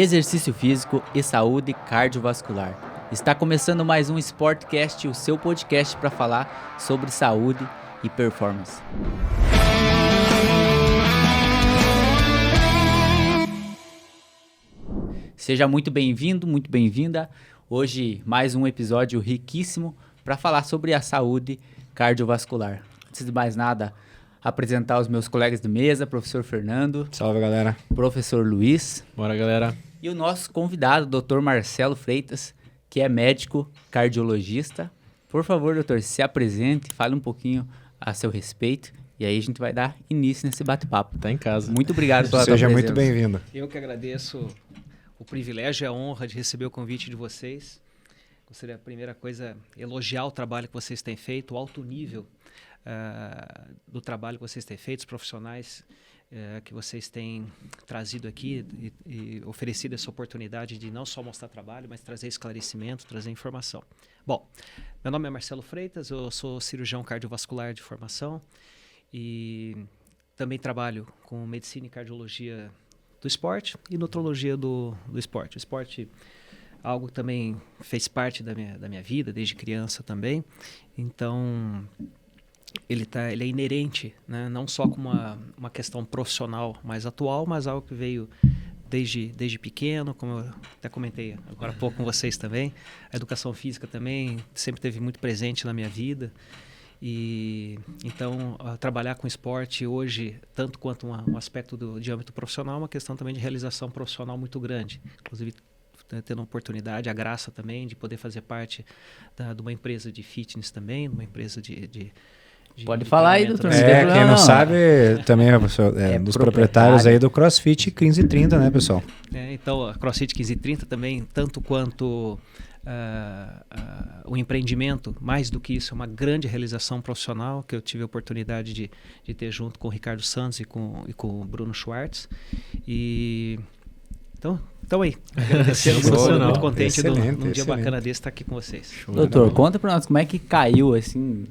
exercício físico e saúde cardiovascular. Está começando mais um Sportcast, o seu podcast para falar sobre saúde e performance. Seja muito bem-vindo, muito bem-vinda. Hoje mais um episódio riquíssimo para falar sobre a saúde cardiovascular. Antes de mais nada, apresentar os meus colegas de mesa, professor Fernando. Salve, galera. Professor Luiz. Bora, galera. E o nosso convidado, Dr. Marcelo Freitas, que é médico cardiologista. Por favor, doutor, se apresente, fale um pouquinho a seu respeito e aí a gente vai dar início nesse bate-papo. Tá em casa. Muito obrigado pela tua Seja presença. muito bem-vindo. Eu que agradeço o privilégio e a honra de receber o convite de vocês. Gostaria, a primeira coisa, elogiar o trabalho que vocês têm feito, o alto nível do trabalho que vocês têm feito, os profissionais que vocês têm trazido aqui e oferecido essa oportunidade de não só mostrar trabalho, mas trazer esclarecimento, trazer informação. Bom, meu nome é Marcelo Freitas, eu sou cirurgião cardiovascular de formação e também trabalho com medicina e cardiologia do esporte e nutrologia do esporte. O esporte algo que também fez parte da minha vida, desde criança também. Então, ele é inerente, né? Não só com uma questão profissional mais atual, mas algo que veio desde pequeno, como eu até comentei agora há pouco com vocês também. A educação física também sempre esteve muito presente na minha vida. E então trabalhar com esporte hoje, tanto quanto um aspecto de âmbito profissional, é uma questão também de realização profissional muito grande. Inclusive, tendo a oportunidade, a graça também de poder fazer parte de uma empresa de fitness também, de uma empresa de Pode falar aí, doutor. Quem não sabe, também é dos proprietários aí do CrossFit 1530, né, pessoal? Então, a CrossFit 1530 também, tanto quanto o empreendimento, mais do que isso, é uma grande realização profissional que eu tive a oportunidade de ter junto com o Ricardo Santos e com o Bruno Schwartz. E então aí, agradecendo, muito contente num dia bacana desse estar aqui com vocês. Doutor, conta pra nós como é que caiu, assim,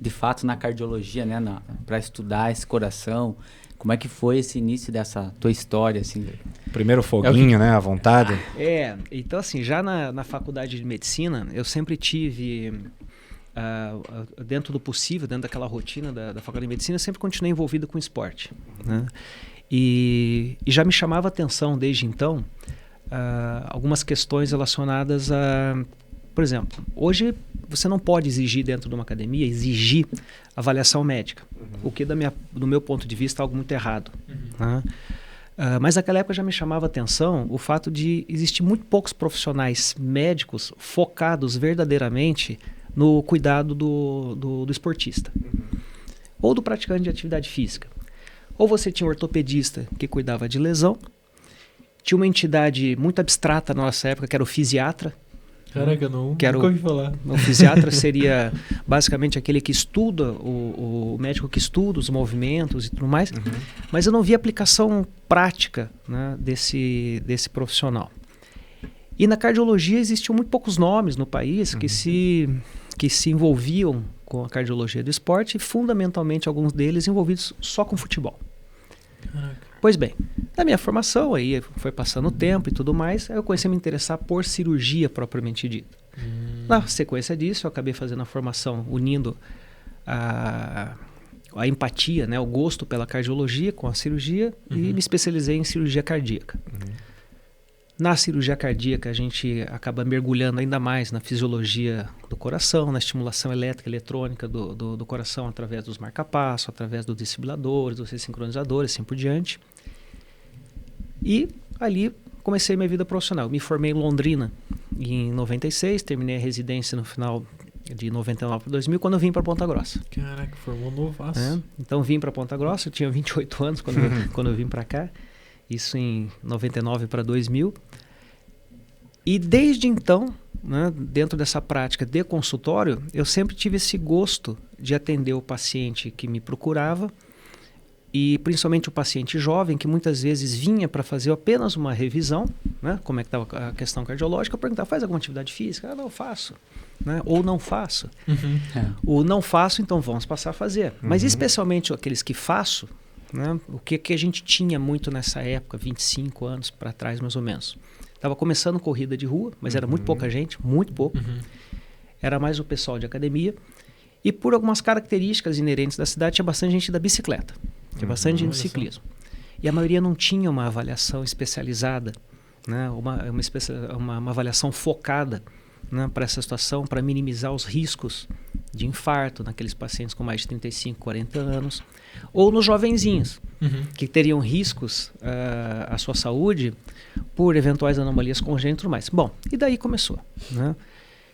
de fato, na cardiologia, né, para estudar esse coração. Como é que foi esse início dessa tua história, assim? Primeiro foguinho, né, à vontade. Então assim, já na faculdade de medicina, eu sempre tive, dentro do possível, dentro daquela rotina da faculdade de medicina, eu sempre continuei envolvido com esporte, né? E já me chamava a atenção desde então algumas questões relacionadas a, por exemplo, hoje você não pode exigir dentro de uma academia, exigir avaliação médica, o que do meu ponto de vista é algo muito errado. Né? Mas naquela época já me chamava a atenção o fato de existir muito poucos profissionais médicos focados verdadeiramente no cuidado do esportista, ou do praticante de atividade física. Ou você tinha um ortopedista que cuidava de lesão, tinha uma entidade muito abstrata na nossa época, que era o fisiatra. Caraca, nunca ouvi falar. O fisiatra seria basicamente aquele que estuda, o médico que estuda os movimentos e tudo mais, mas eu não vi aplicação prática, né, desse profissional. E na cardiologia existiam muito poucos nomes no país que se envolviam com a cardiologia do esporte, e fundamentalmente alguns deles envolvidos só com futebol. Caraca. Pois bem, na minha formação, aí foi passando o tempo e tudo mais, aí eu comecei a me interessar por cirurgia propriamente dita. Na sequência disso, eu acabei fazendo a formação unindo a empatia, né, o gosto pela cardiologia com a cirurgia, e me especializei em cirurgia cardíaca. Na cirurgia cardíaca, a gente acaba mergulhando ainda mais na fisiologia do coração, na estimulação elétrica e eletrônica do coração através dos marca-passo, através dos desfibriladores, dos ressincronizadores, assim por diante. E ali comecei minha vida profissional. Me formei em Londrina em 96, terminei a residência no final de 99 para 2000, quando eu vim para Ponta Grossa. Caraca, formou novaço. Então vim para Ponta Grossa, eu tinha 28 anos quando eu vim para cá. Isso em 99 para 2000. E desde então, né, dentro dessa prática de consultório, eu sempre tive esse gosto de atender o paciente que me procurava, e principalmente o paciente jovem, que muitas vezes vinha para fazer apenas uma revisão, né, como é que estava a questão cardiológica. Eu perguntava: faz alguma atividade física? Não, faço. Né? Ou não faço. O não faço, então vamos passar a fazer. Mas especialmente aqueles que faço, né? O que a gente tinha muito nessa época, 25 anos para trás mais ou menos. Estava começando corrida de rua, mas era muito pouca gente, muito pouco. Era mais o pessoal de academia. E por algumas características inerentes da cidade, tinha bastante gente da bicicleta. Tinha bastante gente do ciclismo. E a maioria não tinha uma avaliação especializada, né? Uma avaliação focada, né, para essa situação, para minimizar os riscos de infarto naqueles pacientes com mais de 35, 40 anos. Ou nos jovenzinhos, que teriam riscos à sua saúde por eventuais anomalias congênitas e tudo mais. Bom, e daí começou, né?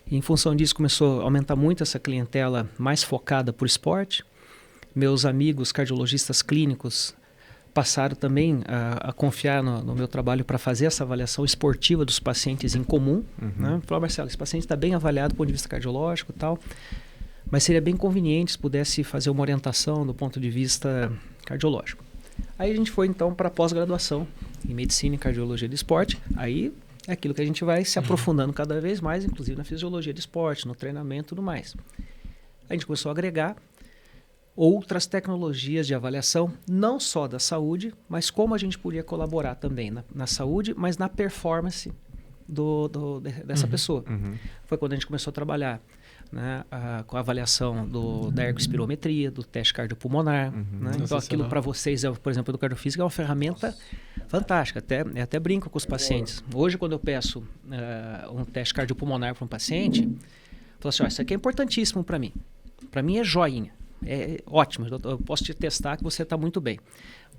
E em função disso começou a aumentar muito essa clientela mais focada por esporte. Meus amigos cardiologistas clínicos passaram também a confiar no meu trabalho para fazer essa avaliação esportiva dos pacientes em comum. Né? Falaram, Marcelo, esse paciente está bem avaliado do ponto de vista cardiológico e tal, mas seria bem conveniente se pudesse fazer uma orientação do ponto de vista cardiológico. Aí a gente foi então para a pós-graduação em Medicina e Cardiologia do Esporte. Aí é aquilo que a gente vai se aprofundando cada vez mais, inclusive na fisiologia do esporte, no treinamento e tudo mais. A gente começou a agregar outras tecnologias de avaliação, não só da saúde, mas como a gente podia colaborar também na saúde, mas na performance dessa pessoa. Foi quando a gente começou a trabalhar, né, com a avaliação da ergospirometria, do teste cardiopulmonar. Né? Então aquilo para vocês, por exemplo, do cardiofísico, é uma ferramenta fantástica. Até brinco com os pacientes. Hoje, quando eu peço um teste cardiopulmonar para um paciente, eu falo assim, isso aqui é importantíssimo para mim. Para mim é joinha. É ótimo, eu posso te testar que você está muito bem.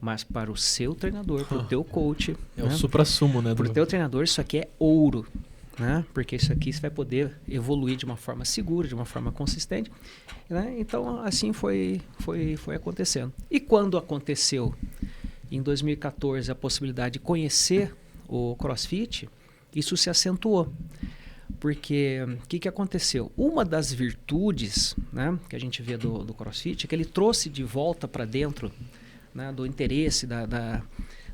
Mas para o seu treinador, para o teu coach... É, né? O suprassumo, né? Para o teu treinador, isso aqui é ouro. Né? Porque isso aqui você vai poder evoluir de uma forma segura, de uma forma consistente. Né? Então, assim foi acontecendo. E quando aconteceu, em 2014, a possibilidade de conhecer o CrossFit, isso se acentuou. Porque o que aconteceu? Uma das virtudes, né, que a gente vê do CrossFit é que ele trouxe de volta para dentro, né, do interesse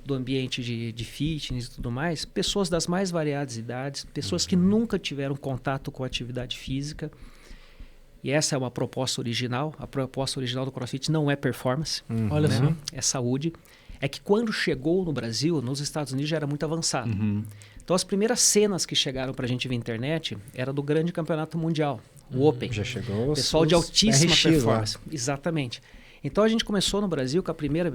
do ambiente de fitness e tudo mais, pessoas das mais variadas idades, pessoas que nunca tiveram contato com atividade física. E essa é uma proposta original. A proposta original do CrossFit não é performance, Olha né? só. É saúde. É que quando chegou no Brasil, nos Estados Unidos já era muito avançado. Então as primeiras cenas que chegaram para a gente via internet era do grande campeonato mundial, o Open. Já chegou. Pessoal de altíssima RX performance. lá. Exatamente. Então a gente começou no Brasil com a primeira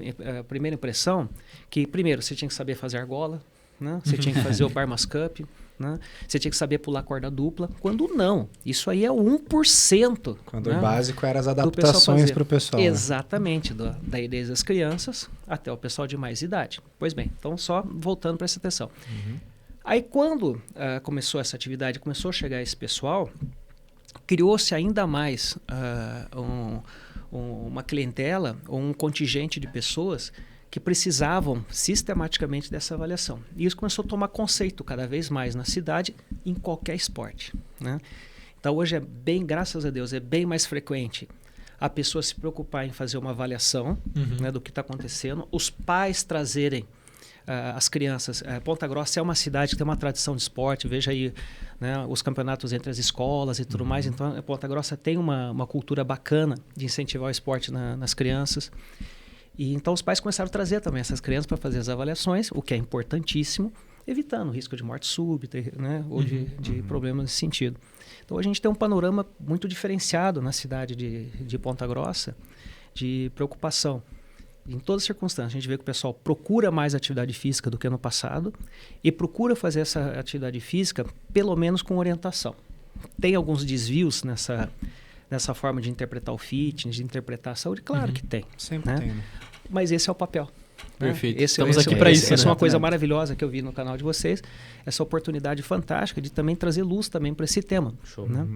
impressão que, primeiro, você tinha que saber fazer argola, né? Você tinha que fazer o bar mascap, né? Você tinha que saber pular corda dupla. Quando não, isso aí é 1%. Quando né? o básico era as adaptações para o pessoal. Exatamente, desde as crianças até o pessoal de mais idade. Pois bem, então só voltando para essa atenção. Aí quando começou essa atividade, começou a chegar esse pessoal, criou-se ainda mais uma clientela ou um contingente de pessoas que precisavam sistematicamente dessa avaliação. E isso começou a tomar conceito cada vez mais na cidade, em qualquer esporte. Né? Então hoje é bem, graças a Deus, é bem mais frequente a pessoa se preocupar em fazer uma avaliação né, do que está acontecendo, os pais trazerem as crianças. Ponta Grossa é uma cidade que tem uma tradição de esporte, veja aí, né, os campeonatos entre as escolas e tudo mais, então Ponta Grossa tem uma cultura bacana de incentivar o esporte nas crianças. E então os pais começaram a trazer também essas crianças para fazer as avaliações, o que é importantíssimo, evitando o risco de morte súbita, né, ou de problemas nesse sentido. Então a gente tem um panorama muito diferenciado na cidade de Ponta Grossa de preocupação. Em todas as circunstâncias, a gente vê que o pessoal procura mais atividade física do que no passado e procura fazer essa atividade física pelo menos com orientação. Tem alguns desvios nessa forma de interpretar o fitness, de interpretar a saúde? Claro que tem. Sempre tem, né? Mas esse é o papel. Perfeito. Né? Estamos aqui para isso. Essa né? é uma coisa maravilhosa que eu vi no canal de vocês. Essa oportunidade fantástica de também trazer luz também para esse tema. Show. Né?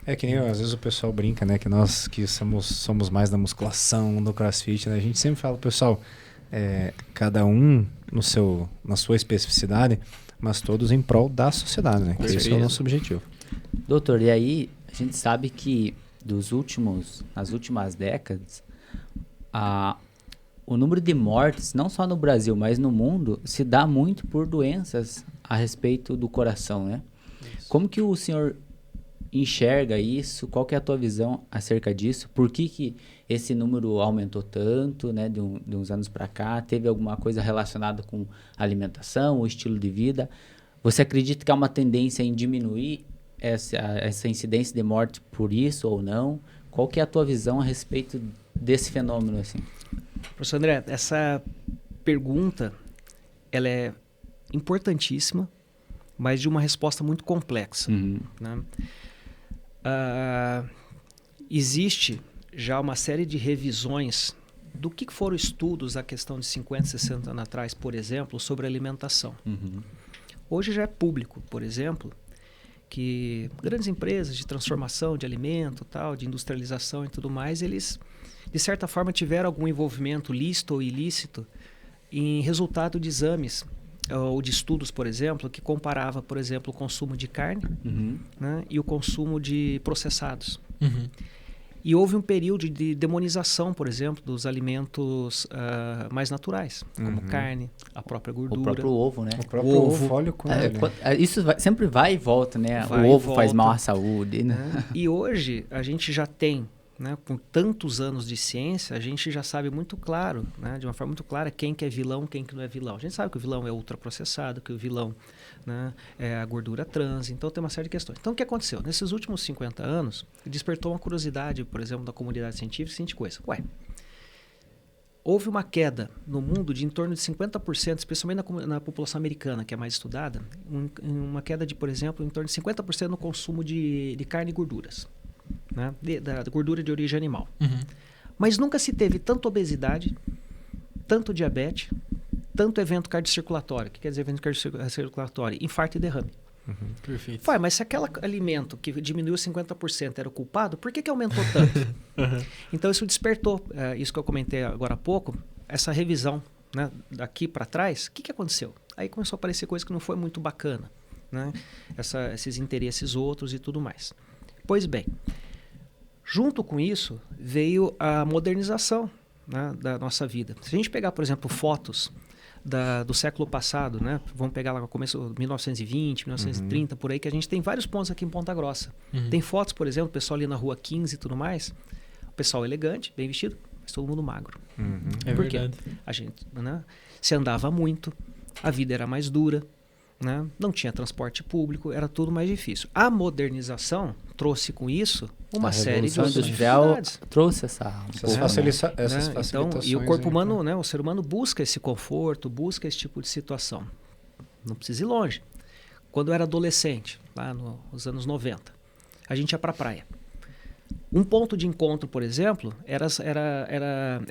É que nem às vezes o pessoal brinca, né? Que nós que somos mais da musculação, do CrossFit, né? A gente sempre fala, pessoal, cada um na sua especificidade, mas todos em prol da sociedade, né? Que esse é o nosso objetivo. Doutor, e aí a gente sabe que nas últimas décadas, o número de mortes, não só no Brasil, mas no mundo, se dá muito por doenças a respeito do coração, né? Isso. Como que o senhor enxerga isso? Qual que é a tua visão acerca disso? Por que esse número aumentou tanto, né, de uns anos para cá? Teve alguma coisa relacionada com alimentação ou estilo de vida? Você acredita que há uma tendência em diminuir essa incidência de morte por isso ou não? Qual que é a tua visão a respeito desse fenômeno, assim? Professor André, essa pergunta, ela é importantíssima, mas de uma resposta muito complexa. Né? Existe já uma série de revisões do que foram estudos a questão de 50, 60 anos atrás, por exemplo, sobre alimentação. Hoje já é público, por exemplo, que grandes empresas de transformação de alimento, tal, de industrialização e tudo mais, eles, de certa forma, tiveram algum envolvimento lícito ou ilícito em resultado de exames ou de estudos, por exemplo, que comparava, por exemplo, o consumo de carne né, e o consumo de processados. E houve um período de demonização, por exemplo, dos alimentos mais naturais, como carne, a própria gordura. O próprio ovo, né? O próprio ovo, óleo com ele. Isso sempre vai e volta, né? Vai o ovo e faz volta, mal à saúde, né? E hoje a gente já tem, né, com tantos anos de ciência, a gente já sabe muito claro, né, de uma forma muito clara, quem que é vilão, quem que não é vilão. A gente sabe que o vilão é ultraprocessado, que o vilão, né, é a gordura trans, então tem uma série de questões. Então o que aconteceu? Nesses últimos 50 anos, despertou uma curiosidade, por exemplo, da comunidade científica, a seguinte coisa. Houve uma queda no mundo de em torno de 50%, especialmente na população americana, que é mais estudada, uma queda de, por exemplo, em torno de 50% no consumo de carne e gorduras. Né? Da gordura de origem animal. Mas nunca se teve tanta obesidade, tanto diabetes, tanto evento cardiocirculatório. O que quer dizer evento cardiocirculatório? Infarto e derrame. Perfeito. Mas se aquele alimento que diminuiu 50% era o culpado, por que aumentou tanto? Então isso despertou, isso que eu comentei agora há pouco, essa revisão, né, daqui para trás. O que aconteceu? Aí começou a aparecer coisa que não foi muito bacana, né? Esses interesses outros e tudo mais. Pois bem, junto com isso veio a modernização, né, da nossa vida. Se a gente pegar, por exemplo, fotos do século passado, né, vamos pegar lá no começo de 1920, 1930, por aí, que a gente tem vários pontos aqui em Ponta Grossa. Tem fotos, por exemplo, o pessoal ali na Rua 15 e tudo mais, o pessoal elegante, bem vestido, mas todo mundo magro. É Por quê? verdade. A gente, né, se andava muito, a vida era mais dura, né? Não tinha transporte público, era tudo mais difícil. A modernização trouxe com isso uma série de outras dificuldades. Trouxe essas facilitações. Então, e o corpo humano, né, o ser humano busca esse conforto, busca esse tipo de situação. Não precisa ir longe. Quando eu era adolescente, lá nos anos 90, a gente ia para a praia. Um ponto de encontro, por exemplo, era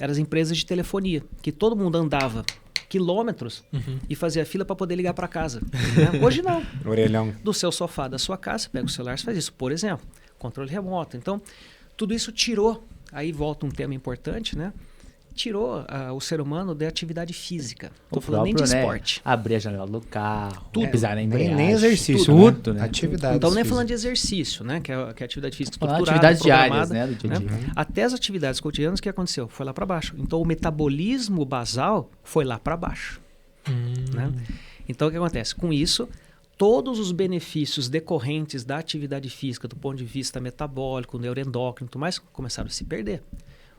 as empresas de telefonia, que todo mundo andava quilômetros e fazia fila para poder ligar para casa. Né? Hoje não. Orelhão. Do seu sofá da sua casa, você pega o celular e faz isso. Por exemplo, controle remoto. Então, tudo isso tirou, aí volta um tema importante, né? Tirou o ser humano da atividade física. Estou falando nem de esporte. Abrir a janela do carro, Tudo. pisar na embreagem. Nem exercício, tudo, né? Atividade. Então, nem falando de exercício, né? Que é atividade física estruturada, atividades diárias, programada, né? Do dia a dia. Até as atividades cotidianas, o que aconteceu? Foi lá para baixo. Então, o metabolismo basal foi lá para baixo. Né? Então, o que acontece? Com isso, todos os benefícios decorrentes da atividade física, do ponto de vista metabólico, neuroendócrino e tudo mais, começaram a se perder.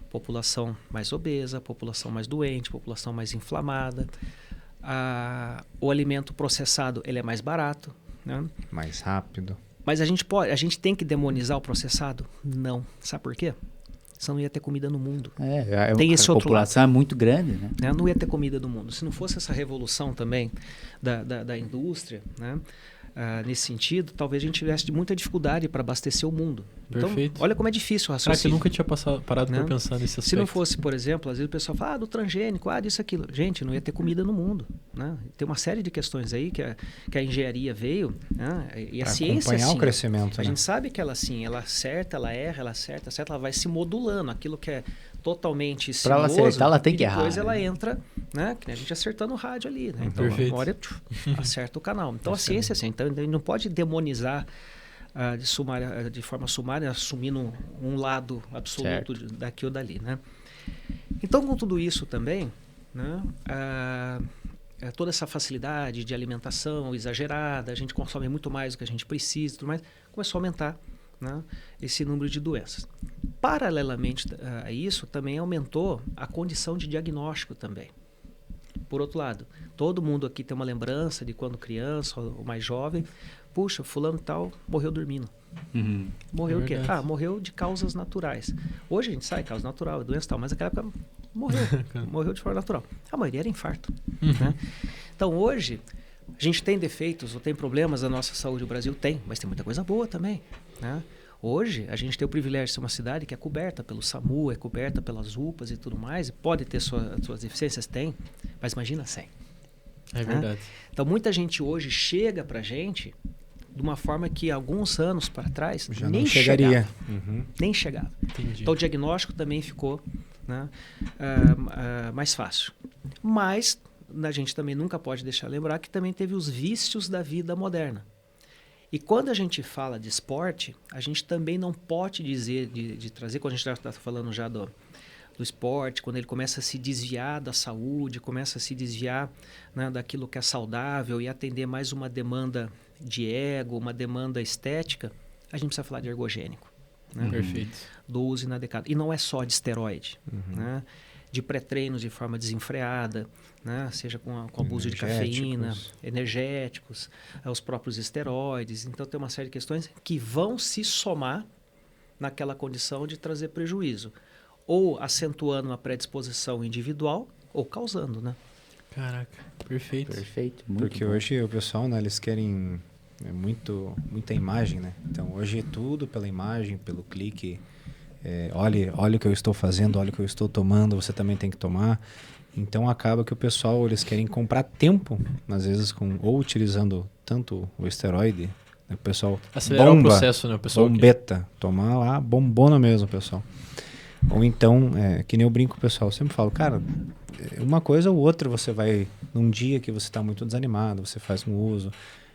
População mais obesa, população mais doente, população mais inflamada. O alimento processado, ele é mais barato, né? Mais rápido. Mas a gente tem que demonizar o processado? Não. Sabe por quê? Senão não ia ter comida no mundo. Tem esse outro lado. A população é muito grande, né? Não ia ter comida no mundo. Se não fosse essa revolução também da indústria, né? Nesse sentido, talvez a gente tivesse muita dificuldade para abastecer o mundo. Então, Perfeito. olha como é difícil o Cara, que raciocínio. eu nunca tinha parado Né? para pensar nesse aspecto. Se não fosse, por exemplo, às vezes o pessoal fala do transgênico, disso, aquilo. Gente, não ia ter comida no mundo. Né? Tem uma série de questões aí que a engenharia veio, né? E a ciência, acompanhar assim, o crescimento. a Né? gente sabe que ela, assim, ela acerta, ela erra, ela acerta, ela vai se modulando. Aquilo que é totalmente Pra ela sinuoso, acertar, ela tem que depois errar, ela né? entra, né? Que nem a gente acertando o rádio ali, né? Então, Perfeito. uma hora acerta o canal. Então, a ciência é assim. Então, a gente não pode demonizar de forma sumária, assumindo um lado absoluto daqui ou dali, né? Então, com tudo isso também, né? Toda essa facilidade de alimentação exagerada, a gente consome muito mais do que a gente precisa e tudo mais, começou a aumentar, né, esse número de doenças. Paralelamente a isso, também aumentou a condição de diagnóstico também. Por outro lado, todo mundo aqui tem uma lembrança de quando criança ou mais jovem, puxa, fulano tal morreu dormindo. Morreu o quê? verdade. Morreu de causas naturais. Hoje a gente sabe, causa natural, doença tal, mas naquela época morreu de forma natural. A maioria era infarto. Né? Então hoje, a gente tem defeitos ou tem problemas na nossa saúde, o Brasil tem, mas tem muita coisa boa também. Né? Hoje, a gente tem o privilégio de ser uma cidade que é coberta pelo SAMU, é coberta pelas UPAs e tudo mais, e pode ter suas deficiências, tem, mas imagina sem. É verdade. Então, muita gente hoje chega pra gente de uma forma que alguns anos para trás Já nem não chegaria. chegava. Nem chegava. Entendi. Então, o diagnóstico também ficou, né, mais fácil. Mas a gente também nunca pode deixar de lembrar que também teve os vícios da vida moderna. E quando a gente fala de esporte, a gente também não pode dizer, de trazer, quando a gente está falando já do esporte, quando ele começa a se desviar da saúde, começa a se desviar, né, daquilo que é saudável e atender mais uma demanda de ego, uma demanda estética, a gente precisa falar de ergogênico. Né? Perfeito. Do uso inadequado. E não é só de esteroide, né? De pré-treinos de forma desenfreada, né? Seja com abuso de cafeína, energéticos, os próprios esteroides. Então tem uma série de questões que vão se somar naquela condição de trazer prejuízo. Ou acentuando uma predisposição individual ou causando, né? Caraca, perfeito. Perfeito, muito Porque bom. hoje o pessoal, né, eles querem muita imagem, né? Então hoje é tudo pela imagem, pelo clique. Olha o que eu estou fazendo, olha o que eu estou tomando, você também tem que tomar. Então acaba que o pessoal, eles querem comprar tempo, às vezes ou utilizando tanto o esteroide, né? O pessoal Acelerar o processo, né? O pessoal bombeta, tomar lá, bombona mesmo, pessoal. Ou então, que nem eu brinco com o pessoal, eu sempre falo, cara, uma coisa ou outra você vai, num dia que você está muito desanimado, você faz um uso.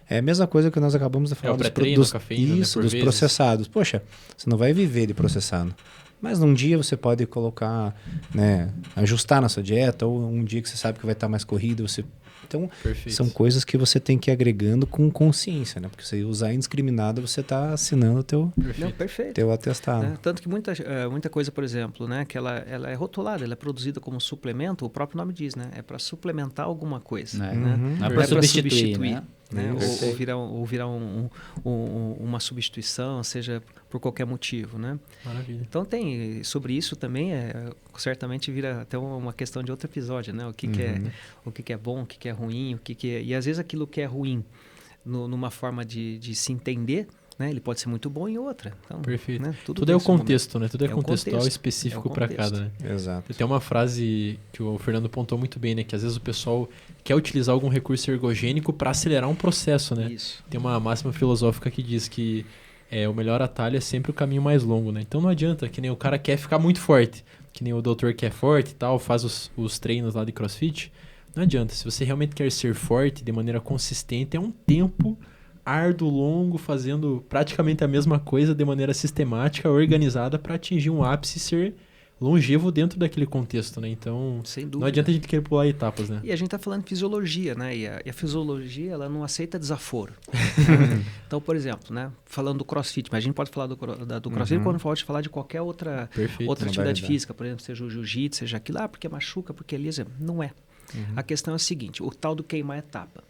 É a mesma coisa que nós acabamos de falar o pré-treino, cafeína, né, por dos vezes. processados. Poxa, você não vai viver de processado. Mas num dia você pode colocar, né, ajustar na sua dieta, ou um dia que você sabe que vai estar mais corrido, você... Então, Perfeito. são coisas que você tem que ir agregando com consciência, né? Porque se usar indiscriminado, você está assinando o Perfeito. teu atestado. Né? Tanto que muita coisa, por exemplo, né, que ela é rotulada, ela é produzida como suplemento, o próprio nome diz, né? É para suplementar alguma coisa. Né? Né? Não é Não para é pra substituir, né? Né? Isso. Ou virar uma substituição, seja por qualquer motivo, né? Maravilha. Então sobre isso também certamente vira até uma questão de outro episódio, né? O que é bom, o que é ruim, e às vezes aquilo que é ruim numa forma de se entender, né? Ele pode ser muito bom em outra. Então, Perfeito. Né? Tudo é o contexto, né? Tudo é É o contextual contexto. específico É o para contexto. cada, né? Exato. Tem uma frase que o Fernando pontuou muito bem, né? Que às vezes o pessoal quer utilizar algum recurso ergogênico para acelerar um processo, né? Isso. Tem uma máxima filosófica que diz que o melhor atalho é sempre o caminho mais longo, né? Então não adianta, que nem o cara quer ficar muito forte, que nem o doutor que é forte e tal, faz os treinos lá de CrossFit. Não adianta, se você realmente quer ser forte de maneira consistente, é um tempo árduo, longo, fazendo praticamente a mesma coisa de maneira sistemática, organizada, para atingir um ápice e ser longevo dentro daquele contexto, né? Então, Sem dúvida. não adianta a gente querer pular etapas, né? E a gente está falando de fisiologia, né? E a fisiologia, ela não aceita desaforo. Então, por exemplo, né? Falando do CrossFit, mas a gente pode falar do CrossFit quando pode falar de qualquer outra Perfeito. atividade Modalidade. física, por exemplo, seja o jiu-jitsu, seja aquilo, porque machuca, porque lisa. Não é. A questão é a seguinte, o tal do queimar etapa.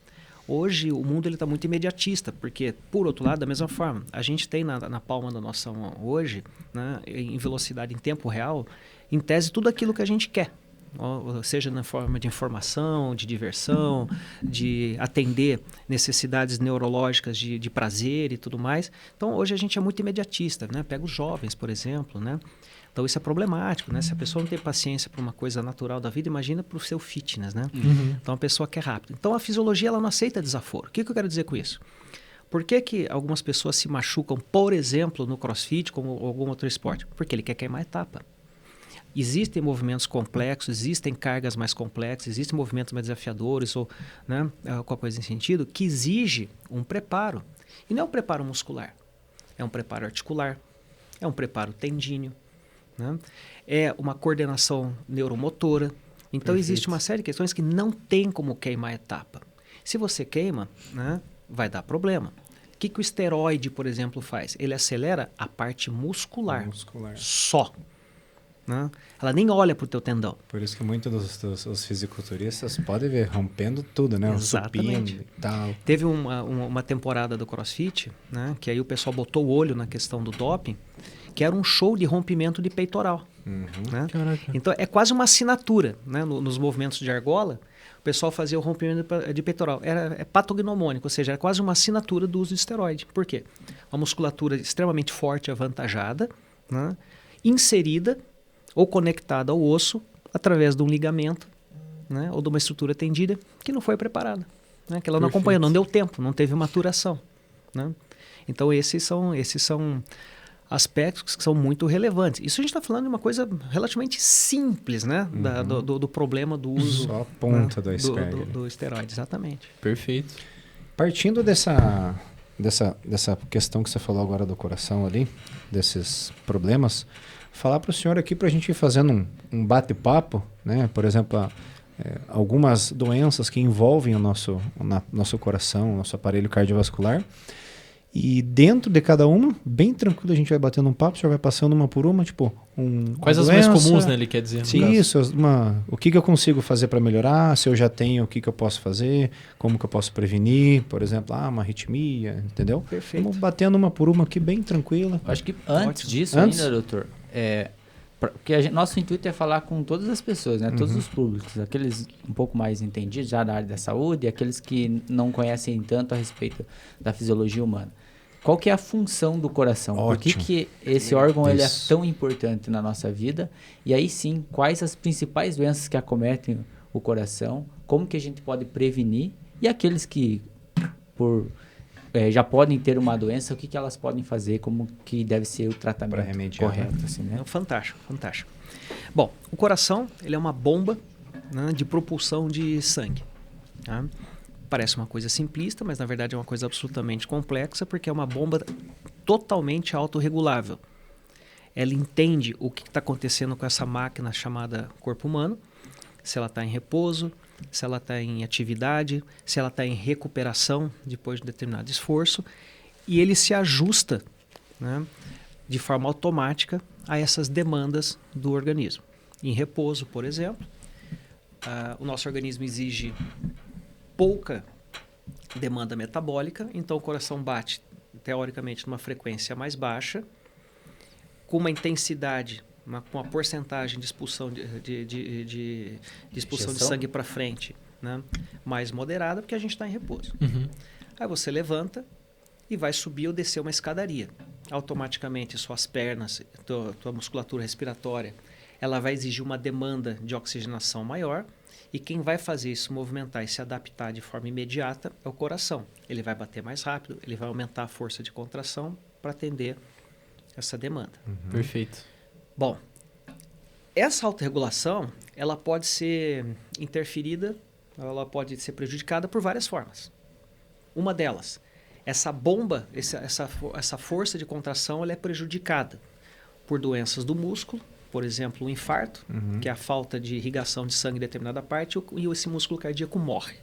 Hoje o mundo está muito imediatista, porque, por outro lado, da mesma forma, a gente tem na palma da nossa mão hoje, né, em velocidade, em tempo real, em tese, tudo aquilo que a gente quer. Seja na forma de informação, de diversão, de atender necessidades neurológicas de prazer e tudo mais. Então, hoje a gente é muito imediatista, né? Pega os jovens, por exemplo, né? Então, isso é problemático, né? Se a pessoa não tem paciência para uma coisa natural da vida, imagina para o seu fitness, né? Então, a pessoa quer rápido. Então, a fisiologia, ela não aceita desaforo. O que eu quero dizer com isso? Por que algumas pessoas se machucam, por exemplo, no CrossFit, como algum outro esporte? Porque ele quer queimar etapa. Existem movimentos complexos, existem cargas mais complexas, existem movimentos mais desafiadores, ou, né, qualquer coisa nesse sentido, que exige um preparo. E não é um preparo muscular, é um preparo articular, é um preparo tendíneo, né? É uma coordenação neuromotora. Então, Perfeito. existe uma série de questões que não tem como queimar etapa. Se você queima, né, vai dar problema. O que o esteroide, por exemplo, faz? Ele acelera a parte muscular. Muscular. Só. Né? Ela nem olha para o teu tendão. Por isso que muitos dos fisiculturistas podem ver rompendo tudo, né? O Exatamente. supino e tal. Teve uma temporada do CrossFit, né? Que aí o pessoal botou o olho na questão do doping, que era um show de rompimento de peitoral. Né? Caraca. Então é quase uma assinatura, né? Nos movimentos de argola, o pessoal fazia o rompimento de peitoral. É patognomônico, ou seja, era quase uma assinatura do uso de esteroide. Por quê? Uma musculatura extremamente forte e avantajada, né? Inserida ou conectada ao osso através de um ligamento, né? Ou de uma estrutura tendida que não foi preparada, né? Que ela não acompanhou, não deu tempo, não teve maturação, né? Então esses são aspectos que são muito relevantes. Isso a gente está falando de uma coisa relativamente simples, né? Do problema do uso, Só a ponta, né? Do iceberg. do esteroide, exatamente. Perfeito. Partindo dessa questão que você falou agora do coração ali, desses problemas, falar para o senhor aqui para a gente ir fazendo um bate-papo, né? Por exemplo, algumas doenças que envolvem o nosso coração, o nosso aparelho cardiovascular. E dentro de cada uma, bem tranquilo, a gente vai batendo um papo, o senhor vai passando uma por uma, tipo, quais as mais comuns, né, ele quer dizer? Sim, isso, o que eu consigo fazer para melhorar, se eu já tenho, o que eu posso fazer, como que eu posso prevenir, por exemplo, uma arritmia, entendeu? Perfeito. Vamos batendo uma por uma aqui, bem tranquila. Acho que antes disso ainda, doutor, porque nosso intuito é falar com todas as pessoas, né? Todos os públicos, aqueles um pouco mais entendidos já da área da saúde e aqueles que não conhecem tanto a respeito da fisiologia humana. Qual que é a função do coração? Ótimo. Por que esse órgão ele é tão importante na nossa vida? E aí sim, quais as principais doenças que acometem o coração? Como que a gente pode prevenir? E aqueles que já podem ter uma doença, o que elas podem fazer? Como que deve ser o tratamento correto? Assim, né? Fantástico, fantástico. Bom, o coração ele é uma bomba, né, de propulsão de sangue. Tá? Parece uma coisa simplista, mas na verdade é uma coisa absolutamente complexa, porque é uma bomba totalmente autorregulável. Ela entende o que está acontecendo com essa máquina chamada corpo humano, se ela está em repouso, se ela está em atividade, se ela está em recuperação depois de um determinado esforço, e ele se ajusta, né, de forma automática a essas demandas do organismo. Em repouso, por exemplo, o nosso organismo exige pouca demanda metabólica, então o coração bate, teoricamente, numa frequência mais baixa, com uma intensidade, com uma porcentagem de expulsão de expulsão de sangue para frente, né, mais moderada, porque a gente está em repouso. Aí você levanta e vai subir ou descer uma escadaria. Automaticamente suas pernas, tua musculatura respiratória, ela vai exigir uma demanda de oxigenação maior. E quem vai fazer isso movimentar e se adaptar de forma imediata é o coração. Ele vai bater mais rápido, ele vai aumentar a força de contração para atender essa demanda. Perfeito. Bom, essa autorregulação, ela pode ser interferida, ela pode ser prejudicada por várias formas. Uma delas, essa bomba, essa força de contração, ela é prejudicada por doenças do músculo, por exemplo, o infarto, que é a falta de irrigação de sangue em determinada parte, e esse músculo cardíaco morre.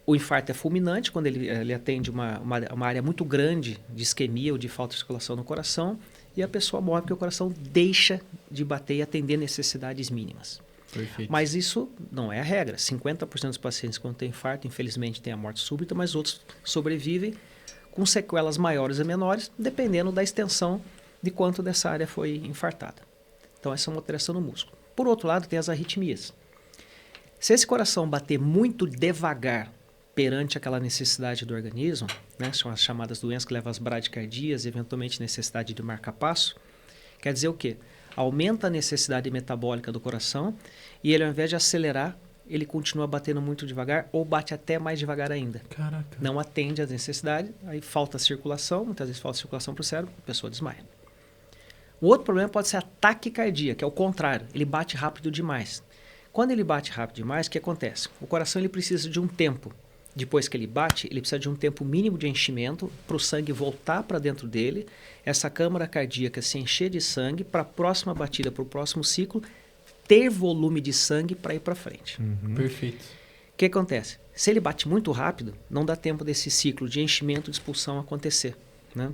O infarto é fulminante, quando ele atende uma área muito grande de isquemia ou de falta de circulação no coração, e a pessoa morre porque o coração deixa de bater e atender necessidades mínimas. Perfeito. Mas isso não é a regra. 50% dos pacientes, quando tem infarto, infelizmente, têm a morte súbita, mas outros sobrevivem com sequelas maiores e menores, dependendo da extensão de quanto dessa área foi infartada. Então, essa é uma alteração no músculo. Por outro lado, tem as arritmias. Se esse coração bater muito devagar perante aquela necessidade do organismo, né, são as chamadas doenças que levam às bradicardias, eventualmente necessidade de marca-passo, quer dizer o quê? Aumenta a necessidade metabólica do coração e ele, ao invés de acelerar, ele continua batendo muito devagar ou bate até mais devagar ainda. Caraca. Não atende às necessidades, aí falta circulação, muitas vezes falta circulação para o cérebro, a pessoa desmaia. O outro problema pode ser a taquicardia, que é o contrário, ele bate rápido demais. Quando ele bate rápido demais, o que acontece? O coração ele precisa de um tempo. Depois que ele bate, ele precisa de um tempo mínimo de enchimento para o sangue voltar para dentro dele, essa câmara cardíaca se encher de sangue para a próxima batida, para o próximo ciclo, ter volume de sangue para ir para frente. Perfeito. O que acontece? Se ele bate muito rápido, não dá tempo desse ciclo de enchimento e de expulsão acontecer, né?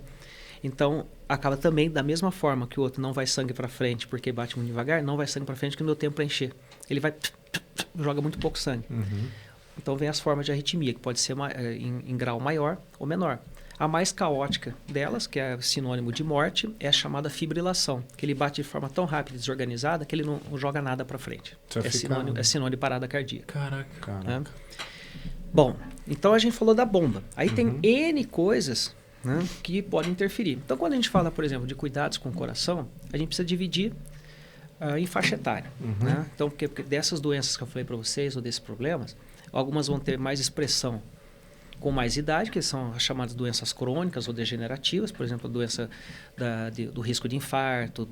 Então, acaba também da mesma forma que o outro não vai sangue para frente porque bate muito devagar, não vai sangue para frente que não deu tempo para encher. Ele vai joga muito pouco sangue. Então vem as formas de arritmia, que pode ser em grau maior ou menor. A mais caótica delas, que é sinônimo de morte, é a chamada fibrilação, que ele bate de forma tão rápida e desorganizada que ele não joga nada para frente. É sinônimo de parada cardíaca. Caraca. Né? Bom, então a gente falou da bomba. Aí tem N coisas, né, que podem interferir. Então quando a gente fala, por exemplo, de cuidados com o coração, a gente precisa dividir em faixa etária. Né? Então, porque dessas doenças que eu falei para vocês, ou desses problemas, algumas vão ter mais expressão com mais idade, que são as chamadas doenças crônicas ou degenerativas, por exemplo, a doença do risco de infarto,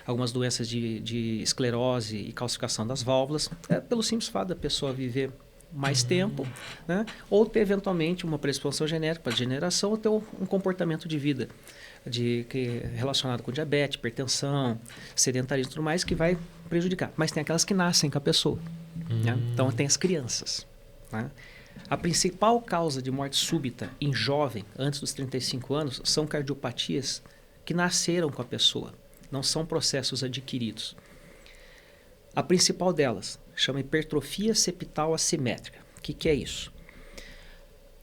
algumas doenças de esclerose e calcificação das válvulas, pelo simples fato da pessoa viver mais tempo, né? Ou ter eventualmente uma predisposição genética para degeneração, ou ter um comportamento de vida relacionado com diabetes, hipertensão, sedentarismo e tudo mais, que vai prejudicar. Mas tem aquelas que nascem com a pessoa. Né? Então tem as crianças. Né? A principal causa de morte súbita em jovem, antes dos 35 anos, são cardiopatias que nasceram com a pessoa. Não são processos adquiridos. A principal delas chama hipertrofia septal assimétrica. O que é isso?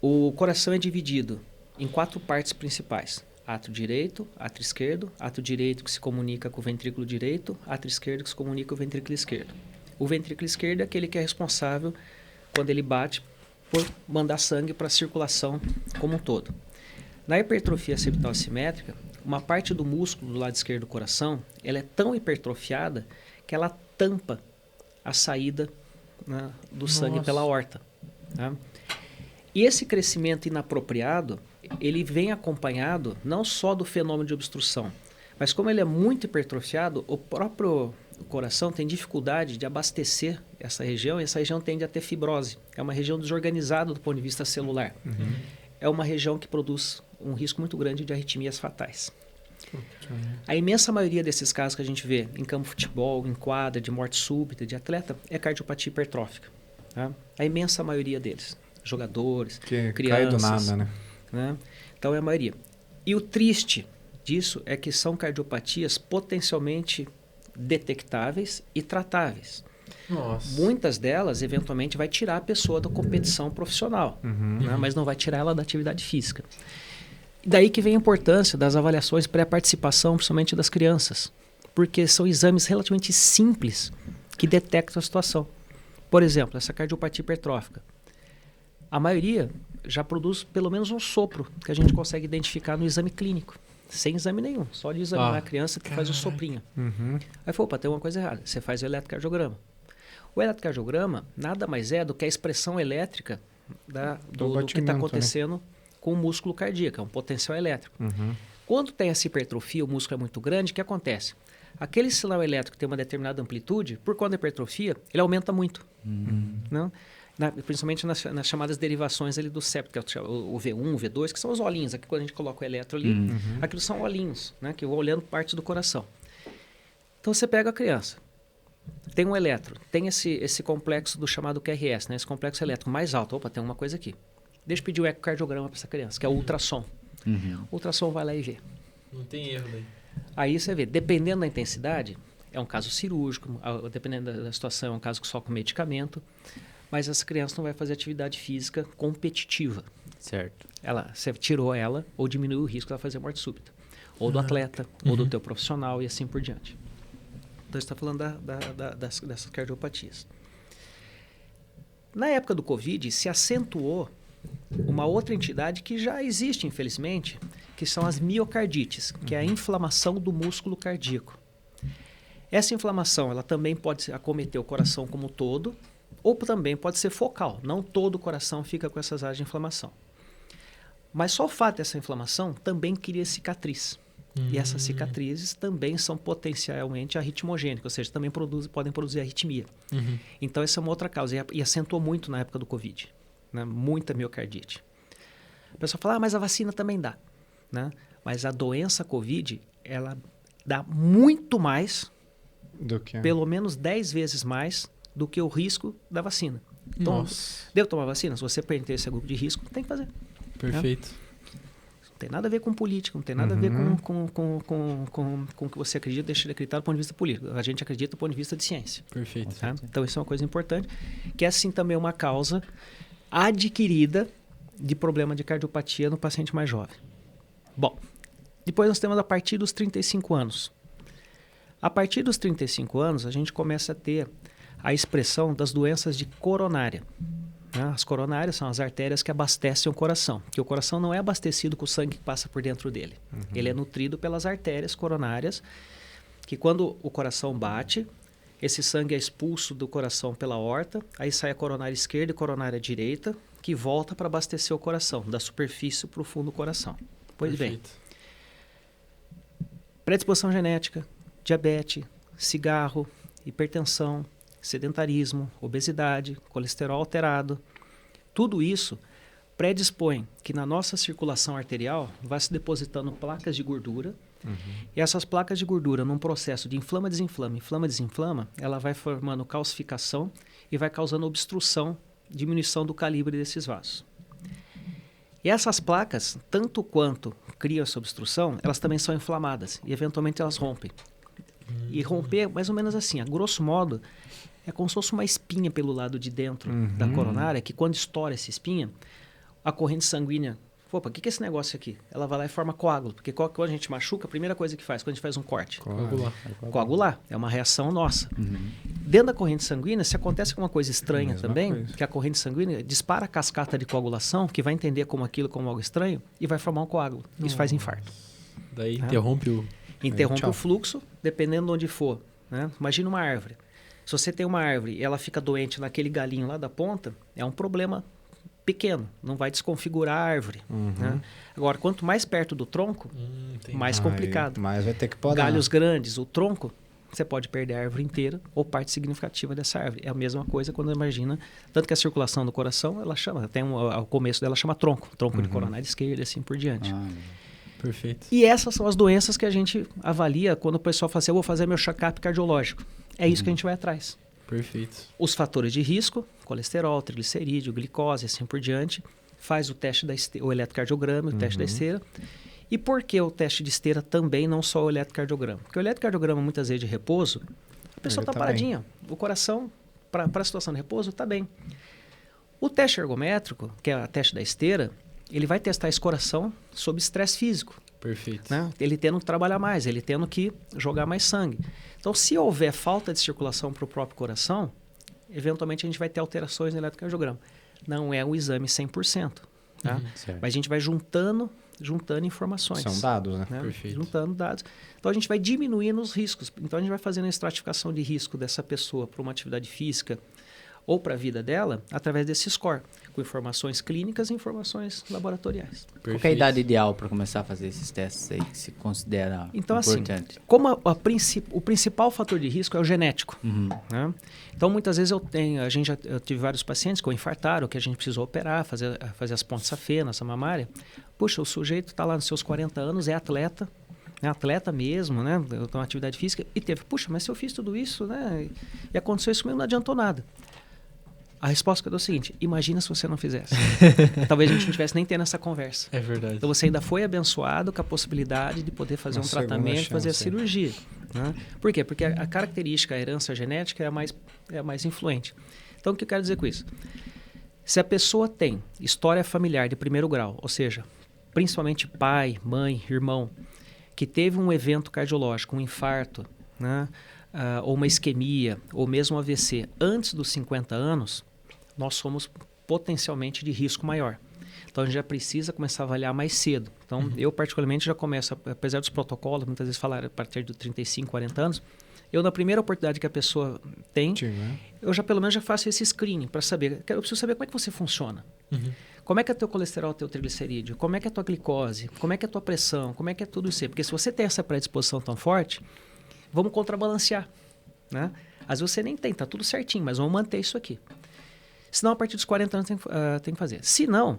O coração é dividido em 4 partes principais. Átrio direito, átrio direito que se comunica com o ventrículo direito, átrio esquerdo que se comunica com o ventrículo esquerdo. O ventrículo esquerdo é aquele que é responsável, quando ele bate, por mandar sangue para a circulação como um todo. Na hipertrofia septal assimétrica, uma parte do músculo do lado esquerdo do coração, ela é tão hipertrofiada que ela tampa a saída, né, do sangue pela aorta. Né? E esse crescimento inapropriado, ele vem acompanhado não só do fenômeno de obstrução, mas como ele é muito hipertrofiado, o próprio coração tem dificuldade de abastecer essa região, e essa região tende a ter fibrose. É uma região desorganizada do ponto de vista celular. É uma região que produz um risco muito grande de arritmias fatais. A imensa maioria desses casos que a gente vê em campo de futebol, em quadra, de morte súbita, de atleta, é cardiopatia hipertrófica. Tá? A imensa maioria deles. Jogadores, que crianças. Cai do nada, né? Então é a maioria. E o triste disso é que são cardiopatias potencialmente detectáveis e tratáveis. Nossa. Muitas delas, eventualmente, vai tirar a pessoa da competição profissional, né? Mas não vai tirar ela da atividade física. Daí que vem a importância das avaliações pré-participação, principalmente das crianças, porque são exames relativamente simples que detectam a situação. Por exemplo, essa cardiopatia hipertrófica. A maioria já produz pelo menos um sopro que a gente consegue identificar no exame clínico, sem exame nenhum, só de examinar a criança que faz o soprinho. Aí falou, opa, tem uma coisa errada, você faz o eletrocardiograma. O eletrocardiograma nada mais é do que a expressão elétrica do que está acontecendo, né, com o músculo cardíaco, é um potencial elétrico. Quando tem essa hipertrofia, o músculo é muito grande, o que acontece? Aquele sinal elétrico que tem uma determinada amplitude, por conta da hipertrofia, ele aumenta muito. Né? Principalmente nas chamadas derivações ali do septo, que é o V1, o V2, que são os olhinhos. Aqui quando a gente coloca o eletro ali, aquilo são olhinhos, né, que vão olhando parte do coração. Então você pega a criança, tem um eletro, tem esse complexo do chamado QRS, né, esse complexo elétrico mais alto. Opa, tem uma coisa aqui. Deixa eu pedir o ecocardiograma para essa criança, que é o ultrassom. O ultrassom vai lá e vê. Não tem erro daí. Aí você vê, dependendo da intensidade, é um caso cirúrgico, dependendo da situação, é um caso só com medicamento, mas essa criança não vai fazer atividade física competitiva. Certo. Você tirou ela ou diminuiu o risco de ela fazer morte súbita. Ou do atleta, ou do teu profissional e assim por diante. Então, a gente está falando dessas cardiopatias. Na época do Covid, se acentuou uma outra entidade que já existe, infelizmente, que são as miocardites, que é a inflamação do músculo cardíaco. Essa inflamação, ela também pode acometer o coração como um todo, ou também pode ser focal. Não todo o coração fica com essas áreas de inflamação. Mas só o fato dessa inflamação também cria cicatriz. E essas cicatrizes também são potencialmente arritmogênicas, ou seja, também podem produzir arritmia. Então, essa é uma outra causa. E acentuou muito na época do Covid. Né? Muita miocardite. A pessoa fala, mas a vacina também dá. Né? Mas a doença Covid, ela dá muito mais, do que pelo menos 10 vezes mais, do que o risco da vacina. Nossa, Devo tomar vacina? Se você pertence a grupo de risco, tem que fazer. perfeito. Não tem nada a ver com política, não tem nada a ver com o que você acredita, deixa de acreditar do ponto de vista político. A gente acredita do ponto de vista de ciência. Perfeito. Tá? Então, isso é uma coisa importante, que é, sim, também uma causa adquirida de problema de cardiopatia no paciente mais jovem. Bom, depois nós temos a partir dos 35 anos. A partir dos 35 anos, a gente começa a ter a expressão das doenças de coronária. Né? As coronárias são as artérias que abastecem o coração, que o coração não é abastecido com o sangue que passa por dentro dele. Ele é nutrido pelas artérias coronárias, que quando o coração bate, esse sangue é expulso do coração pela aorta, aí sai a coronária esquerda e a coronária direita, que volta para abastecer o coração, da superfície para o fundo do coração. Pois bem, Perfeito. predisposição genética, diabetes, cigarro, hipertensão, sedentarismo, obesidade, colesterol alterado, tudo isso predispõe que na nossa circulação arterial vai se depositando placas de gordura, e essas placas de gordura, num processo de inflama, desinflama, inflama, desinflama, ela vai formando calcificação e vai causando obstrução, diminuição do calibre desses vasos. E essas placas, tanto quanto criam essa obstrução, elas também são inflamadas e eventualmente elas rompem. E romper, mais ou menos assim, a grosso modo, é como se fosse uma espinha pelo lado de dentro da coronária, que quando estoura essa espinha, a corrente sanguínea... Opa, o que é esse negócio aqui? Ela vai lá e forma coágulo, porque quando a gente machuca, a primeira coisa que faz, quando a gente faz um corte, Coagular. coagular, é uma reação nossa. Dentro da corrente sanguínea, se acontece alguma coisa estranha Mesma também, coisa. que a corrente sanguínea dispara a cascata de coagulação, que vai entender como aquilo como algo estranho, e vai formar um coágulo. Isso faz infarto. Daí interrompe o... Interrompe tchau. o fluxo, dependendo de onde for. Né? Imagina uma árvore. Se você tem uma árvore e ela fica doente naquele galinho lá da ponta, é um problema pequeno, não vai desconfigurar a árvore. Né? Agora, quanto mais perto do tronco, entendi. mais complicado. Mas vai ter que podar. Galhos grandes, o tronco, você pode perder a árvore inteira ou parte significativa dessa árvore. É a mesma coisa quando imagina, tanto que a circulação do coração, ela chama, ao começo dela chama tronco de coronária esquerda e assim por diante. Perfeito. E essas são as doenças que a gente avalia quando o pessoal fala assim, eu vou fazer meu check-up cardiológico. É isso que a gente vai atrás. Perfeito. Os fatores de risco, colesterol, triglicerídeo, glicose, assim por diante. Faz o teste o eletrocardiograma, o teste da esteira. E por que o teste de esteira também, não só o eletrocardiograma? Porque o eletrocardiograma, muitas vezes de repouso, a pessoa Ele está tá paradinha. O coração, para a situação de repouso, está bem. O teste ergométrico, que é o teste da esteira, ele vai testar esse coração sob estresse físico. Perfeito. Né? Ele tendo que trabalhar mais, ele tendo que jogar mais sangue. Então, se houver falta de circulação para o próprio coração, eventualmente a gente vai ter alterações no eletrocardiograma. Não é o exame 100%. Tá? Mas a gente vai juntando informações. São dados, né? Perfeito. Juntando dados. Então, a gente vai diminuindo os riscos. Então, a gente vai fazendo a estratificação de risco dessa pessoa para uma atividade física ou para a vida dela através desse score, com informações clínicas e informações laboratoriais. Qual que é a idade ideal para começar a fazer esses testes aí que se considera Então, importante? assim, como o principal fator de risco é o genético. Né? Então, muitas vezes eu tive vários pacientes que infartaram, que a gente precisou operar, fazer as pontes safenas, a mamária. Puxa, o sujeito está lá nos seus 40 anos, é atleta, né? Atleta mesmo, né? Eu tenho uma atividade física e teve, puxa, mas se eu fiz tudo isso, né? E aconteceu isso mesmo, não adiantou nada. A resposta que eu dou é o seguinte, imagina se você não fizesse. Talvez a gente não tivesse nem tendo essa conversa. É verdade. Então você ainda foi abençoado com a possibilidade de poder fazer Uma um tratamento, segunda fazer a chance. cirurgia. Né? Por quê? Porque a característica, a herança genética é a mais influente. Então o que eu quero dizer com isso? Se a pessoa tem história familiar de primeiro grau, ou seja, principalmente pai, mãe, irmão, que teve um evento cardiológico, um infarto, né? Ou uma isquemia, ou mesmo um AVC antes dos 50 anos, nós somos potencialmente de risco maior. Então, a gente já precisa começar a avaliar mais cedo. Então, eu particularmente já começo, apesar dos protocolos, muitas vezes falar a partir de 35, 40 anos, eu na primeira oportunidade que a pessoa tem, eu já pelo menos já faço esse screening para saber, eu preciso saber como é que você funciona. Como é que é teu colesterol, teu triglicerídeo, como é que é a tua glicose, como é que é a tua pressão, como é que é tudo isso aí. Porque se você tem essa predisposição tão forte, vamos contrabalancear. Né? Às vezes você nem tem, tá tudo certinho, mas vamos manter isso aqui. Se não, a partir dos 40 anos tem que fazer. Se não,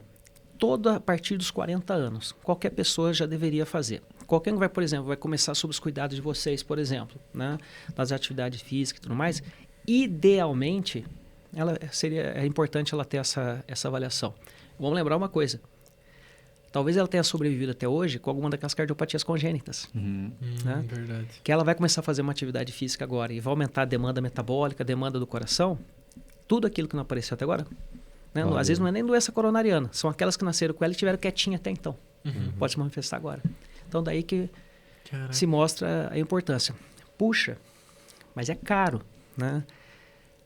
todo a partir dos 40 anos, qualquer pessoa já deveria fazer. Qualquer um vai, por exemplo, vai começar sob os cuidados de vocês, por exemplo, né? Nas atividades físicas e tudo mais. Idealmente, é importante ela ter essa avaliação. Vamos lembrar uma coisa. Talvez ela tenha sobrevivido até hoje com alguma daquelas cardiopatias congênitas. Né? Verdade. Que ela vai começar a fazer uma atividade física agora e vai aumentar a demanda metabólica, a demanda do coração. Tudo aquilo que não apareceu até agora. Né? Às vezes não é nem doença coronariana. São aquelas que nasceram com ela e tiveram quietinha até então. Pode se manifestar agora. Então daí que se mostra a importância. Puxa, mas é caro. Né?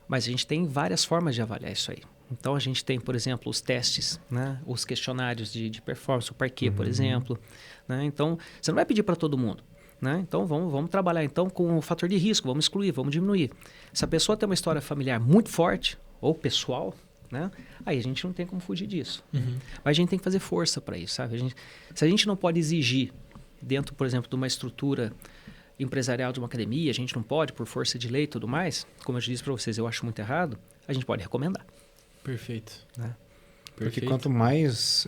Mas a gente tem várias formas de avaliar isso aí. Então, a gente tem, por exemplo, os testes, né? Os questionários de performance, o Parquet, por exemplo. Né? Então, você não vai pedir para todo mundo. Né? Então, vamos trabalhar então com o fator de risco, vamos excluir, vamos diminuir. Se a pessoa tem uma história familiar muito forte, ou pessoal, né? Aí a gente não tem como fugir disso. Mas a gente tem que fazer força para isso, sabe? Se a gente não pode exigir, dentro, por exemplo, de uma estrutura empresarial de uma academia, a gente não pode, por força de lei e tudo mais, como eu já disse para vocês, eu acho muito errado, a gente pode recomendar. Perfeito. Né? Porque quanto mais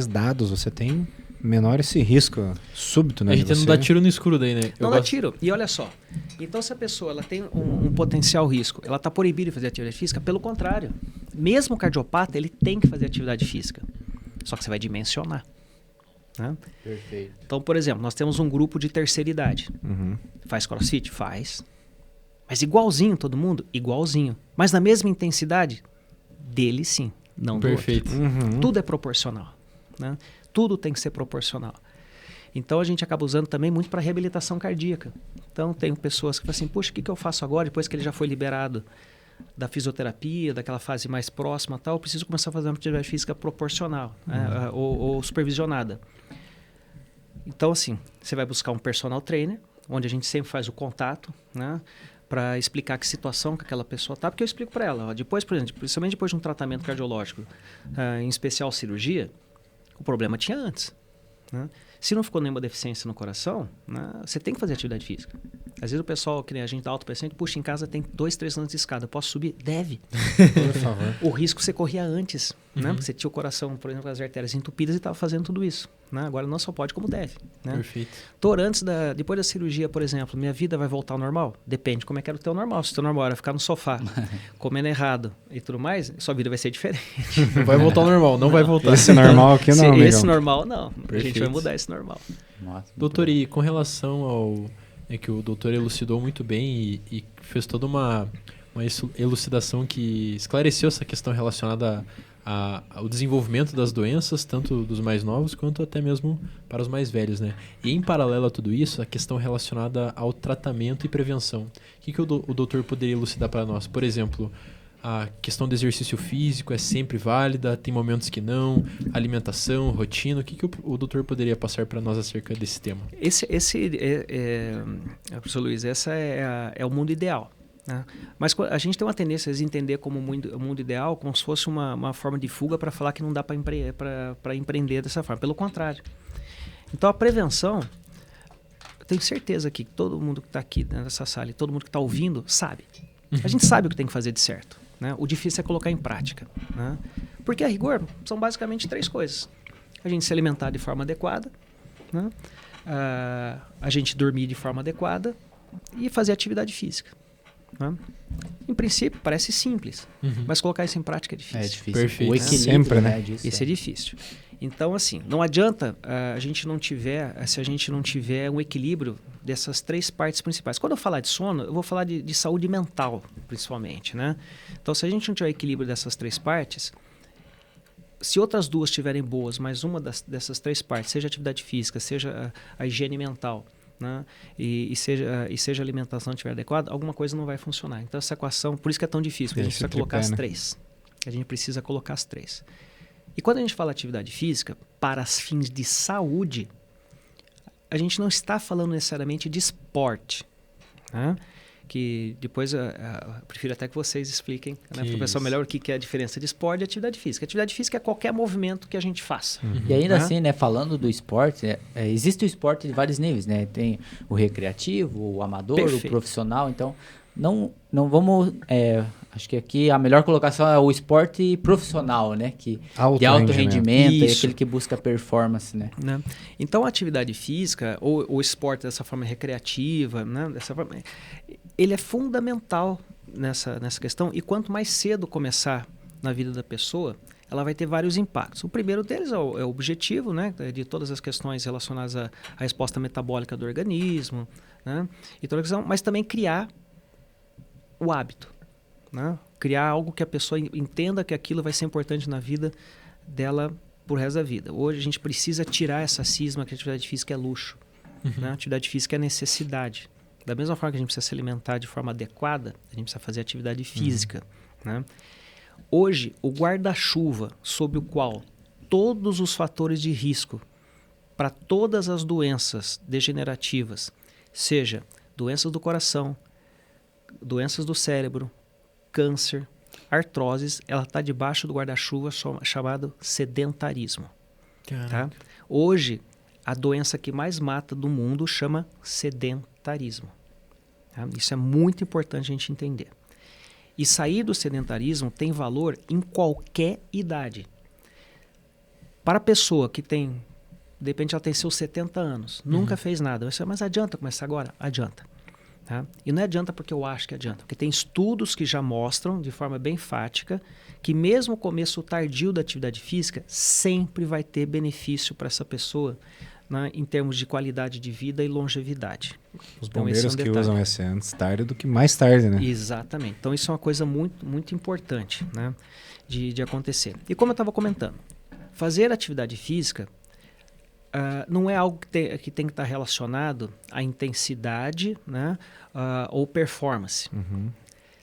dados você tem, menor esse risco súbito, né? A gente não dá tiro no escuro daí, né? Não dá tiro. E olha só, então se a pessoa ela tem um potencial risco, ela está proibida de fazer atividade física, pelo contrário, mesmo o cardiopata, ele tem que fazer atividade física. Só que você vai dimensionar. Né? Perfeito. Então, por exemplo, nós temos um grupo de terceira idade. Faz crossfit? Faz. Mas igualzinho todo mundo? Igualzinho. Mas na mesma intensidade? Dele sim, não do outro. Perfeito. Tudo é proporcional. Né? Tudo tem que ser proporcional. Então a gente acaba usando também muito para reabilitação cardíaca. Então tem pessoas que falam assim, puxa, o que eu faço agora, depois que ele já foi liberado da fisioterapia, daquela fase mais próxima, tal, eu preciso começar a fazer uma atividade física proporcional, né? ou supervisionada. Então assim, você vai buscar um personal trainer, onde a gente sempre faz o contato, né? Para explicar que situação que aquela pessoa está, porque eu explico para ela, ó, depois, por exemplo, principalmente depois de um tratamento cardiológico, em especial cirurgia, o problema tinha antes. Né? Se não ficou nenhuma deficiência no coração, né, você tem que fazer atividade física. Às vezes o pessoal, que nem a gente dá autopaciente, puxa, em casa tem 2, 3 anos de escada, eu posso subir? Deve. Por favor. O risco você corria antes. Né? Você tinha o coração, por exemplo, as artérias entupidas e estava fazendo tudo isso. Né? Agora não só pode, como deve. Né? Perfeito. Depois da cirurgia, por exemplo, minha vida vai voltar ao normal? Depende como é que era o teu normal. Se o teu normal era ficar no sofá, comendo errado e tudo mais, sua vida vai ser diferente. Não vai voltar ao normal, não vai voltar. Esse normal aqui não, amigão. Esse normal não. A gente Perfeito. vai mudar esse normal. Nossa, Doutor, e com relação ao... É que o doutor elucidou muito bem e fez toda uma elucidação que esclareceu essa questão relacionada ao desenvolvimento das doenças, tanto dos mais novos quanto até mesmo para os mais velhos, né? E em paralelo a tudo isso, a questão relacionada ao tratamento e prevenção. O que o doutor poderia elucidar para nós? Por exemplo, a questão do exercício físico é sempre válida, tem momentos que não, alimentação, rotina. O que o doutor poderia passar para nós acerca desse tema? Professor Luiz, esse é o mundo ideal. Né? Mas a gente tem uma tendência a entender como o mundo ideal como se fosse uma forma de fuga para falar que não dá para empreender dessa forma. Pelo contrário. Então, a prevenção, eu tenho certeza que todo mundo que está aqui nessa sala e todo mundo que está ouvindo sabe. A gente sabe o que tem que fazer de certo. Né? O difícil é colocar em prática. Né? Porque, a rigor, são basicamente 3 coisas. A gente se alimentar de forma adequada, né? A gente dormir de forma adequada e fazer atividade física. Né? Em princípio, parece simples, mas colocar isso em prática é difícil. É difícil. Perfeito. O equilíbrio, Sempre, né? Disso, Isso é difícil. Então, assim, não adianta se a gente não tiver um equilíbrio dessas 3 partes principais. Quando eu falar de sono, eu vou falar de saúde mental, principalmente, né? Então, se a gente não tiver equilíbrio dessas 3 partes, se outras 2 estiverem boas, mas uma dessas 3 partes, seja atividade física, seja a higiene mental, né? e seja a alimentação estiver adequada, alguma coisa não vai funcionar. Então, essa equação, por isso que é tão difícil, porque a gente precisa colocar as 3. A gente precisa colocar as 3. E quando a gente fala atividade física, para fins de saúde, a gente não está falando necessariamente de esporte. Né? Que depois eu prefiro até que vocês expliquem, né, para o pessoal melhor o que é a diferença de esporte e atividade física. Atividade física é qualquer movimento que a gente faça. E ainda assim, né, falando do esporte, existe o esporte de vários níveis, né? Tem o recreativo, o amador, Perfeito. o profissional. Então, não vamos... acho que aqui a melhor colocação é o esporte profissional, né? De alto rendimento, e aquele que busca performance, né? Então, a atividade física, ou o esporte dessa forma recreativa, né, dessa forma, ele é fundamental nessa questão, e quanto mais cedo começar na vida da pessoa, ela vai ter vários impactos. O primeiro deles é o objetivo, né, de todas as questões relacionadas à resposta metabólica do organismo, né, e toda a questão, mas também criar o hábito, né, criar algo que a pessoa entenda que aquilo vai ser importante na vida dela pro resto da vida. Hoje a gente precisa tirar essa cisma que a atividade física é luxo. Né? A atividade física é necessidade. Da mesma forma que a gente precisa se alimentar de forma adequada, a gente precisa fazer atividade física. Né? Hoje, o guarda-chuva sobre o qual todos os fatores de risco para todas as doenças degenerativas, seja doenças do coração, doenças do cérebro, câncer, artroses, ela está debaixo do guarda-chuva chamado sedentarismo. Tá? Hoje, a doença que mais mata do mundo chama sedentarismo. Tá? Isso é muito importante a gente entender. E sair do sedentarismo tem valor em qualquer idade. Para a pessoa que tem, de repente ela tem seus 70 anos, nunca fez nada, mas adianta começar agora? Adianta. Tá? E não adianta porque eu acho que adianta, porque tem estudos que já mostram de forma bem fática que mesmo o começo tardio da atividade física sempre vai ter benefício para essa pessoa, né, em termos de qualidade de vida e longevidade. Os Então, bombeiros esse é um que detalhe. usam esse antes tarde do que mais tarde, né? Exatamente. Então isso é uma coisa muito, muito importante, né, de acontecer. E como eu estava comentando, fazer atividade física não é algo que tem que estar relacionado à intensidade, né, ou performance.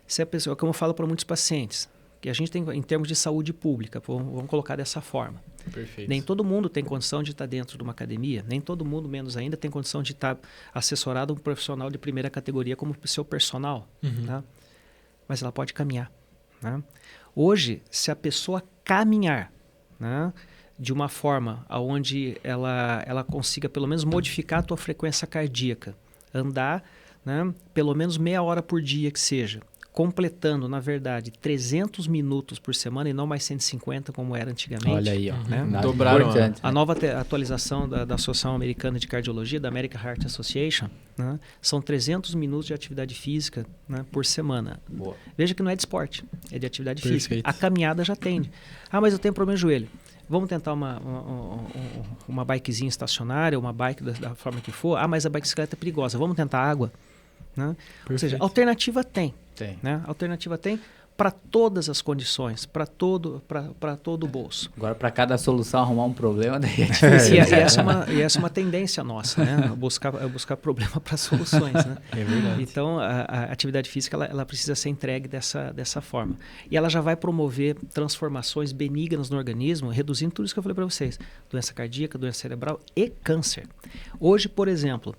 Se a pessoa, como eu falo para muitos pacientes, que a gente tem em termos de saúde pública, vamos colocar dessa forma. Perfeito. Nem todo mundo tem condição de estar dentro de uma academia, nem todo mundo, menos ainda, tem condição de estar assessorado a um profissional de primeira categoria como seu personal. Tá? Mas ela pode caminhar. Né? Hoje, se a pessoa caminhar, né, de uma forma onde ela consiga pelo menos modificar a tua frequência cardíaca, andar, né, pelo menos meia hora por dia que seja, completando, na verdade, 300 minutos por semana e não mais 150 como era antigamente. Olha aí, ó. Né? Nada Dobraram importante, A né? nova atualização da Associação Americana de Cardiologia, da American Heart Association, né, são 300 minutos de atividade física, né, por semana. Boa. Veja que não é de esporte, é de atividade Perfeito. física. A caminhada já atende. Ah, mas eu tenho problema de joelho. Vamos tentar uma bikezinha estacionária, uma bike da forma que for. Ah, mas a bicicleta é perigosa. Vamos tentar água. Né? Ou seja, alternativa tem. Tem. Né? Alternativa tem para todas as condições, para todo o bolso. Agora, para cada solução arrumar um problema, daí é E, difícil. e essa é uma tendência nossa, né? Buscar problema para soluções. Né? É verdade. Então, a atividade física ela precisa ser entregue dessa forma. E ela já vai promover transformações benignas no organismo, reduzindo tudo isso que eu falei para vocês. Doença cardíaca, doença cerebral e câncer. Hoje, por exemplo,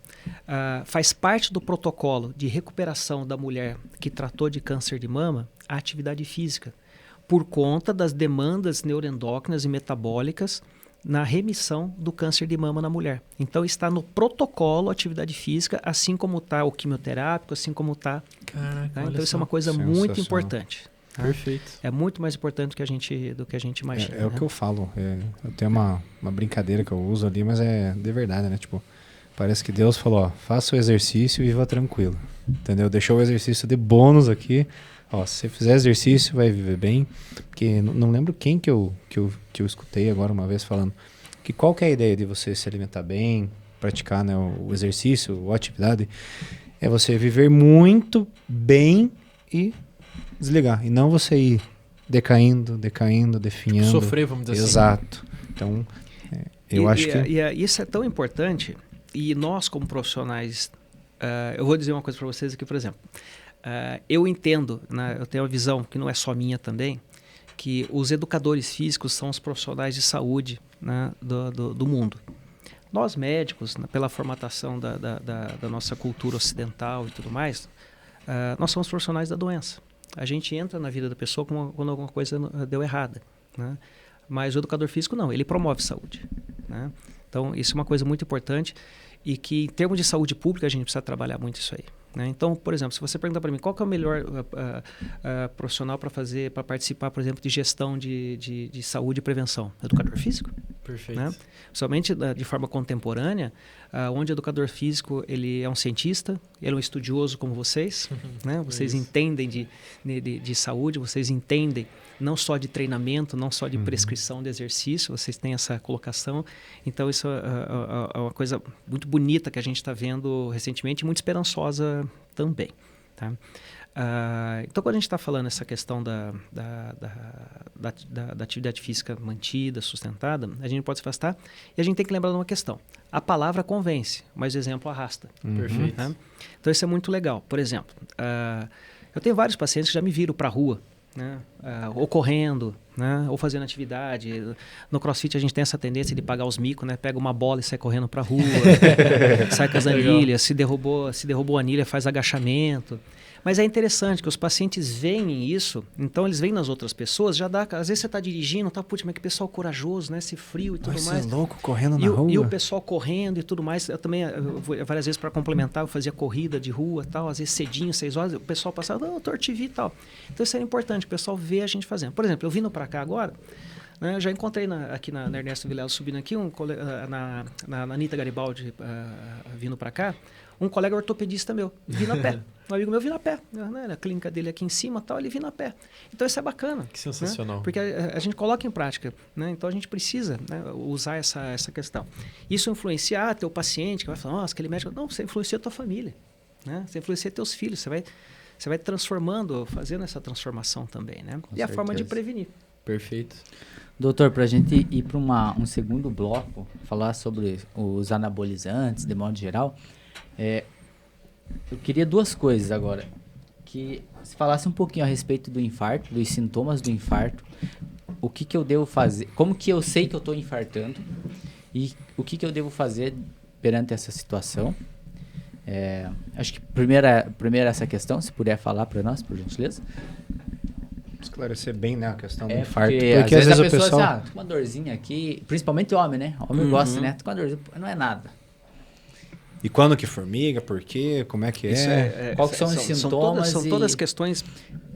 faz parte do protocolo de recuperação da mulher que tratou de câncer de mama a atividade física, por conta das demandas neuroendócrinas e metabólicas na remissão do câncer de mama na mulher. Então está no protocolo a atividade física, assim como está o quimioterápico, assim como está. Caraca, Tá? olha Então isso só. é uma coisa Sensacional. muito importante. Tá? Perfeito. É muito mais importante do que a gente imagina. É o né? que eu falo. Eu tenho uma brincadeira que eu uso ali, mas é de verdade, né? Tipo, parece que Deus falou, ó, faça o exercício e viva tranquilo. Entendeu? Deixou o exercício de bônus aqui. Ó, se você fizer exercício, vai viver bem. Porque não lembro quem que eu escutei agora uma vez falando que qual que é a ideia de você se alimentar bem, praticar, né, o exercício, a atividade, é você viver muito bem e desligar. E não você ir decaindo, definhando. Sofrer, vamos dizer assim. Exato. Então, eu acho que... Isso é tão importante. E nós, como profissionais, eu vou dizer uma coisa para vocês aqui, por exemplo. Eu entendo, né, eu tenho uma visão que não é só minha também, que os educadores físicos são os profissionais de saúde, né, do mundo. Nós médicos, né, pela formatação da nossa cultura ocidental e tudo mais, nós somos profissionais da doença. A gente entra na vida da pessoa quando alguma coisa deu errada. Né? Mas o educador físico não, ele promove saúde. Né? Então isso é uma coisa muito importante e que em termos de saúde pública a gente precisa trabalhar muito isso aí. Né? Então, por exemplo, se você perguntar para mim qual que é o melhor profissional para participar, por exemplo, de gestão de saúde e prevenção, educador físico? Perfeito. Né? Principalmente de forma contemporânea, onde o educador físico ele é um cientista, ele é um estudioso como vocês, né? Vocês entendem de saúde, vocês entendem não só de treinamento, não só de prescrição de exercício, vocês têm essa colocação. Então isso é uma coisa muito bonita que a gente está vendo recentemente e muito esperançosa também. Tá? Então, quando a gente está falando essa questão da atividade física mantida, sustentada, a gente pode se afastar e a gente tem que lembrar de uma questão. A palavra convence, mas o exemplo arrasta. Perfeito. Né? Então, isso é muito legal. Por exemplo, eu tenho vários pacientes que já me viram para a rua, né? Ou correndo, né? Ou fazendo atividade. No CrossFit a gente tem essa tendência de pagar os micos, né? Pega uma bola e sai correndo para a rua, sai com as anilhas, se derrubou a anilha, faz agachamento. Mas é interessante que os pacientes veem isso, então eles veem nas outras pessoas, já dá, às vezes você está dirigindo, tá, putz, mas que pessoal corajoso, né? Esse frio e tudo mais. Você é louco, correndo na rua. E o pessoal correndo e tudo mais. Eu também, várias vezes para complementar, eu fazia corrida de rua e tal, às vezes cedinho, 6 horas, o pessoal passava, doutor, te vi e tal. Então isso era importante, o pessoal vê a gente fazendo. Por exemplo, eu vindo para cá agora, né, já encontrei aqui na Ernesto Vilela subindo aqui, na Anitta Garibaldi vindo para cá, um colega ortopedista meu, vindo a pé. Um amigo meu vindo a pé, né? Na clínica dele aqui em cima, tal, ele vindo a pé. Então isso é bacana. Que sensacional. Né? Porque a gente coloca em prática, né? Então a gente precisa, né, usar essa questão. Isso influenciar teu paciente, que vai falar, nossa, aquele médico... Não, você influencia a tua família, né? Você influencia teus filhos, você vai transformando, fazendo essa transformação também, né? E a forma de prevenir. Perfeito. Doutor, para a gente ir para um segundo bloco, falar sobre os anabolizantes, de modo geral, eu queria 2 coisas agora. Que se falasse um pouquinho a respeito do infarto, dos sintomas do infarto, o que eu devo fazer, como que eu sei que eu estou infartando e o que eu devo fazer perante essa situação. Acho que primeiro essa questão, se puder falar para nós, por gentileza. Esclarecer bem, né, a questão do infarto. Porque às vezes a pessoa diz, tô com uma dorzinha aqui, principalmente homem, né? Homem gosta, né? Tô com uma dorzinha, não é nada. E quando que formiga, por quê, como é que é? Quais são os sintomas? São todas questões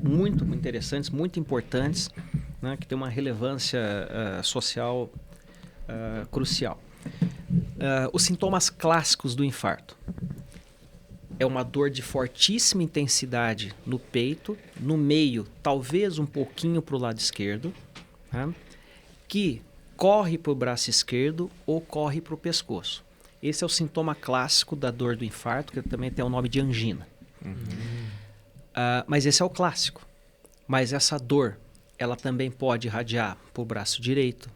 muito interessantes, muito importantes, né, que tem uma relevância social crucial. Os sintomas clássicos do infarto. É uma dor de fortíssima intensidade no peito, no meio, talvez um pouquinho para o lado esquerdo, né, que corre para o braço esquerdo ou corre para o pescoço. Esse é o sintoma clássico da dor do infarto, que também tem o nome de angina. Mas esse é o clássico. Mas essa dor, ela também pode irradiar para o braço direito,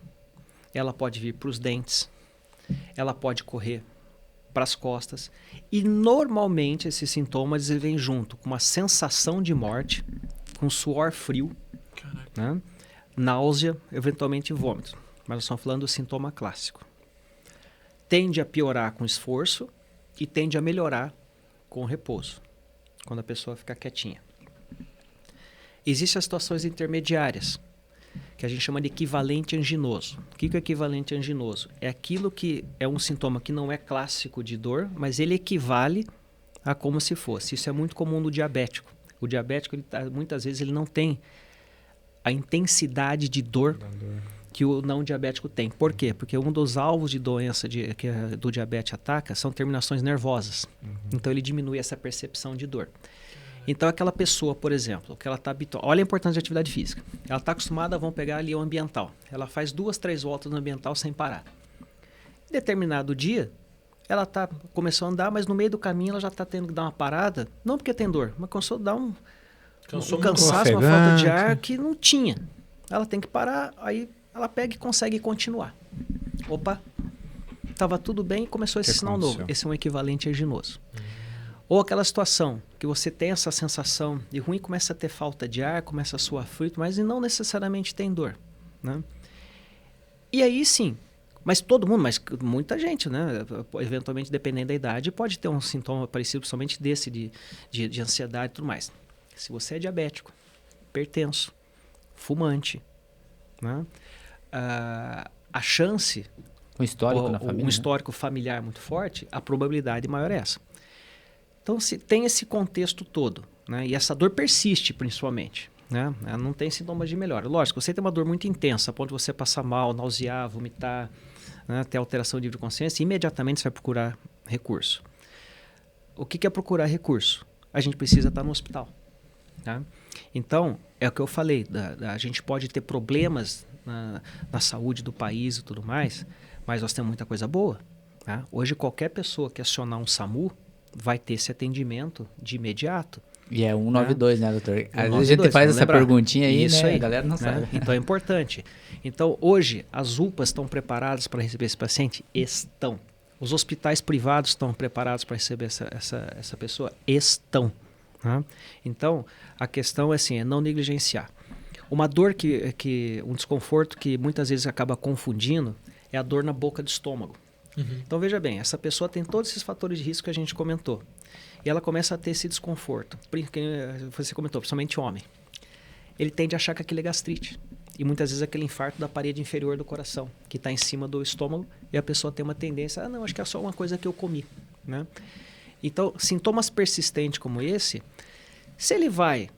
ela pode vir para os dentes, ela pode correr para as costas. E normalmente esses sintomas vêm junto com uma sensação de morte, com suor frio, né? Náusea, eventualmente vômito. Mas nós estamos falando do sintoma clássico. Tende a piorar com esforço e tende a melhorar com repouso, quando a pessoa fica quietinha. Existem as situações intermediárias, que a gente chama de equivalente anginoso. O que é equivalente anginoso? É aquilo que é um sintoma que não é clássico de dor, mas ele equivale a como se fosse. Isso é muito comum no diabético. O diabético, muitas vezes, ele não tem a intensidade de dor que o não diabético tem. Por quê? Porque um dos alvos de doença que do diabetes ataca são terminações nervosas. Então ele diminui essa percepção de dor. Então aquela pessoa, por exemplo, que ela está habituada, olha a importância de atividade física. Ela está acostumada, vamos pegar ali o ambiental. Ela faz 2, 3 voltas no ambiental sem parar. Em determinado dia, ela começou a andar, mas no meio do caminho ela já está tendo que dar uma parada, não porque tem dor, mas começou a dar um cansaço, uma falta de ar que não tinha. Ela tem que parar, aí ela pega e consegue continuar. Opa, estava tudo bem e começou esse sinal novo. Esse é um equivalente anginoso. Ou aquela situação que você tem essa sensação de ruim, começa a ter falta de ar, começa a suar frio, mas não necessariamente tem dor, né? E aí sim, mas todo mundo, mas muita gente, né? Eventualmente, dependendo da idade, pode ter um sintoma parecido, principalmente desse de ansiedade e tudo mais. Se você é diabético, hipertenso, fumante, né? A chance, um histórico na família, um histórico familiar muito forte, a probabilidade maior é essa. Então, se tem esse contexto todo, né? E essa dor persiste, principalmente. né? Não tem sintomas de melhora. Lógico, você tem uma dor muito intensa, a ponto de você passar mal, nausear, vomitar, né? Ter alteração de nível de consciência, imediatamente você vai procurar recurso. O que é procurar recurso? A gente precisa estar no hospital. Tá? Então, é o que eu falei, a gente pode ter problemas na saúde do país e tudo mais, mas nós temos muita coisa boa. Tá? Hoje, qualquer pessoa que acionar um SAMU vai ter esse atendimento de imediato. E é 192, né, doutor? Às 192, vezes a gente faz essa lembrar. perguntinha aí, Isso né? aí, A galera não sabe. Então é importante. Então, hoje, as UPAs estão preparadas para receber esse paciente? Estão. Os hospitais privados estão preparados para receber essa pessoa? Estão. Tá? Então, a questão é assim, é não negligenciar. Uma dor um desconforto que muitas vezes acaba confundindo é a dor na boca do estômago. Então, veja bem, essa pessoa tem todos esses fatores de risco que a gente comentou. E ela começa a ter esse desconforto. Você comentou, principalmente homem. Ele tende a achar que aquilo é gastrite. E muitas vezes aquele infarto da parede inferior do coração, que está em cima do estômago, e a pessoa tem uma tendência, não, acho que é só uma coisa que eu comi. Né? Então, sintomas persistentes como esse, se ele vai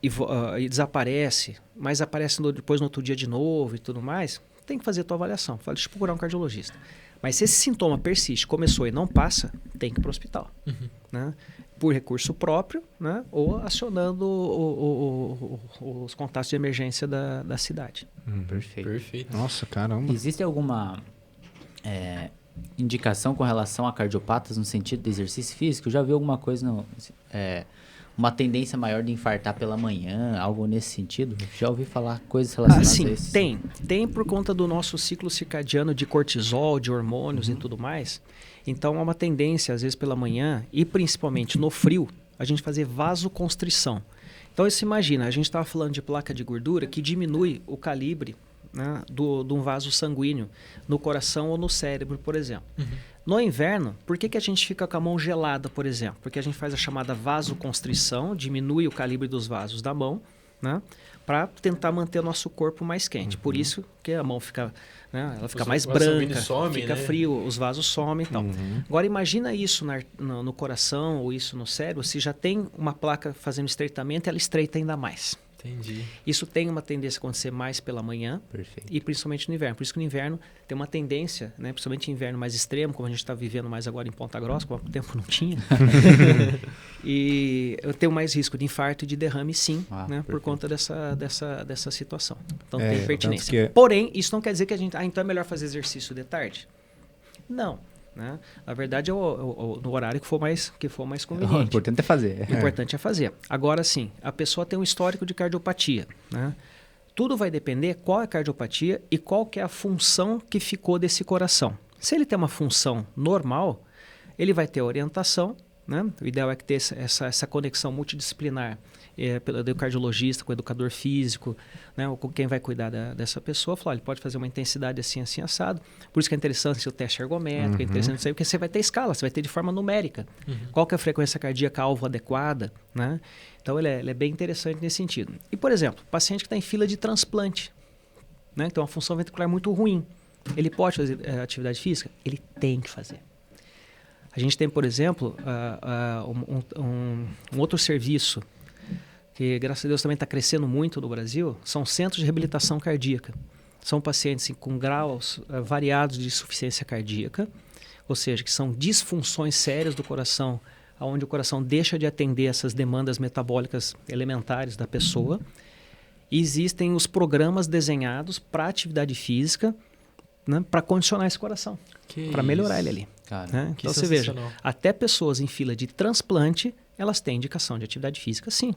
e desaparece, mas aparece depois no outro dia de novo e tudo mais, tem que fazer a tua avaliação. Fala, deixa eu procurar um cardiologista. Mas se esse sintoma persiste, começou e não passa, tem que ir para o hospital. Né? Por recurso próprio, né? Ou acionando os contatos de emergência da cidade. Perfeito. Nossa, caramba. Existe alguma indicação com relação a cardiopatas no sentido de exercício físico? Eu já vi alguma coisa, uma tendência maior de infartar pela manhã, algo nesse sentido? Já ouvi falar coisas relacionadas a isso? Tem por conta do nosso ciclo circadiano de cortisol, de hormônios e tudo mais. Então, há uma tendência, às vezes pela manhã, e principalmente no frio, a gente fazer vasoconstrição. Então, você imagina, a gente estava falando de placa de gordura que diminui o calibre, né, de um vaso sanguíneo no coração ou no cérebro, por exemplo. No inverno, por que a gente fica com a mão gelada, por exemplo? Porque a gente faz a chamada vasoconstrição, diminui o calibre dos vasos da mão, né, para tentar manter o nosso corpo mais quente. Por isso que a mão fica, né, ela fica mais branca, fica frio, os vasos somem e tal. Agora imagina isso no coração ou isso no cérebro, se já tem uma placa fazendo estreitamento, ela estreita ainda mais. Entendi. Isso tem uma tendência a acontecer mais pela manhã. Perfeito. E principalmente no inverno. Por isso que no inverno tem uma tendência, né, principalmente em inverno mais extremo, como a gente está vivendo mais agora em Ponta Grossa, como há tempo não tinha. E eu tenho mais risco de infarto e de derrame, sim, né, por conta dessa situação. Então tem pertinência. Porém, isso não quer dizer que a gente... então é melhor fazer exercício de tarde? Não. Né? Na verdade, no horário que for mais conveniente. O importante é fazer. O importante é fazer. Agora, sim, a pessoa tem um histórico de cardiopatia. Né? Tudo vai depender qual é a cardiopatia e qual que é a função que ficou desse coração. Se ele tem uma função normal, ele vai ter orientação. Né? O ideal é que ter essa conexão multidisciplinar do cardiologista, com o educador físico, né? Ou com quem vai cuidar dessa pessoa. Falar, ele pode fazer uma intensidade assim, assim, assado. Por isso que é interessante o teste ergométrico, é interessante isso aí, porque você vai ter escala, você vai ter de forma numérica. Qual que é a frequência cardíaca alvo adequada, né? Então, ele é bem interessante nesse sentido. E, por exemplo, paciente que está em fila de transplante, né? Então, a função ventricular é muito ruim. Ele pode fazer atividade física? Ele tem que fazer. A gente tem, por exemplo, um outro serviço que, graças a Deus, também está crescendo muito no Brasil, são centros de reabilitação cardíaca. São pacientes assim, com graus variados de insuficiência cardíaca, ou seja, que são disfunções sérias do coração, onde o coração deixa de atender essas demandas metabólicas elementares da pessoa. E existem os programas desenhados para atividade física, né, para condicionar esse coração, para melhorar ele ali. Né? Então você veja, até pessoas em fila de transplante, elas têm indicação de atividade física, sim.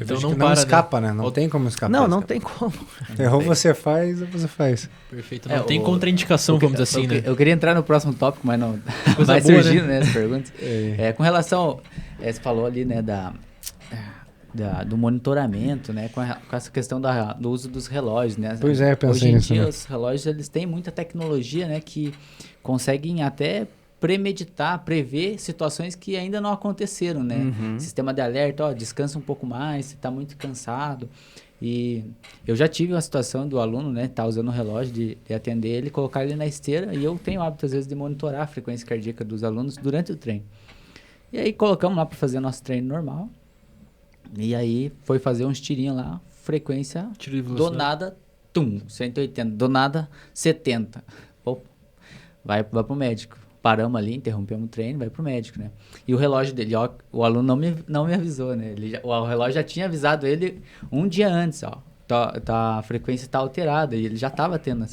Então não escapa, né? Não tem como escapar. Não tem como. Ou você faz ou você faz. Perfeito. Não tem contraindicação, vamos dizer assim, né? Eu queria entrar no próximo tópico, mas não vai boa, surgindo, né, as perguntas. Com relação, você falou ali, né, do monitoramento, né, com essa questão do uso dos relógios, né? Pois é, eu pensei Hoje em nisso. dia, Né? os relógios, eles têm muita tecnologia, né, que conseguem até premeditar, prever situações que ainda não aconteceram, né? Sistema de alerta, descansa um pouco mais, você está muito cansado. E eu já tive uma situação do aluno, né, tá usando o relógio de atender ele, colocar ele na esteira, e eu tenho o hábito, às vezes, de monitorar a frequência cardíaca dos alunos durante o treino. E aí colocamos lá para fazer nosso treino normal. E aí foi fazer uns tirinhos lá, frequência Tiro de do velocidade. nada, 180, do nada 70. Pô, vai pro médico. Paramos ali, interrompemos o treino, vai pro médico, né? E o relógio dele, ó, o aluno não me avisou, né? O relógio já tinha avisado ele um dia antes, ó. A frequência tá alterada e ele já tava tendo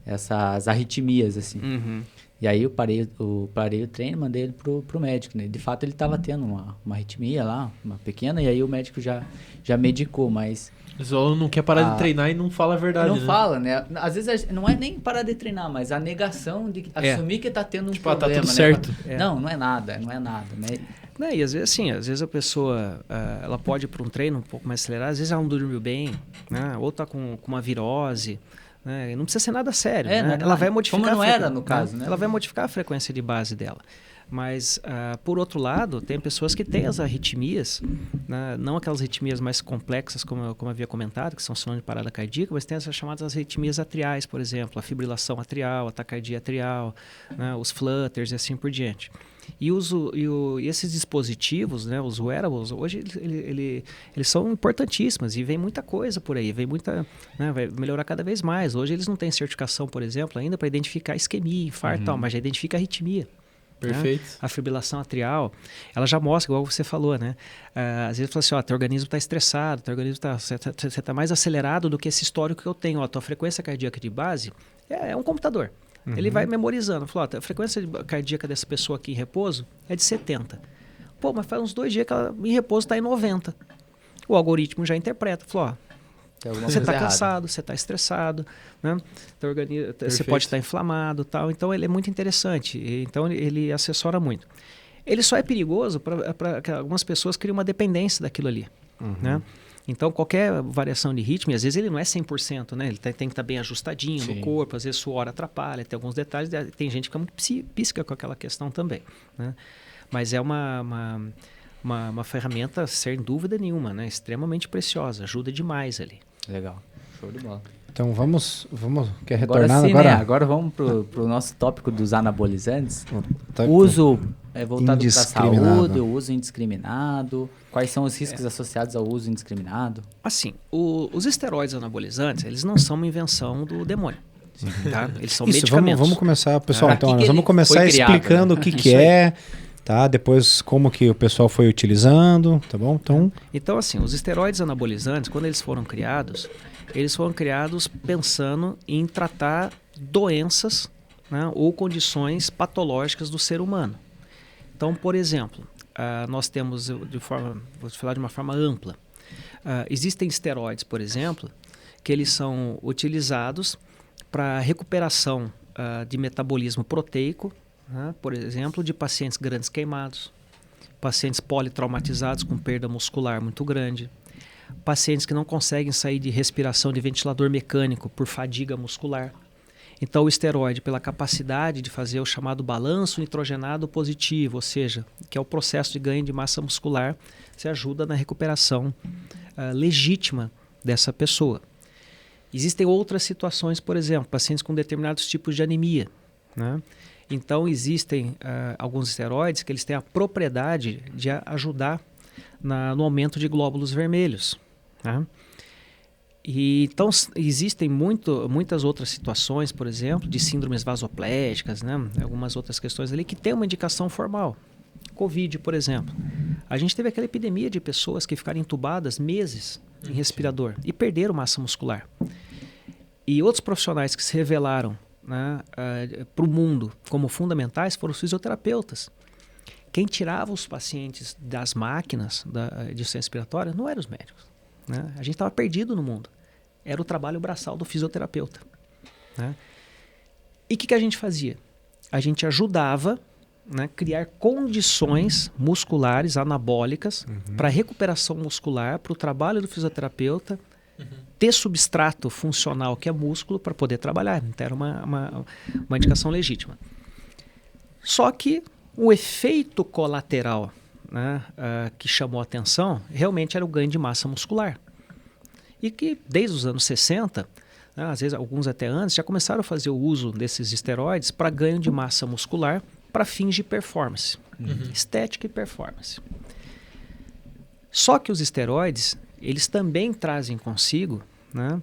essas arritmias, assim. Uhum. E aí eu parei o treino e mandei ele pro médico, né? De fato ele tava tendo uma arritmia lá, uma pequena, e aí o médico já medicou, mas... Mas o aluno não quer parar de treinar e não fala a verdade, não né? fala, né? Às vezes não é nem parar de treinar, mas a negação de assumir que tá tendo um Tipo, tá problema, tudo né? certo. Não é nada, né? Né, e às vezes, assim, às vezes a pessoa ela pode ir para um treino um pouco mais acelerado, às vezes ela não dormiu bem, né? Ou tá com uma virose, né? E não precisa ser nada sério, né? Não é Ela vai modificar como não a era no caso, né? Ela vai modificar a frequência de base dela. Mas, por outro lado, tem pessoas que têm as arritmias, né? Não aquelas arritmias mais complexas, como eu havia comentado, que são sinônimo de parada cardíaca, mas tem essas chamadas arritmias atriais, por exemplo, a fibrilação atrial, a taquicardia atrial, né? Os flutters e assim por diante. E esses dispositivos, né, os wearables, hoje eles são importantíssimos e vem muita coisa por aí, né, vai melhorar cada vez mais. Hoje eles não têm certificação, por exemplo, ainda para identificar isquemia, infarto e tal, mas já identifica arritmia. Perfeito. Né? A fibrilação atrial, ela já mostra, igual você falou, né? Às vezes fala assim, ó, teu organismo está estressado, você tá mais acelerado do que esse histórico que eu tenho. Ó, tua frequência cardíaca de base é um computador. Ele vai memorizando. Falou, ó, a frequência cardíaca dessa pessoa aqui em repouso é de 70. Pô, mas faz uns 2 dias que ela em repouso está em 90. O algoritmo já interpreta. Falou, ó, você está cansado, você está estressado, né? Teu organismo, você pode estar inflamado, tal. Então ele é muito interessante. Então ele assessora muito. Ele só é perigoso para que algumas pessoas criem uma dependência daquilo ali, né? Então, qualquer variação de ritmo, e às vezes ele não é 100%, né? Ele tem que estar bem ajustadinho no corpo, às vezes suor atrapalha, tem alguns detalhes, tem gente que fica muito psíquica com aquela questão também, né? Mas é uma ferramenta, sem dúvida nenhuma, né? Extremamente preciosa, ajuda demais ali. Legal, show de bola. Então vamos quer Agora retornar sim, agora? né? Agora vamos pro nosso tópico dos anabolizantes. Tá- Uso voltado para a Indiscriminado. saúde, o uso indiscriminado. Quais são os riscos associados ao uso indiscriminado? Assim, os esteroides anabolizantes, eles não são uma invenção do demônio, tá? Eles são Isso, medicamentos. vamos começar, pessoal. Pra então, que nós que vamos ele começar foi criado, explicando né? o que Isso aí. é, tá? Depois como que o pessoal foi utilizando, tá bom? Então, assim, os esteroides anabolizantes, quando eles foram criados pensando em tratar doenças, né, ou condições patológicas do ser humano. Então, por exemplo, nós temos, vou falar de uma forma ampla, existem esteroides, por exemplo, que eles são utilizados para recuperação de metabolismo proteico, né, por exemplo, de pacientes grandes queimados, pacientes politraumatizados com perda muscular muito grande, pacientes que não conseguem sair de respiração de ventilador mecânico por fadiga muscular. Então, o esteroide, pela capacidade de fazer o chamado balanço nitrogenado positivo, ou seja, que é o processo de ganho de massa muscular, se ajuda na recuperação legítima dessa pessoa. Existem outras situações, por exemplo, pacientes com determinados tipos de anemia, né? Então, existem alguns esteroides que eles têm a propriedade de ajudar no aumento de glóbulos vermelhos, né? E, então, existem muitas outras situações, por exemplo, de síndromes vasoplégicas, né? Algumas outras questões ali que têm uma indicação formal. Covid, por exemplo. A gente teve aquela epidemia de pessoas que ficaram entubadas meses em respirador e perderam massa muscular. E outros profissionais que se revelaram, né, para o mundo como fundamentais foram os fisioterapeutas. Quem tirava os pacientes das máquinas de ciência respiratória não eram os médicos, né? A gente estava perdido no mundo. Era o trabalho braçal do fisioterapeuta, né? E o que a gente fazia? A gente ajudava, né, criar condições musculares anabólicas para recuperação muscular, para o trabalho do fisioterapeuta ter substrato funcional que é músculo para poder trabalhar. Então era uma indicação legítima. Só que o efeito colateral, né, que chamou a atenção realmente era o ganho de massa muscular. E que desde os anos 60, né, às vezes alguns até antes, já começaram a fazer o uso desses esteroides para ganho de massa muscular para fins de performance, estética e performance. Só que os esteroides, eles também trazem consigo, né,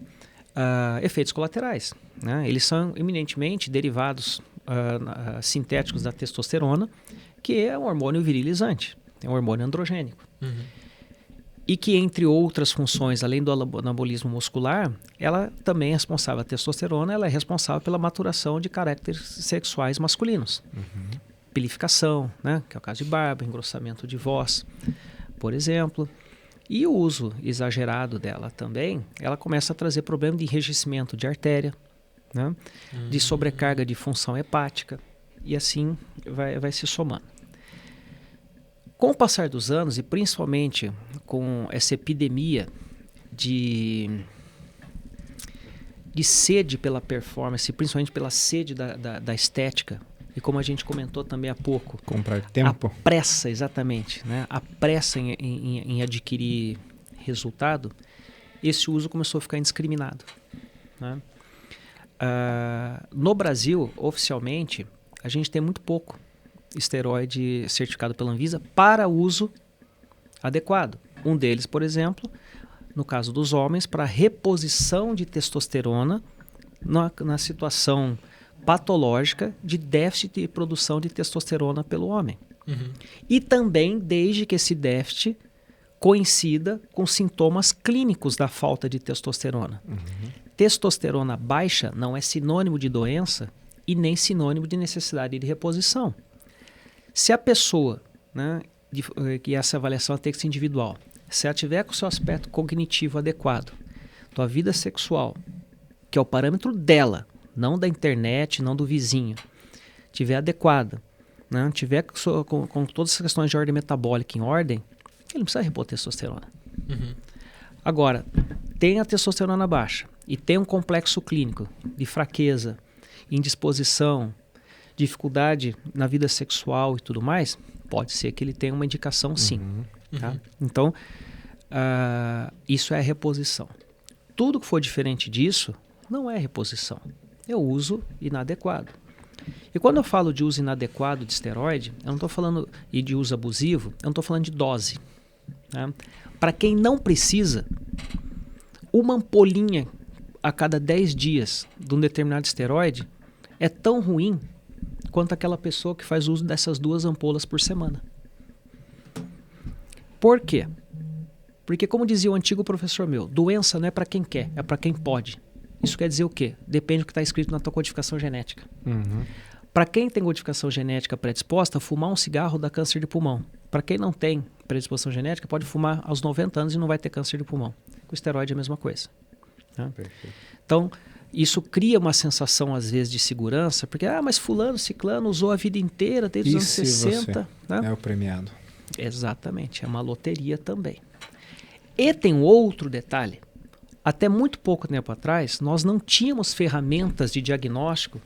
efeitos colaterais. Né? Eles são eminentemente derivados sintéticos da testosterona, que é um hormônio virilizante, é um hormônio androgênico. E que, entre outras funções, além do anabolismo muscular, ela também é responsável, a testosterona ela é responsável pela maturação de caracteres sexuais masculinos. Pilificação, né, que é o caso de barba, engrossamento de voz, por exemplo. E o uso exagerado dela também, ela começa a trazer problema de enrijecimento de artéria, né, de sobrecarga de função hepática, e assim vai se somando. Com o passar dos anos, e principalmente com essa epidemia de sede pela performance, principalmente pela sede da estética, e como a gente comentou também há pouco, Comprar tempo. a pressa, exatamente, né? A pressa em adquirir resultado, esse uso começou a ficar indiscriminado. Né? No Brasil, oficialmente, a gente tem muito pouco esteroide certificado pela Anvisa para uso adequado. Um deles, por exemplo, no caso dos homens, para reposição de testosterona na situação patológica de déficit de produção de testosterona pelo homem. E também desde que esse déficit coincida com sintomas clínicos da falta de testosterona. Testosterona baixa não é sinônimo de doença e nem sinônimo de necessidade de reposição. Se a pessoa, né, que essa avaliação tem que ser individual, se ela tiver com o seu aspecto cognitivo adequado, tua vida sexual, que é o parâmetro dela, não da internet, não do vizinho, tiver adequada, né, tiver com todas as questões de ordem metabólica em ordem, ele não precisa repor testosterona. Agora, tem a testosterona baixa e tem um complexo clínico de fraqueza, indisposição, dificuldade na vida sexual e tudo mais, pode ser que ele tenha uma indicação sim. Tá? Então, isso é reposição. Tudo que for diferente disso não é reposição, é uso inadequado. E quando eu falo de uso inadequado de esteroide, eu não estou falando, e de uso abusivo, eu não estou falando de dose. Né? Para quem não precisa, uma ampolinha a cada 10 dias de um determinado esteroide é tão ruim quanto aquela pessoa que faz uso dessas 2 ampolas por semana. Por quê? Porque, como dizia o antigo professor meu, doença não é para quem quer, é para quem pode. Isso quer dizer o quê? Depende do que está escrito na tua codificação genética. Para quem tem codificação genética predisposta, fumar um cigarro dá câncer de pulmão. Para quem não tem predisposição genética, pode fumar aos 90 anos e não vai ter câncer de pulmão. Com esteroide é a mesma coisa. Né? Então, isso cria uma sensação, às vezes, de segurança, porque, mas fulano, ciclano usou a vida inteira, desde os anos 60. Né? É o premiado. Exatamente, é uma loteria também. E tem um outro detalhe. Até muito pouco tempo atrás, nós não tínhamos ferramentas de diagnóstico,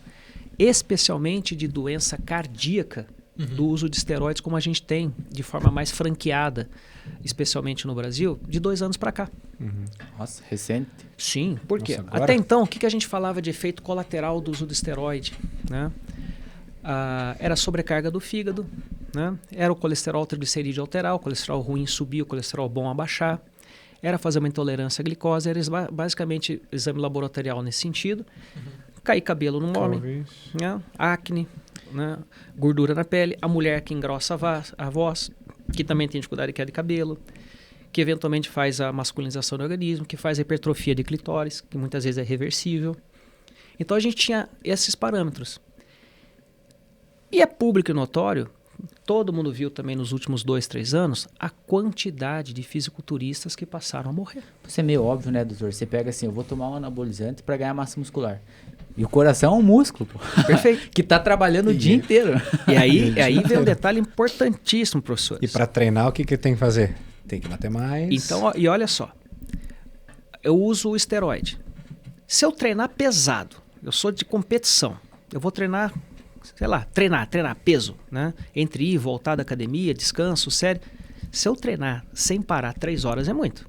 especialmente de doença cardíaca, do uso de esteroides como a gente tem, de forma mais franqueada, especialmente no Brasil, de 2 anos para cá. Nossa, recente. Sim, por quê? Nossa, agora... Até então, o que a gente falava de efeito colateral do uso do esteroide? Né? Era a sobrecarga do fígado, né? Era o colesterol triglicerídeo alterar, o colesterol ruim subir, o colesterol bom abaixar. Era fazer uma intolerância à glicose, era basicamente exame laboratorial nesse sentido. Cair cabelo no homem, né? Acne, né? Gordura na pele, a mulher que engrossa a voz, que também tem dificuldade de queda de cabelo, que eventualmente faz a masculinização do organismo, que faz a hipertrofia de clitóris, que muitas vezes é reversível. Então a gente tinha esses parâmetros. E é público e notório, todo mundo viu também nos últimos 2, 3 anos, a quantidade de fisiculturistas que passaram a morrer. Isso é meio óbvio, né, doutor? Você pega assim, eu vou tomar um anabolizante para ganhar massa muscular. E o coração é um músculo, pô. Perfeito. Que tá trabalhando o dia inteiro. E aí vem um detalhe importantíssimo, professor. E para treinar, o que tem que fazer? Tem que bater mais. Então, e olha só, eu uso o esteroide. Se eu treinar pesado, eu sou de competição, eu vou treinar, sei lá, treinar peso, né? Entre ir e voltar da academia, descanso, sério. Se eu treinar sem parar 3 horas é muito.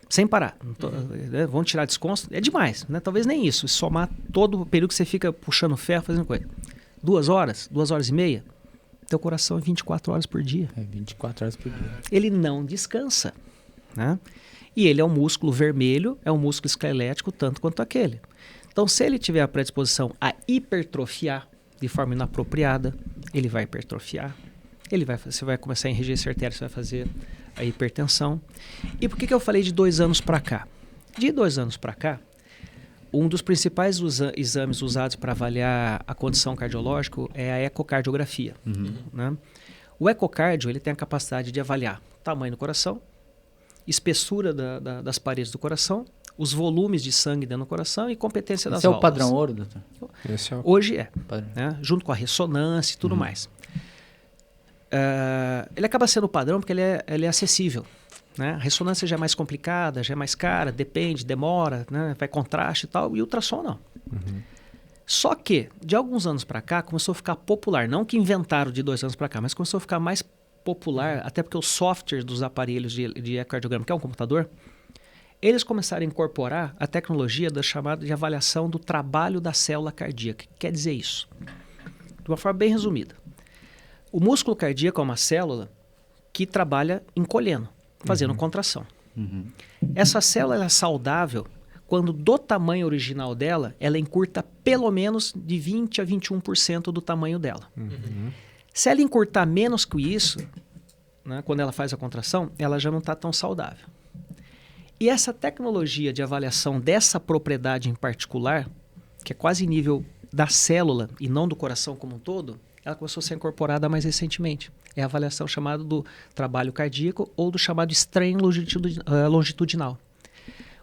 Sem parar. Vamos tirar desconto, é demais, né? Talvez nem isso. Somar todo o período que você fica puxando ferro, fazendo coisa. 2 horas, 2 horas e meia, Teu coração é 24 horas por dia. É 24 horas por dia. Ele não descansa, né? E ele é um músculo vermelho, é um músculo esquelético tanto quanto aquele. Então, se ele tiver a predisposição a hipertrofiar de forma inapropriada, ele vai hipertrofiar. Você vai começar a enrijecer artérias, você vai fazer a hipertensão. E por que eu falei de 2 anos para cá? De 2 anos para cá, um dos principais exames usados para avaliar a condição cardiológica é a ecocardiografia. Né? O ecocardio ele tem a capacidade de avaliar o tamanho do coração, espessura das paredes do coração, os volumes de sangue dentro do coração e competência das Esse é o válvulas. padrão ouro, doutor? Esse é o... Hoje é, Padrão. né? Junto com a ressonância e tudo mais. Ele acaba sendo o padrão porque ele é acessível. Né? A ressonância já é mais complicada, já é mais cara, depende, demora, né? Vai contraste e tal, e ultrassom não. Só que, de alguns anos para cá, começou a ficar popular. Não que inventaram de 2 anos para cá, mas começou a ficar mais popular, até porque os softwares dos aparelhos de ecocardiograma, que é um computador, eles começaram a incorporar a tecnologia da chamada de avaliação do trabalho da célula cardíaca. O que quer dizer isso? De uma forma bem resumida. O músculo cardíaco é uma célula que trabalha encolhendo, fazendo contração. Essa célula ela é saudável quando do tamanho original dela, ela encurta pelo menos de 20 a 21% do tamanho dela. Se ela encurtar menos que isso, né, quando ela faz a contração, ela já não está tão saudável. E essa tecnologia de avaliação dessa propriedade em particular, que é quase nível da célula e não do coração como um todo, ela começou a ser incorporada mais recentemente. É a avaliação chamada do trabalho cardíaco ou do chamado strain longitudinal.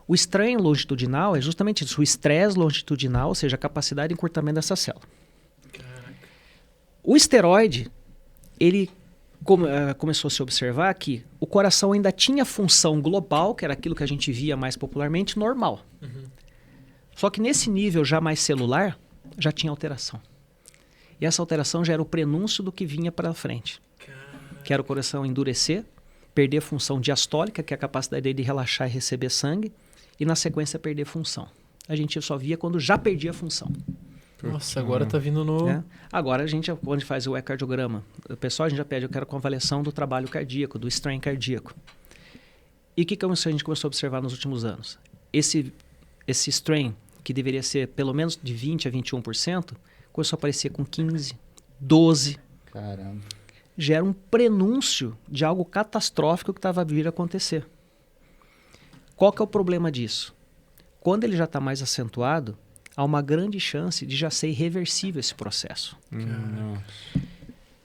O strain longitudinal é justamente isso, o estresse longitudinal, ou seja, a capacidade de encurtamento dessa célula. O esteroide, ele começou a se observar que o coração ainda tinha função global, que era aquilo que a gente via mais popularmente, normal. Só que nesse nível já mais celular, já tinha alteração. E essa alteração já era o prenúncio do que vinha para frente. Que era o coração endurecer, perder a função diastólica, que é a capacidade dele de relaxar e receber sangue, e na sequência perder função. A gente só via quando já perdia a função. Nossa, agora tá vindo no... Né? Agora, quando a gente faz o ecocardiograma, o pessoal a gente já pede, eu quero com avaliação do trabalho cardíaco, do strain cardíaco. E o que a gente começou a observar nos últimos anos? Esse strain, que deveria ser pelo menos de 20% a 21%, começou a aparecer com 15%, 12%. Caramba. Gera um prenúncio de algo catastrófico que estava a vir a acontecer. Qual que é o problema disso? Quando ele já está mais acentuado, há uma grande chance de já ser irreversível esse processo.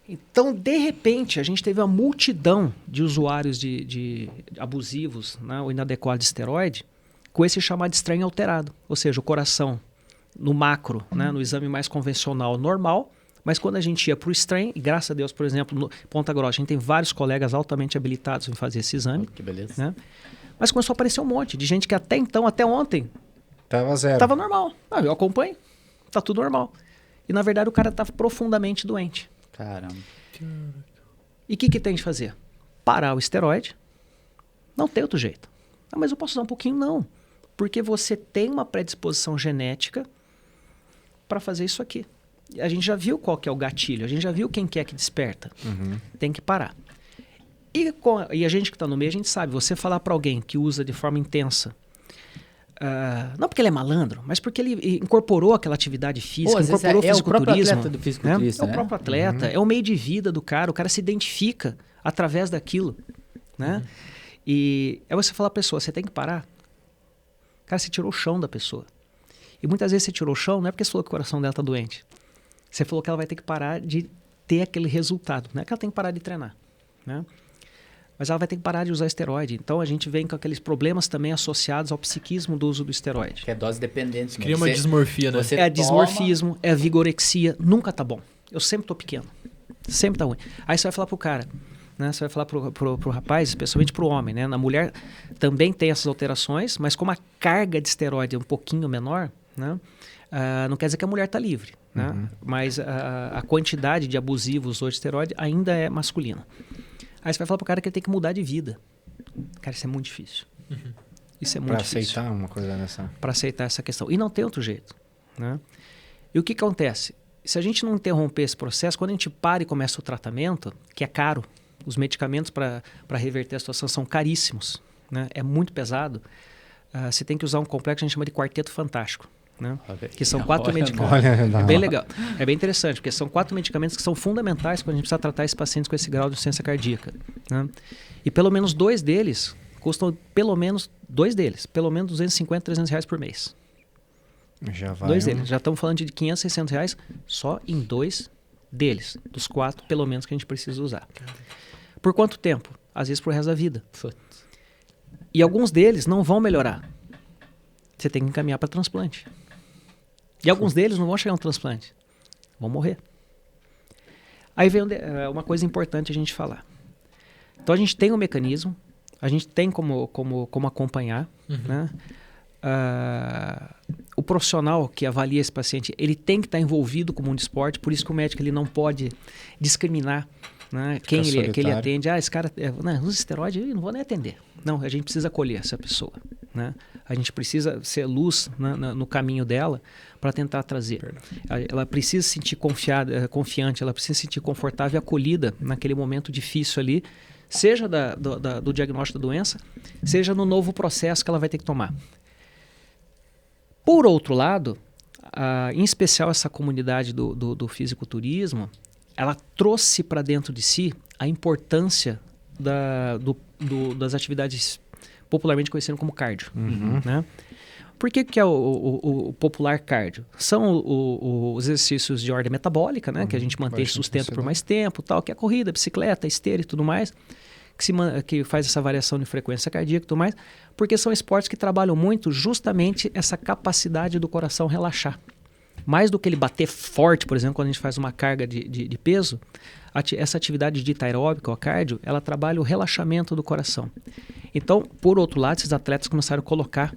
Então, de repente, a gente teve uma multidão de usuários de abusivos, né, ou inadequados de esteroide, com esse chamado strain alterado. Ou seja, o coração no macro, né, no exame mais convencional, normal, mas quando a gente ia para o strain, e graças a Deus, por exemplo, no Ponta Grossa, a gente tem vários colegas altamente habilitados em fazer esse exame. Que beleza. Né? Mas começou a aparecer um monte de gente que até então, até ontem, Tava zero. estava normal. Eu acompanho, tá tudo normal. E na verdade o cara estava profundamente doente. Caramba. E o que tem de fazer? Parar o esteroide. Não tem outro jeito. Mas eu posso usar um pouquinho? Não. Porque você tem uma predisposição genética para fazer isso aqui. A gente já viu qual que é o gatilho, a gente já viu quem que é que desperta. Tem que parar. E a gente que está no meio, a gente sabe, você falar para alguém que usa de forma intensa, não porque ele é malandro, mas porque ele incorporou aquela atividade física, Às vezes incorporou é o próprio fisiculturismo. atleta do fisiculturista, É o né? próprio atleta, é o meio de vida do cara, o cara se identifica através daquilo. Né? E é você falar à pessoa, você tem que parar. Cara, você tirou o chão da pessoa. E muitas vezes você tirou o chão, não é porque você falou que o coração dela está doente. Você falou que ela vai ter que parar de ter aquele resultado. Não é que ela tem que parar de treinar. Né? Mas ela vai ter que parar de usar esteroide. Então a gente vem com aqueles problemas também associados ao psiquismo do uso do esteroide. Que é dose dependente. Cria uma dismorfia, né? Você É dismorfismo, é vigorexia. Nunca tá bom. Eu sempre tô pequeno. Sempre tá ruim. Aí você vai falar pro cara, né? Você vai falar pro rapaz, especialmente pro homem, né? Na mulher também tem essas alterações, mas como a carga de esteroide é um pouquinho menor, né? Não quer dizer que a mulher tá livre, né? Mas a quantidade de abusivos hoje de esteroide ainda é masculina. Aí você vai falar pro cara que ele tem que mudar de vida. Cara, isso é muito difícil. Isso é muito difícil. Para aceitar uma coisa dessa. Para aceitar essa questão. E não tem outro jeito. Né? E o que acontece? se a gente não interromper esse processo, quando a gente para e começa o tratamento, que é caro, os medicamentos para reverter a situação são caríssimos, né? É muito pesado. Você tem que usar um complexo que a gente chama de quarteto fantástico, né? Que são 4 medicamentos. É bem legal. É bem interessante, porque são 4 medicamentos que são fundamentais quando a gente precisa tratar esses pacientes com esse grau de insuficiência cardíaca, né? E pelo menos 2 deles custam pelo menos 250, 300 reais por mês. Já vai 2 deles. Já estamos falando de 500, 600 reais só em 2 deles. Dos 4, pelo menos, que a gente precisa usar. Por quanto tempo? Às vezes pro resto da vida. E alguns deles não vão melhorar. Você tem que encaminhar para transplante. E alguns deles não vão chegar no transplante. Vão morrer. Aí vem uma coisa importante a gente falar. Então a gente tem um mecanismo, a gente tem como acompanhar, né? O profissional que avalia esse paciente, ele tem que estar envolvido com o mundo do esporte, por isso que o médico ele não pode discriminar, né, quem ele atende. Esse cara usa esteroide, eu não vou nem atender. Não, a gente precisa acolher essa pessoa, né? A gente precisa ser luz, né, no caminho dela para tentar trazer. Ela precisa se sentir confiante, ela precisa se sentir confortável e acolhida naquele momento difícil ali, seja do diagnóstico da doença, seja no novo processo que ela vai ter que tomar. Por outro lado, em especial essa comunidade do fisiculturismo, ela trouxe para dentro de si a importância das atividades popularmente conhecidas como cardio. Né? Por que é o popular cardio? São os exercícios de ordem metabólica, né? Que a gente mantém sustento por mais tempo, tal, que é a corrida, bicicleta, esteira e tudo mais, que faz essa variação de frequência cardíaca e tudo mais, porque são esportes que trabalham muito justamente essa capacidade do coração relaxar. Mais do que ele bater forte, por exemplo, quando a gente faz uma carga de peso, essa atividade dita aeróbica, ou cardio, ela trabalha o relaxamento do coração. Então, por outro lado, esses atletas começaram a colocar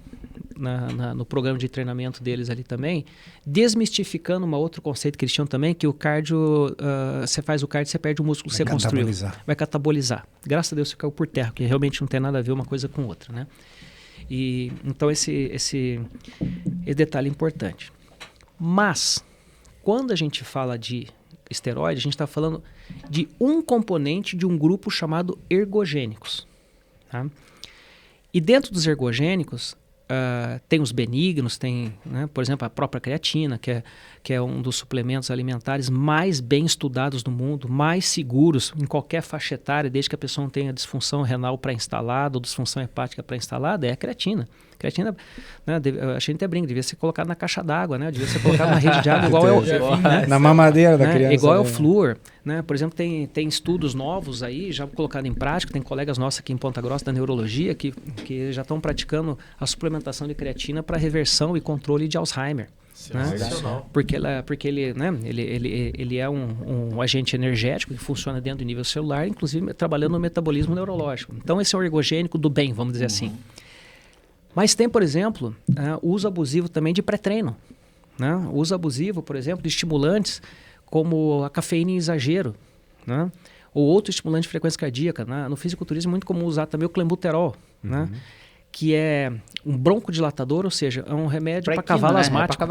no programa de treinamento deles ali também, desmistificando um outro conceito que eles tinham também, que o cardio, você faz o cardio, você perde o músculo que você construiu. Vai catabolizar. Graças a Deus você caiu por terra, porque realmente não tem nada a ver uma coisa com outra, né? E, então esse detalhe é importante. Mas, quando a gente fala de esteroide, a gente está falando de um componente de um grupo chamado ergogênicos. Tá? E dentro dos ergogênicos, tem os benignos, tem, né, por exemplo, a própria creatina, que é um dos suplementos alimentares mais bem estudados do mundo, mais seguros em qualquer faixa etária, desde que a pessoa não tenha disfunção renal pré-instalada ou disfunção hepática pré-instalada, é a creatina. Creatina, né, a gente até brinca, devia ser colocado na caixa d'água, né, devia ser colocado na rede de água, igual na mamadeira da criança. Igual é o flúor. Né? Por exemplo, tem estudos novos aí, já colocados em prática, tem colegas nossos aqui em Ponta Grossa da neurologia que já estão praticando a suplementação de creatina para reversão e controle de Alzheimer. Né? Porque ele, né, ele é um agente energético que funciona dentro do nível celular, inclusive trabalhando no metabolismo neurológico. Então esse é o ergogênico do bem, vamos dizer assim. Mas tem, por exemplo, o uso abusivo também de pré-treino. Né? O uso abusivo, por exemplo, de estimulantes como a cafeína em exagero, né? Ou outro estimulante de frequência cardíaca. Né? No fisiculturismo é muito comum usar também o clenbuterol, né? Que é um broncodilatador, ou seja, é um remédio para cavalo asmático.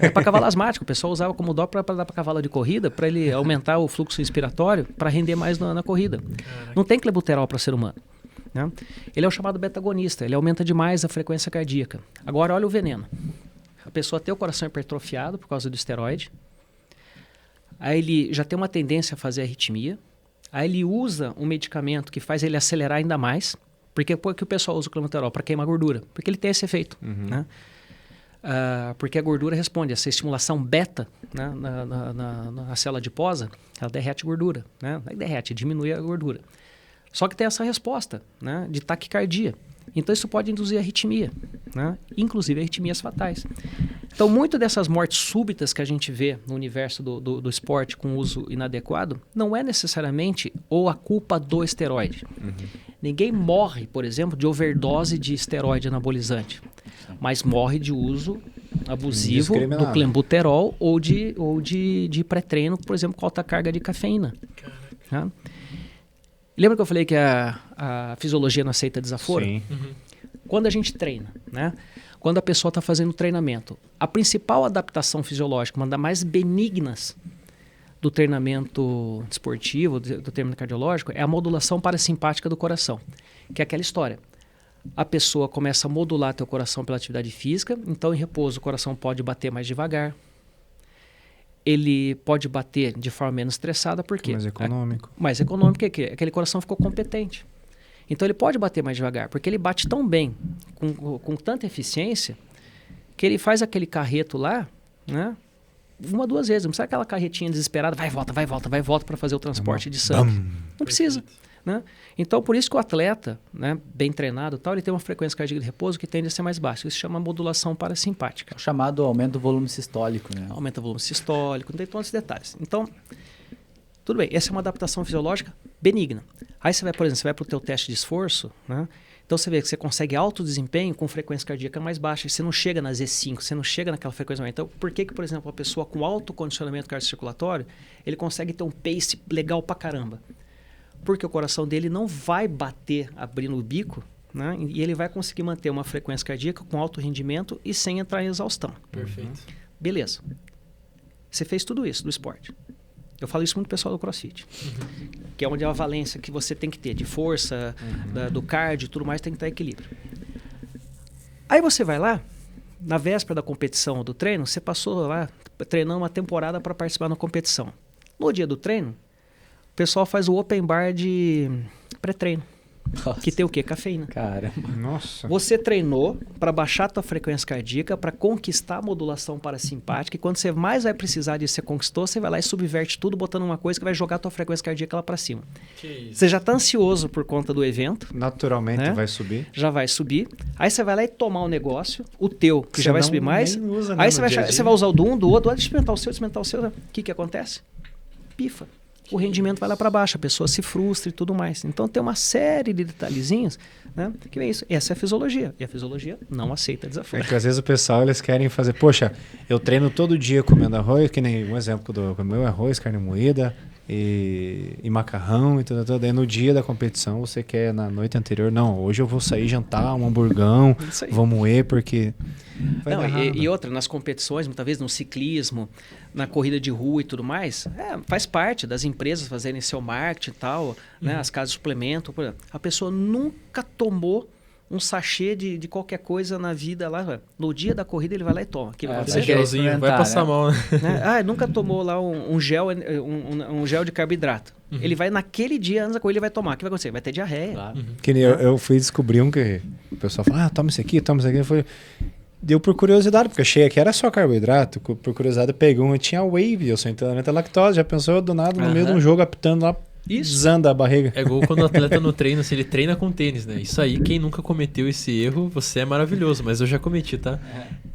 É para cavalo asmático. O pessoal usava como dó para dar para cavalo de corrida, para ele aumentar o fluxo inspiratório, para render mais na corrida. Caraca. Não tem clenbuterol para ser humano. Né? Ele é o chamado beta-agonista, ele aumenta demais a frequência cardíaca. Agora, olha o veneno. A pessoa tem o coração hipertrofiado por causa do esteroide, aí ele já tem uma tendência a fazer arritmia, aí ele usa um medicamento que faz ele acelerar ainda mais. Por que o pessoal usa o clenbuterol? Para queimar gordura. Porque ele tem esse efeito. Né? Porque a gordura responde a essa estimulação beta, né, na célula adiposa, ela derrete gordura. Né? Aí derrete, diminui a gordura. Só que tem essa resposta, né, de taquicardia. Então isso pode induzir arritmia, né? Inclusive arritmias fatais. Então muito dessas mortes súbitas que a gente vê no universo do esporte com uso inadequado não é necessariamente ou a culpa do esteroide. Ninguém morre, por exemplo, de overdose de esteroide anabolizante, mas morre de uso abusivo do clenbuterol ou de pré-treino, por exemplo, com alta carga de cafeína. Tá? Lembra que eu falei que a fisiologia não aceita desaforo? Sim. Quando a gente treina, né? Quando a pessoa está fazendo treinamento. A principal adaptação fisiológica, uma das mais benignas do treinamento desportivo, do treinamento cardiológico, é a modulação parasimpática do coração, que é aquela história. A pessoa começa a modular teu coração pela atividade física, então em repouso o coração pode bater mais devagar, ele pode bater de forma menos estressada, por quê? Mais econômico. Mais econômico, porque aquele coração ficou competente. Então ele pode bater mais devagar, porque ele bate tão bem, com tanta eficiência, que ele faz aquele carreto lá, né? 1, 2 vezes. Não precisa aquela carretinha desesperada, vai, volta para fazer o transporte de sangue. Não precisa. Né? Então, por isso que o atleta, né, bem treinado, tal, ele tem uma frequência cardíaca de repouso que tende a ser mais baixa. Isso se chama modulação parasimpática. O chamado aumento do volume sistólico, né? Aumenta o volume sistólico, não tem todos os detalhes. Então, tudo bem, essa é uma adaptação fisiológica benigna. Aí você vai, por exemplo, para o teu teste de esforço, né? Então você vê que você consegue alto desempenho com frequência cardíaca mais baixa. Você não chega na Z5, você não chega naquela frequência mais. Então, por que, por exemplo, uma pessoa com alto condicionamento cardiocirculatório, ele consegue ter um pace legal pra caramba? Porque o coração dele não vai bater abrindo o bico, né? E ele vai conseguir manter uma frequência cardíaca com alto rendimento e sem entrar em exaustão. Perfeito. Beleza. Você fez tudo isso do esporte. Eu falo isso muito pro pessoal do CrossFit. Que é onde é a valência que você tem que ter de força, do cardio e tudo mais, tem que estar em equilíbrio. Aí você vai lá, na véspera da competição ou do treino, você passou lá treinando uma temporada para participar da competição. No dia do treino, o pessoal faz o open bar de pré-treino. Nossa. Que tem o quê? Cafeína. Caramba. Nossa. Você treinou para baixar a tua frequência cardíaca, para conquistar a modulação parasimpática, e quando você mais vai precisar disso, você conquistou, você vai lá e subverte tudo, botando uma coisa que vai jogar a tua frequência cardíaca lá para cima. Que isso. Você já está ansioso por conta do evento, Naturalmente né? vai subir. já vai subir, aí você vai lá e tomar um negócio, o teu, que já vai subir mais, nem usa, né, aí no você vai, dia a dia. você vai usar o do um, do outro, vai experimentar o seu, o que acontece? Pifa. O rendimento vai lá para baixo, a pessoa se frustra e tudo mais. Então tem uma série de detalhezinhos, né, que é isso. Essa é a fisiologia. E a fisiologia não aceita desafio. É que às vezes o pessoal, eles querem fazer, poxa, eu treino todo dia comendo arroz, que nem um exemplo do meu arroz, carne moída e macarrão e tudo. Daí no dia da competição você quer na noite anterior, não, hoje eu vou sair jantar um hamburgão, Isso aí. vou moer porque... vai Não, dar errado. e outra, nas competições, muitas vezes no ciclismo, na corrida de rua e tudo mais, faz parte das empresas fazerem seu marketing e tal, né, as casas de suplemento. Por exemplo, a pessoa nunca tomou um sachê de qualquer coisa na vida lá. No dia da corrida ele vai lá e toma. Que vai vai Esse acontecer? querer gelzinho vai experimentar, passar né? mal, né? Nunca tomou lá um gel de carboidrato. Ele vai naquele dia antes da corrida, ele vai tomar. O que vai acontecer? Vai ter diarreia. Claro. Que nem eu fui descobrir um que o pessoal fala, toma isso aqui, toma isso aqui. Deu por curiosidade, porque achei que era só carboidrato. Por curiosidade, eu peguei um e tinha whey, eu sou intolerante à lactose. Já pensou do nada, no meio de um jogo, apitando lá, zanda a barriga. É igual quando o atleta no treino, se ele treina com tênis, né? Isso aí, quem nunca cometeu esse erro, você é maravilhoso, mas eu já cometi, tá?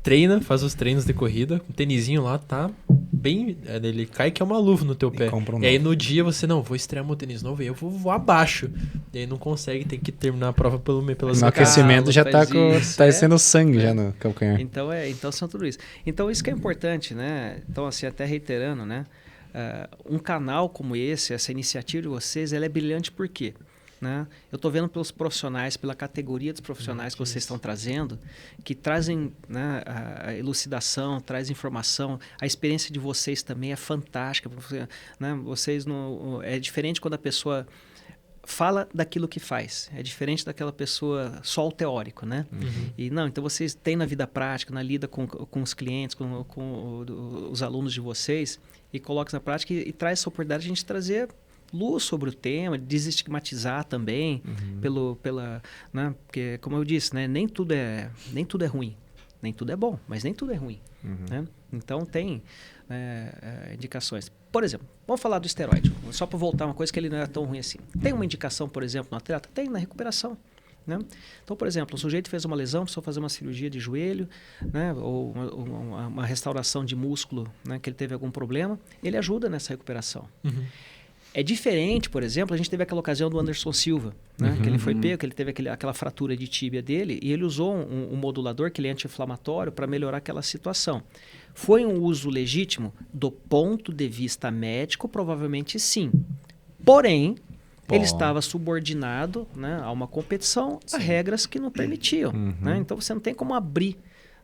Treina, faz os treinos de corrida, o tênisinho lá tá bem... Ele cai que é uma luva no teu pé. compra um E aí novo. no dia você, não, vou estrear meu tênis novo e eu vou abaixo. E aí não consegue, tem que terminar a prova pelas No aquecimento já tá, faz isso, tá é. sendo sangue já no calcanhar. Então são tudo isso. Então isso que é importante, né? Então assim, até reiterando, né? Um canal como esse, essa iniciativa de vocês, ela é brilhante por quê? Né? Eu estou vendo pelos profissionais, pela categoria dos profissionais que vocês estão trazendo, que trazem, né, a elucidação, traz informação. A experiência de vocês também é fantástica. Né? Vocês não, é diferente quando a pessoa fala daquilo que faz. É diferente daquela pessoa só o teórico, né? E não, então vocês têm na vida prática, na lida com os clientes, com os alunos de vocês, e colocam na prática e traz essa oportunidade de a gente trazer luz sobre o tema, desestigmatizar também, né? Porque, como eu disse, né? nem tudo é ruim. Nem tudo é bom, mas nem tudo é ruim. Né? Então tem indicações. Por exemplo, vamos falar do esteroide. Só para voltar uma coisa que ele não era tão ruim assim. Tem uma indicação, por exemplo, no atleta? Tem, na recuperação. Né? Então, por exemplo, um sujeito fez uma lesão, precisou fazer uma cirurgia de joelho, né? Ou uma restauração de músculo, né? Que ele teve algum problema, ele ajuda nessa recuperação. É diferente, por exemplo, a gente teve aquela ocasião do Anderson Silva, né? Que ele foi pego, que ele teve aquela fratura de tíbia dele, e ele usou um modulador, que ele é anti-inflamatório, para melhorar aquela situação. Foi um uso legítimo? Do ponto de vista médico, provavelmente sim. Porém, Pode. Ele estava subordinado, né, a uma competição, a regras que não permitiam. Né? Então você não tem como abrir,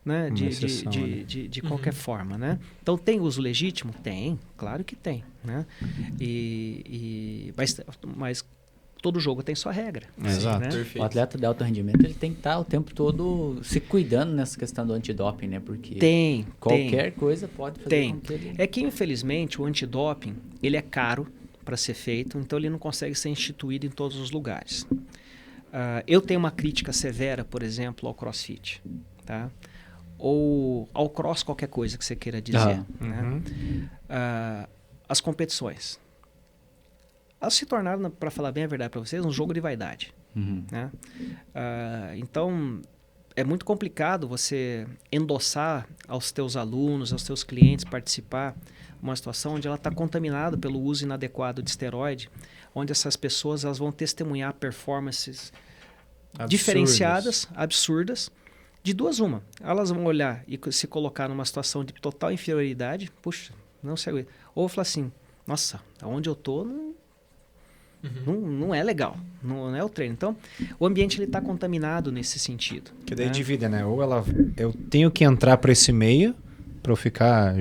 né, de qualquer forma. Né? Então tem uso legítimo? Tem, claro que tem. Né? Mas todo jogo tem sua regra. Exato. Né? O atleta de alto rendimento ele tem que estar o tempo todo se cuidando nessa questão do antidoping, né? Porque qualquer coisa pode fazer com que ele... É que, infelizmente, o antidoping ele é caro para ser feito, então ele não consegue ser instituído em todos os lugares. Eu tenho uma crítica severa, por exemplo, ao CrossFit, tá? Ou ao cross, qualquer coisa que você queira dizer. Né? As competições. Elas se tornaram, para falar bem a verdade para vocês, um jogo de vaidade. Né? Então, é muito complicado você endossar aos teus alunos, aos teus clientes participar uma situação onde ela está contaminada pelo uso inadequado de esteroide, onde essas pessoas elas vão testemunhar performances diferenciadas, absurdas, de duas uma. Elas vão olhar e se colocar numa situação de total inferioridade, puxa, não sei. Ou falar assim, nossa, onde eu tô não é legal, não é o treino. Então, o ambiente está contaminado nesse sentido. Que daí divide, né? Ou eu tenho que entrar para esse meio para eu ficar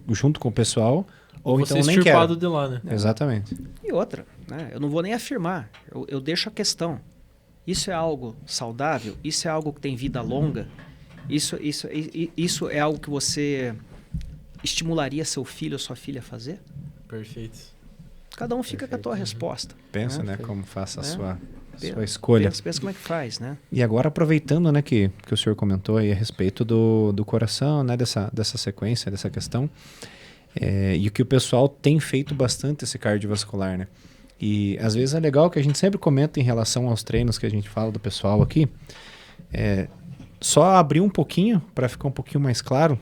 junto com o pessoal, ou então nem quero. De lá, né? Exatamente. E outra, né? Eu não vou nem afirmar, eu deixo a questão. Isso é algo saudável? Isso é algo que tem vida longa? Isso é algo que você estimularia seu filho ou sua filha a fazer? Perfeito. Cada um fica com a tua resposta. Pensa, né? Como faça a sua escolha. Pensa como é que faz, né? E agora, aproveitando, né, que o senhor comentou aí a respeito do coração, né, dessa sequência, dessa questão, e o que o pessoal tem feito bastante esse cardiovascular, né? E às vezes é legal que a gente sempre comenta em relação aos treinos que a gente fala do pessoal aqui, só abrir um pouquinho para ficar um pouquinho mais claro,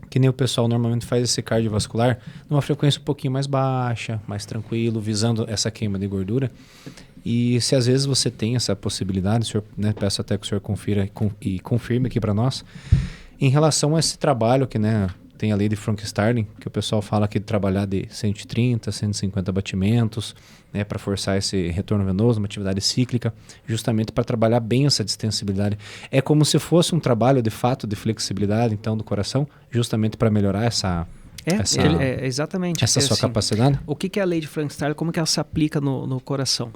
que nem o pessoal normalmente faz esse cardiovascular numa frequência um pouquinho mais baixa, mais tranquilo, visando essa queima de gordura. E se às vezes você tem essa possibilidade, senhor, né, peço até que o senhor confira e confirme aqui para nós, em relação a esse trabalho que, né, tem a lei de Frank-Starling, que o pessoal fala que trabalhar de 130, 150 batimentos, né, para forçar esse retorno venoso, uma atividade cíclica, justamente para trabalhar bem essa distensibilidade. É como se fosse um trabalho de fato de flexibilidade, então, do coração, justamente para melhorar exatamente. Essa sua capacidade. O que é a lei de Frank-Starling? Como que ela se aplica no coração?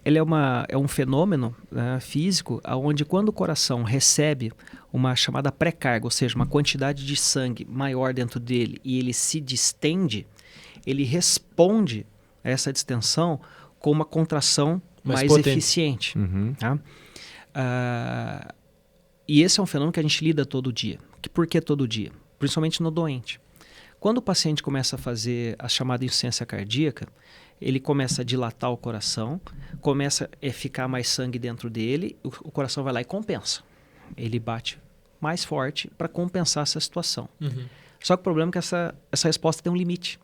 Ele é um fenômeno físico onde quando o coração recebe uma chamada pré-carga, ou seja, uma quantidade de sangue maior dentro dele e ele se distende, ele responde a essa distensão com uma contração mais eficiente. Tá? E esse é um fenômeno que a gente lida todo dia. Por que todo dia? Principalmente no doente. Quando o paciente começa a fazer a chamada insuficiência cardíaca, ele começa a dilatar o coração, começa a ficar mais sangue dentro dele, o coração vai lá e compensa. Ele bate mais forte para compensar essa situação. Só que o problema é que essa resposta tem um limite.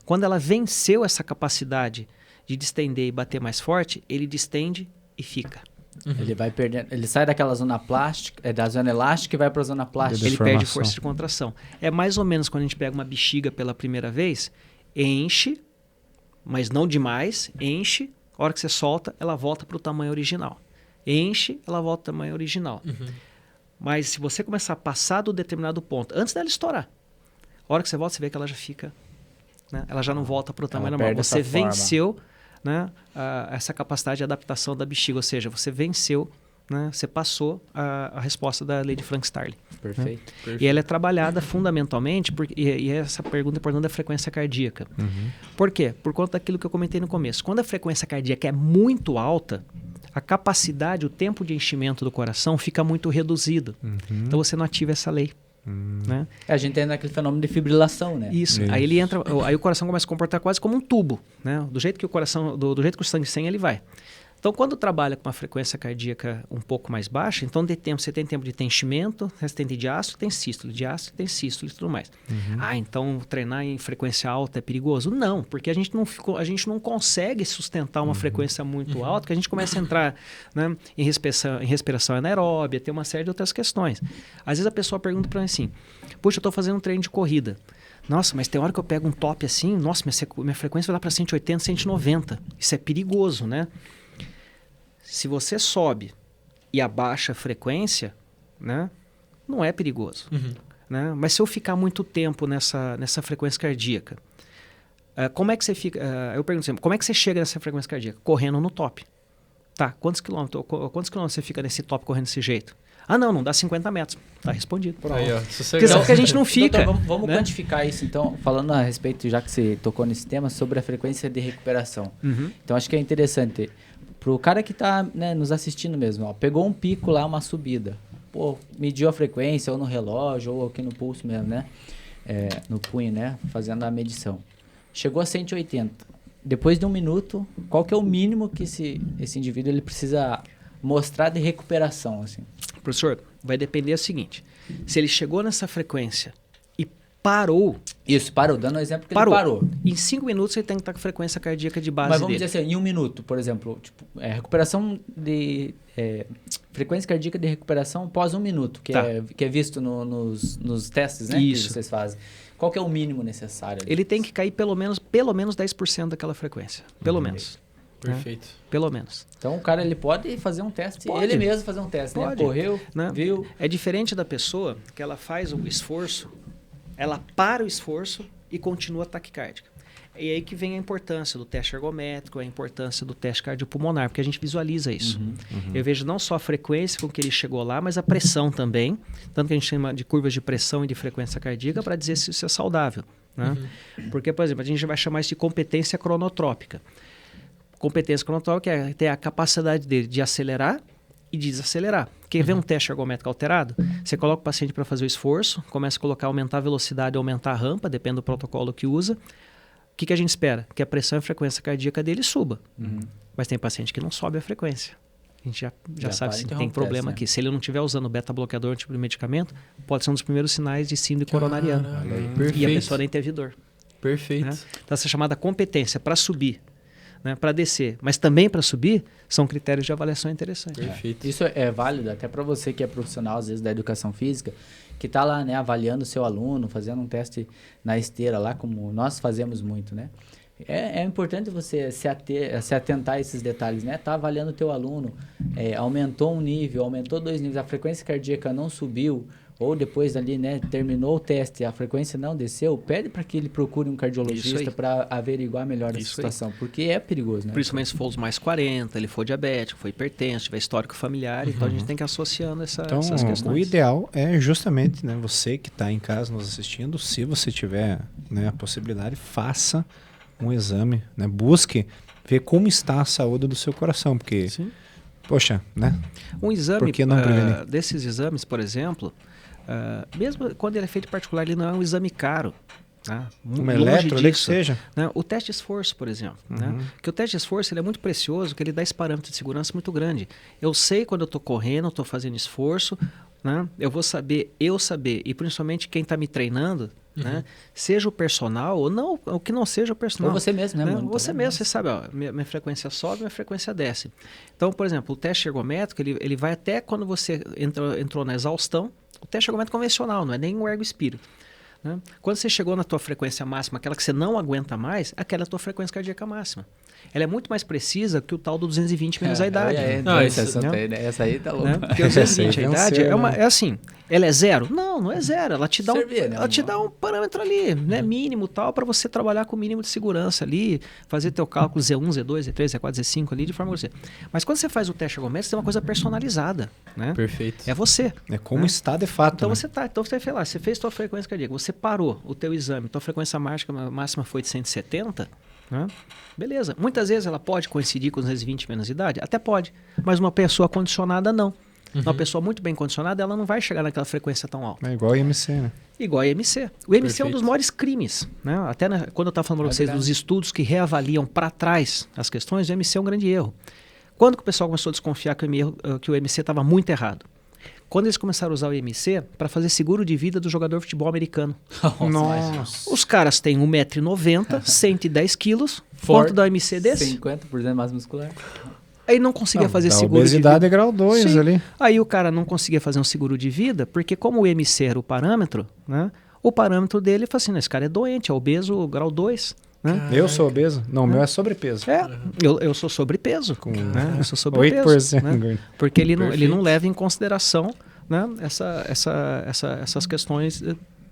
Quando ela venceu essa capacidade de distender e bater mais forte, ele distende e fica. Ele vai perdendo, ele sai daquela zona plástica, da zona elástica e vai para a zona plástica. Ele perde força de contração. É mais ou menos quando a gente pega uma bexiga pela primeira vez, enche, mas não demais, enche, a hora que você solta, ela volta para o tamanho original. Enche, ela volta para o tamanho original. Mas se você começar a passar do determinado ponto, antes dela estourar, a hora que você volta, você vê que ela já fica, né? Ela já não volta para o tamanho normal. Você venceu, né, essa capacidade de adaptação da bexiga, ou seja, você venceu, né, você passou a resposta da lei de Frank-Starling. Perfeito. E ela é trabalhada fundamentalmente, e essa pergunta é importante da frequência cardíaca. Por quê? Por conta daquilo que eu comentei no começo. Quando a frequência cardíaca é muito alta, a capacidade, o tempo de enchimento do coração fica muito reduzido. Então você não ativa essa lei. Né? A gente tem aquele fenômeno de fibrilação, né? Isso. Aí o coração começa a se comportar quase como um tubo, né? Do jeito que o coração, do jeito que o sangue sem, ele vai. Então Então, quando trabalha com uma frequência cardíaca um pouco mais baixa, então você tem tempo de ter enchimento, você tem de diástole, tem sístole, diástole, tem sístole e tudo mais. Então treinar em frequência alta é perigoso? Não, porque a gente não consegue sustentar uma frequência muito alta, que a gente começa a entrar, né, em respiração anaeróbia, tem uma série de outras questões. Às vezes a pessoa pergunta para mim assim, puxa, eu estou fazendo um treino de corrida. Nossa, mas tem hora que eu pego um top assim, nossa, minha frequência vai lá para 180, 190. Isso é perigoso, né? Se você sobe e abaixa a frequência, né, não é perigoso. Né? Mas se eu ficar muito tempo nessa frequência cardíaca, como é que você fica? Eu pergunto sempre, como é que você chega nessa frequência cardíaca? Correndo no top. Tá, quantos quilômetros você fica nesse top correndo desse jeito? Ah, não dá 50 metros. Tá respondido. Aí, ó, porque só que a gente não fica. Doutor, vamos né? quantificar isso, então, falando a respeito, já que você tocou nesse tema, sobre a frequência de recuperação. Então, acho que é interessante, pro cara que tá, né, nos assistindo mesmo, ó, pegou um pico lá, uma subida, pô, mediu a frequência, ou no relógio, ou aqui no pulso mesmo, né, no punho, né, fazendo a medição. Chegou a 180. Depois de 1 minuto, qual que é o mínimo que esse indivíduo ele precisa mostrar de recuperação, assim? Professor, vai depender do seguinte. Se ele chegou nessa frequência e parou... Isso, parou. Dando um exemplo que ele parou. Em 5 minutos ele tem que estar com frequência cardíaca de base. Mas vamos dele. dizer assim, em 1 minuto, por exemplo, tipo, recuperação de... frequência cardíaca de recuperação após 1 minuto, que é visto nos testes, né? Isso. Que vocês fazem. Qual que é o mínimo necessário? Ele tem que cair pelo menos 10% daquela frequência. Pelo menos. Perfeito. Pelo menos. Então o cara ele pode fazer um teste, Pode. ele mesmo fazer um teste, Pode. né? Correu, Né? viu. É diferente da pessoa que ela faz o esforço, ela para o esforço e continua taquicárdica. E aí que vem a importância do teste ergométrico, a importância do teste cardiopulmonar, porque a gente visualiza isso. Eu vejo não só a frequência com que ele chegou lá, mas a pressão também. Tanto que a gente chama de curvas de pressão e de frequência cardíaca para dizer se isso é saudável. Né? Porque, por exemplo, a gente vai chamar isso de competência cronotrópica. Competência cronotrópica é ter a capacidade dele de acelerar e de desacelerar. Quer ver um teste ergométrico alterado? Você coloca o paciente para fazer o esforço, começa a aumentar a velocidade, aumentar a rampa, depende do protocolo que usa. O que a gente espera? Que a pressão e a frequência cardíaca dele suba. Mas tem paciente que não sobe a frequência. A gente já sabe se tem problema aqui. Se ele não estiver usando beta-bloqueador, tipo de medicamento, pode ser um dos primeiros sinais de síndrome coronariana. E a pessoa nem teve dor. Perfeito. Né? Então, essa chamada competência para subir, né, para descer, mas também para subir, são critérios de avaliação interessantes. Perfeito. Isso é válido até para você que é profissional, às vezes, da educação física, que está lá, né, avaliando o seu aluno, fazendo um teste na esteira lá, como nós fazemos muito, né? É importante você se atentar a esses detalhes, né? Tá avaliando o teu aluno, aumentou um nível, aumentou 2 níveis, a frequência cardíaca não subiu, ou depois ali, né, terminou o teste, a frequência não desceu, pede para que ele procure um cardiologista para averiguar melhor essa situação, porque é perigoso, né? Principalmente se for os mais 40, ele for diabético, for hipertenso, tiver histórico familiar, então a gente tem que ir associando essas questões. O ideal é justamente, né, você que está em casa nos assistindo, se você tiver, né, a possibilidade, faça um exame, né, busque ver como está a saúde do seu coração, porque, poxa, né? Um exame, por que não prevenir? desses exames, por exemplo, mesmo quando ele é feito em particular, ele não é um exame caro. Tá? Um eletro, ali que seja. Né? O teste de esforço, por exemplo. Né? Porque o teste de esforço ele é muito precioso, porque ele dá esse parâmetro de segurança muito grande. Eu sei quando eu estou correndo, estou fazendo esforço, né? Eu vou saber, e principalmente quem está me treinando, né? Seja o personal ou não, o que não seja o personal. Ou você mesmo, né? Você mesmo, você sabe, ó, minha frequência sobe, minha frequência desce. Então, por exemplo, o teste ergométrico, ele vai até quando você entrou na exaustão, o teste ergométrico convencional, não é nem o ergo-espírito. Né? Quando você chegou na tua frequência máxima, aquela que você não aguenta mais, aquela é a tua frequência cardíaca máxima. Ela é muito mais precisa que o tal do 220 menos a idade. Essa aí tá louca. Né? Porque o 220 a idade é assim, ela é zero? Não é zero. Ela te dá te dá um parâmetro ali, né, mínimo tal, para você trabalhar com o mínimo de segurança ali, fazer teu cálculo Z1, Z2, Z3, Z4, Z5 ali de forma que você. Mas quando você faz o teste ergométrico, você tem uma coisa personalizada, né? Perfeito. É você. É como está de fato. Então né? você fez lá, você fez tua frequência cardíaca, você parou o teu exame, tua frequência máxima foi de 170, né? Beleza. Muitas vezes ela pode coincidir com os 220 menos idade? Até pode. Mas uma pessoa condicionada, não. Uma pessoa muito bem condicionada, ela não vai chegar naquela frequência tão alta. É igual o IMC, né? Igual a IMC. O IMC é um dos maiores crimes. Né? Até quando eu estava falando para vocês dos estudos que reavaliam para trás as questões, o IMC é um grande erro. Quando que o pessoal começou a desconfiar que o IMC estava muito errado? Quando eles começaram a usar o IMC para fazer seguro de vida do jogador de futebol americano. Nossa. Os caras têm 1,90 m, 110 quilos, quanto dá o IMC desse? 50% massa muscular. Aí não conseguia fazer da seguro de obesidade vida. é grau 2 Sim. ali. Aí o cara não conseguia fazer um seguro de vida, porque como o IMC era o parâmetro, né? O parâmetro dele fala assim, esse cara é doente, é obeso grau 2. Né? Eu sou obeso? Não, o meu é sobrepeso. Eu sou sobrepeso. Com Né? Eu sou sobrepeso. 8%. Né? Porque ele não Perfeito. leva em consideração, né, essas questões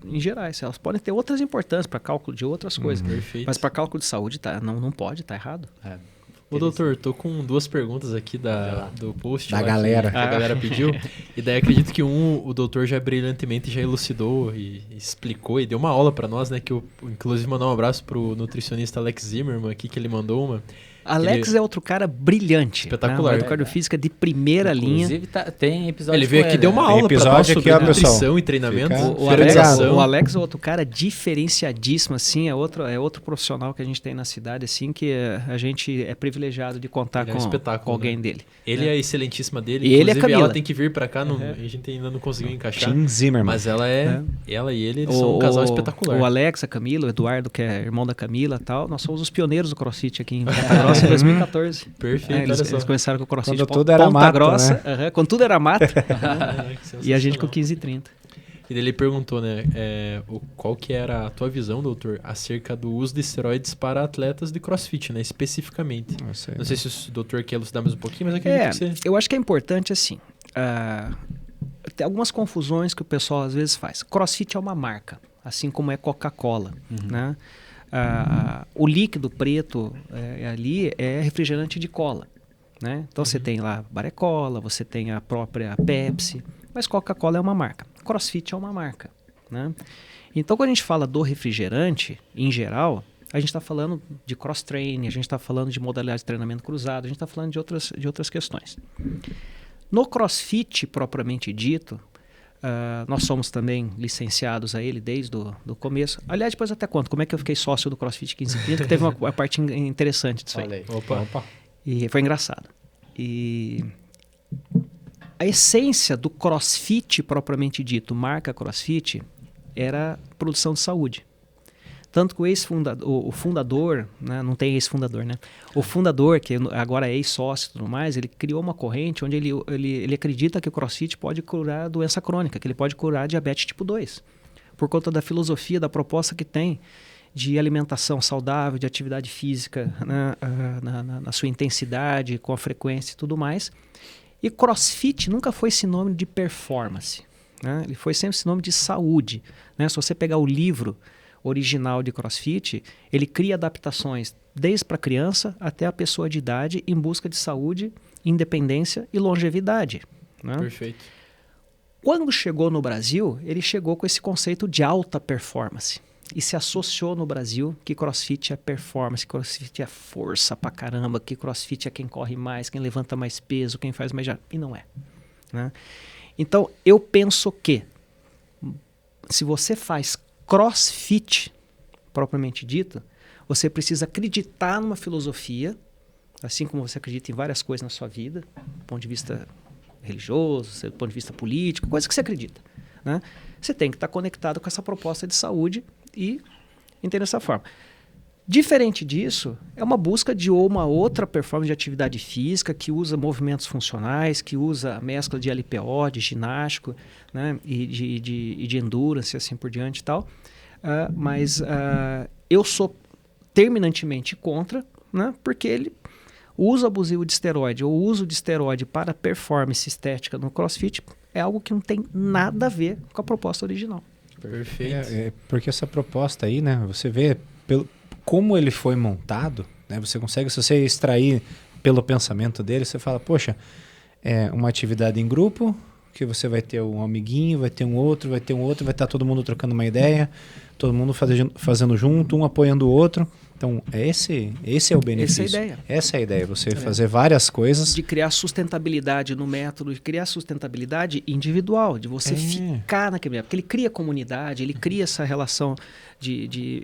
em gerais. Elas podem ter outras importâncias para cálculo de outras coisas. Perfeito. Mas para cálculo de saúde não pode, tá errado. Ô, doutor, tô com 2 perguntas aqui do post. Da lá galera. Que a galera pediu. E daí acredito que o doutor já brilhantemente já elucidou e explicou e deu uma aula pra nós, né? Que eu, inclusive, mandar um abraço pro nutricionista Alex Zimmerman aqui, que ele mandou uma. Alex é outro cara brilhante. Espetacular. Né? Cardiofísica de primeira linha. Inclusive, tem episódio Ele veio com aqui e deu uma Tem aula pra episódio nós sobre aqui, ó, pessoal. nutrição e treinamento. Fica- O Alex é outro cara diferenciadíssimo, assim, é outro profissional que a gente tem na cidade, assim, que a gente é privilegiado de contar Ele é um com espetáculo, alguém né? dele. Ele é a excelentíssima dele. E ele é Inclusive, Camila. ela tem que vir pra cá. A gente ainda não conseguiu encaixar. Tim Zimmerman. Mas ela ela e ele são um casal espetacular. O Alex, a Camila, o Eduardo, que é irmão da Camila e tal, nós somos os pioneiros do CrossFit aqui em Ponta Grossa em 2014. Perfeito, Eles começaram com o CrossFit Quando tudo era Ponta mato, Grossa, né? quando tudo era mato, Que e a gente com sensacional. 15 e 30. E daí ele perguntou, né, qual que era a tua visão, doutor, acerca do uso de esteroides para atletas de CrossFit, né, especificamente. Não sei se o doutor quer elucidar mais um pouquinho, mas acredito que você... Eu acho que é importante, assim, tem algumas confusões que o pessoal às vezes faz. CrossFit é uma marca, assim como é Coca-Cola, né? O líquido preto ali é refrigerante de cola, né? Então você tem lá Barecola, você tem a própria Pepsi, mas Coca-Cola é uma marca. CrossFit é uma marca, né? Então quando a gente fala do refrigerante, em geral, a gente está falando de cross-training, a gente está falando de modalidade de treinamento cruzado, a gente está falando de outras questões. No CrossFit propriamente dito, nós somos também licenciados a ele desde o começo. Aliás, depois até quanto? Como é que eu fiquei sócio do CrossFit 1530? Que teve uma parte interessante disso aí. Opa. E foi engraçado. E a essência do CrossFit propriamente dito, marca CrossFit, era produção de saúde. Tanto que o fundador, né, não tem ex-fundador, né? O fundador, que agora é ex-sócio e tudo mais, ele criou uma corrente onde ele acredita que o CrossFit pode curar doença crônica, que ele pode curar diabetes tipo 2. Por conta da filosofia, da proposta que tem de alimentação saudável, de atividade física, né, na sua intensidade, com a frequência e tudo mais. E CrossFit nunca foi sinônimo de performance, né? Ele foi sempre sinônimo de saúde, né? Se você pegar o livro original de CrossFit, ele cria adaptações desde para a criança até a pessoa de idade em busca de saúde, independência e longevidade, né? Perfeito. Quando chegou no Brasil, ele chegou com esse conceito de alta performance e se associou no Brasil que CrossFit é performance, CrossFit é força pra caramba, que CrossFit é quem corre mais, quem levanta mais peso, quem faz mais... E não é, né? Então, eu penso que se você faz CrossFit, propriamente dito, você precisa acreditar numa filosofia, assim como você acredita em várias coisas na sua vida, do ponto de vista religioso, do ponto de vista político, coisa que você acredita, né? Você tem que estar conectado com essa proposta de saúde e entender dessa forma. Diferente disso, é uma busca de uma outra performance de atividade física que usa movimentos funcionais, que usa a mescla de LPO, de ginástico, né, e de endurance, assim por diante e tal. Mas eu sou terminantemente contra, né, porque o uso abusivo de esteroide ou o uso de esteroide para performance estética no CrossFit é algo que não tem nada a ver com a proposta original. Perfeito. Porque essa proposta aí, né, você vê como ele foi montado, né, você consegue, se você extrair pelo pensamento dele, você fala, poxa, é uma atividade em grupo, que você vai ter um amiguinho, vai ter um outro, vai estar todo mundo trocando uma ideia, todo mundo fazendo junto, um apoiando o outro, Então, esse é o benefício. Essa é a ideia. Essa é a ideia, você fazer várias coisas. De criar sustentabilidade no método, de criar sustentabilidade individual, de você ficar naquele método. Porque ele cria comunidade, ele cria essa relação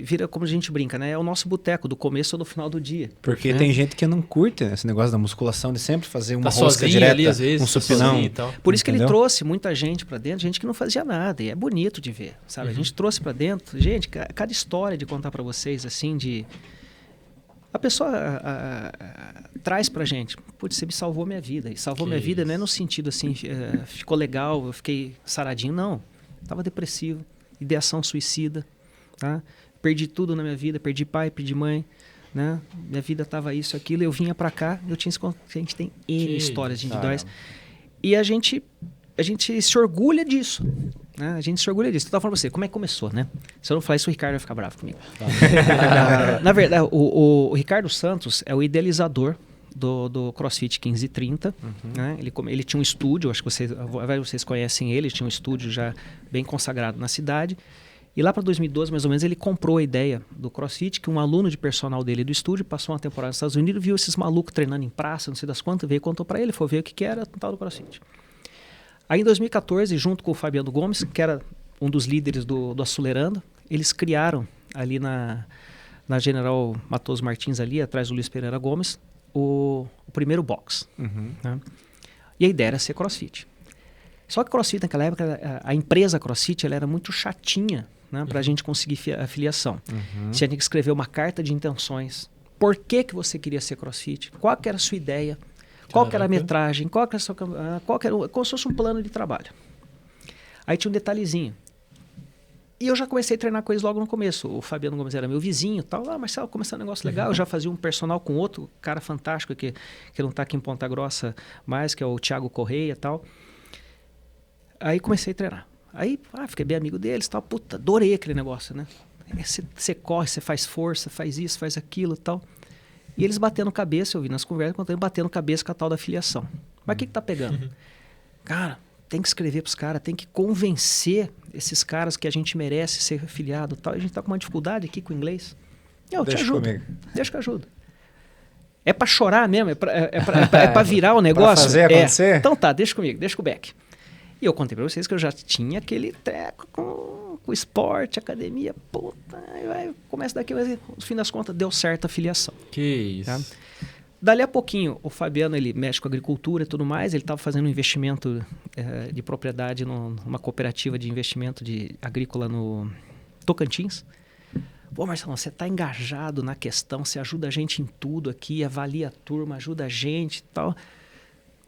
vira como a gente brinca, né? É o nosso boteco do começo ou do final do dia. Porque tem gente que não curte esse negócio da musculação, de sempre fazer uma Tá rosca sozinho direta, ali, às vezes, um tá supinão. sozinho e tal. Por isso que ele Entendeu? trouxe muita gente pra dentro, gente que não fazia nada, e é bonito de ver, sabe? A gente trouxe pra dentro, gente, cada história de contar pra vocês, assim, a pessoa traz pra gente, putz, você me salvou minha vida. E salvou minha vida não é no sentido assim, ficou legal, eu fiquei saradinho, não. Tava depressivo, ideação suicida, tá? Perdi tudo na minha vida, perdi pai, perdi mãe, né? Minha vida tava isso, aquilo, eu vinha pra cá, a gente tem N histórias individuais. E a gente se orgulha disso. Né? A gente se orgulha disso. Eu tava falando pra você, como é que começou, né? Se eu não falar isso, o Ricardo vai ficar bravo comigo. Na verdade, o Ricardo Santos é o idealizador do CrossFit 1530. Né? Ele tinha um estúdio, acho que vocês conhecem ele tinha um estúdio já bem consagrado na cidade. E lá para 2012, mais ou menos, ele comprou a ideia do CrossFit, que um aluno de personal dele do estúdio passou uma temporada nos Estados Unidos, viu esses malucos treinando em praça, não sei das quantas, veio e contou para ele, foi ver o que era o tal do CrossFit. Aí em 2014, junto com o Fabiano Gomes, que era um dos líderes do Acelerando, eles criaram ali na General Matoso Martins, ali atrás do Luiz Pereira Gomes, o primeiro box. Né? E a ideia era ser CrossFit. Só que CrossFit naquela época, a empresa CrossFit ela era muito chatinha, né, para a gente conseguir a filiação. Você tinha que escrever uma carta de intenções. Por que você queria ser CrossFit? Qual que era a sua ideia? Qual que era a metragem? Qual que era como se fosse um plano de trabalho. Aí tinha um detalhezinho. E eu já comecei a treinar com eles logo no começo. O Fabiano Gomes era meu vizinho e tal. Marcelo, começou um negócio legal. Eu já fazia um personal com outro cara fantástico que não está aqui em Ponta Grossa mais, que é o Thiago Correia e tal. Aí comecei a treinar. Aí fiquei bem amigo deles e tal. Puta, adorei aquele negócio, né? Você corre, você faz força, faz isso, faz aquilo e tal. E eles batendo cabeça, eu vi nas conversas, batendo cabeça com a tal da filiação. Mas o que tá pegando? Cara, tem que escrever pros caras, tem que convencer esses caras que a gente merece ser afiliado e tal. A gente tá com uma dificuldade aqui com o inglês. Eu te ajudo. Deixa que eu ajudo. É pra chorar mesmo? É pra virar o negócio? Pra fazer acontecer? Então tá, deixa comigo, deixa com o Beck. E eu contei pra vocês que eu já tinha aquele treco com esporte, academia, puta, aí começa daqui, mas no fim das contas deu certo a filiação. Que isso. Tá? Dali a pouquinho, o Fabiano, ele mexe com agricultura e tudo mais, ele estava fazendo um investimento de propriedade numa cooperativa de investimento agrícola no Tocantins. Pô, Marcelo, você está engajado na questão, você ajuda a gente em tudo aqui, avalia a turma, ajuda a gente e tal.